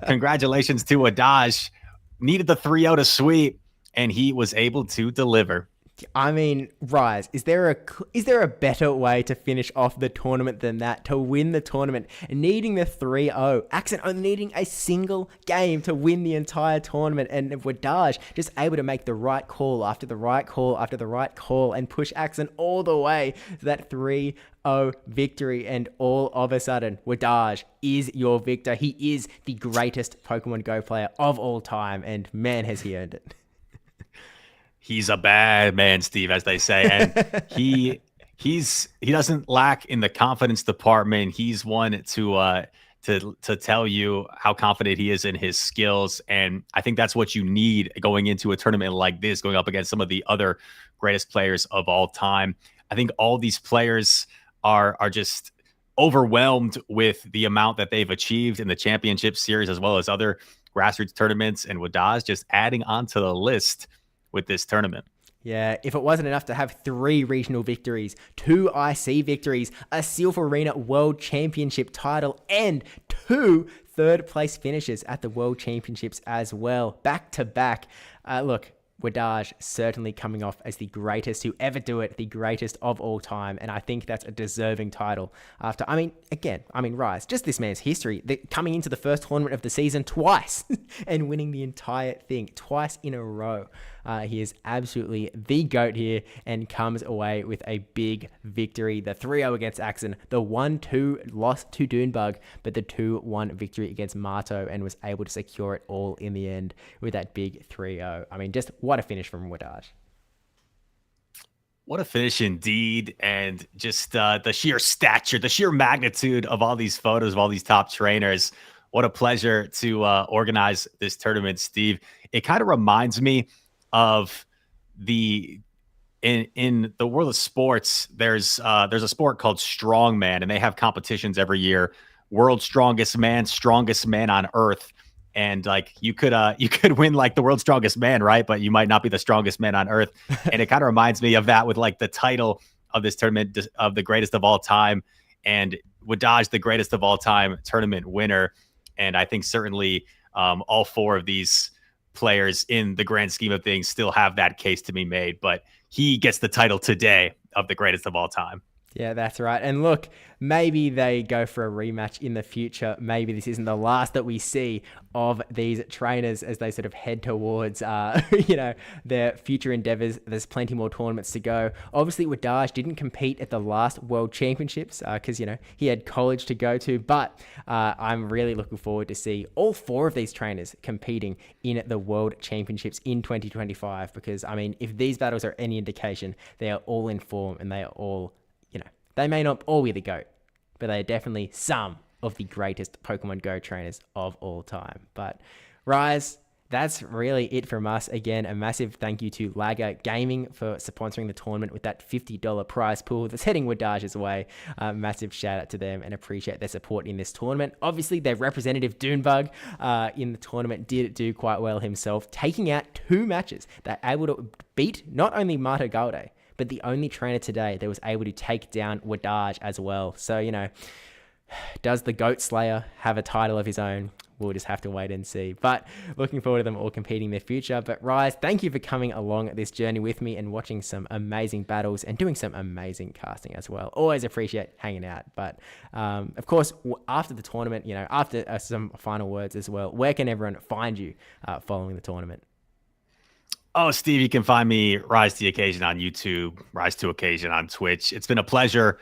Congratulations to wdage. Needed the 3-0 to sweep, and he was able to deliver. I mean, Rise, is there a better way to finish off the tournament than that? To win the tournament, needing the 3-0, AXN only needing a single game to win the entire tournament, and wdage just able to make the right call after the right call after the right call and push AXN all the way to that 3-0 victory. And all of a sudden, wdage is your victor. He is the greatest Pokemon Go player of all time, and man, has he earned it. He's a bad man, Steve, as they say. And he doesn't lack in the confidence department. He's one to tell you how confident he is in his skills. And I think that's what you need going into a tournament like this, going up against some of the other greatest players of all time. I think all these players are just overwhelmed with the amount that they've achieved in the championship series, as well as other grassroots tournaments. And wdage just adding onto the list with this tournament. Yeah, if it wasn't enough to have 3 regional victories, 2 IC victories, a Silver Arena World Championship title, and 2 third-place finishes at the World Championships as well, back to back. Look, wdage certainly coming off as the greatest to ever do it, the greatest of all time, and I think that's a deserving title. After, Rise, just this man's history, coming into the first tournament of the season twice and winning the entire thing twice in a row. He is absolutely the GOAT here and comes away with a big victory. The 3-0 against AXN, the 1-2 loss to Doonebug, but the 2-1 victory against Marto, and was able to secure it all in the end with that big 3-0. I mean, just what a finish from wdage. What a finish indeed. And just the sheer stature, the sheer magnitude of all these photos of all these top trainers. What a pleasure to organize this tournament, Steve. It kind of reminds me of in the world of sports, there's a sport called strongman, and they have competitions every year. World's strongest man on earth. And like you could win like the world's strongest man, right? But you might not be the strongest man on earth. And it kind of reminds me of that with like the title of this tournament of the greatest of all time, and wdage, the greatest of all time tournament winner. And I think certainly all 4 of these players in the grand scheme of things still have that case to be made, but he gets the title today of the greatest of all time. Yeah, that's right. And look, maybe they go for a rematch in the future. Maybe this isn't the last that we see of these trainers as they sort of head towards, their future endeavors. There's plenty more tournaments to go. Obviously, wdage didn't compete at the last World Championships because, he had college to go to. But I'm really looking forward to see all 4 of these trainers competing in the World Championships in 2025. Because, I mean, if these battles are any indication, they are all in form and they are all, they may not all be the GOAT, but they are definitely some of the greatest Pokemon Go trainers of all time. But Rise, that's really it from us. Again, a massive thank you to Lagger Gaming for sponsoring the tournament with that $50 prize pool that's heading wdage's way. Massive shout out to them and appreciate their support in this tournament. Obviously, their representative Doonebug in the tournament did do quite well himself, taking out 2 matches. They're able to beat not only MartoGalde, but the only trainer today that was able to take down wdage as well. So, does the Goat Slayer have a title of his own? We'll just have to wait and see. But looking forward to them all competing in their future. But Rise, thank you for coming along this journey with me and watching some amazing battles and doing some amazing casting as well. Always appreciate hanging out. But of course, after the tournament, after some final words as well, where can everyone find you following the tournament? Oh, Steve, you can find me Rise to the Occasion on YouTube, Rise to Occasion on Twitch. It's been a pleasure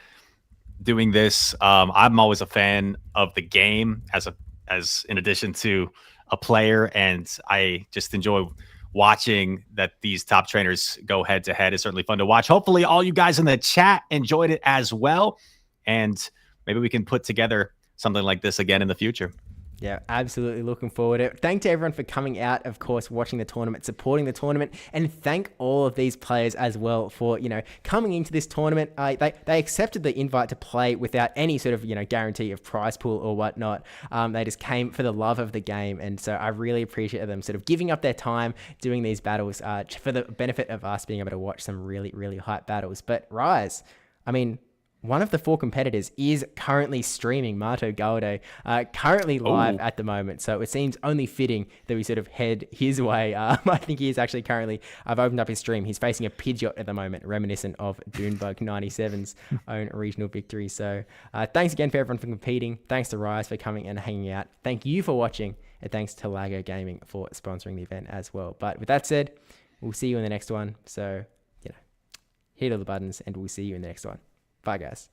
doing this. I'm always a fan of the game as in addition to a player, and I just enjoy watching that these top trainers go head to head. It's certainly fun to watch. Hopefully all you guys in the chat enjoyed it as well, and maybe we can put together something like this again in the future. Yeah, absolutely looking forward to it. Thank to everyone for coming out, of course, watching the tournament, supporting the tournament, and thank all of these players as well for, coming into this tournament. They accepted the invite to play without any sort of, guarantee of prize pool or whatnot. They just came for the love of the game. And so I really appreciate them sort of giving up their time doing these battles for the benefit of us being able to watch some really, really hype battles. But Rise, I mean, one of the 4 competitors is currently streaming, MartoGalde, currently live at the moment. So it seems only fitting that we sort of head his way. I think he is actually currently, I've opened up his stream. He's facing a Pidgeot at the moment, reminiscent of Doonebug97's own regional victory. So thanks again for everyone for competing. Thanks to Rise for coming and hanging out. Thank you for watching. And thanks to Lago Gaming for sponsoring the event as well. But with that said, we'll see you in the next one. So, hit all the buttons and we'll see you in the next one. Bye, guys.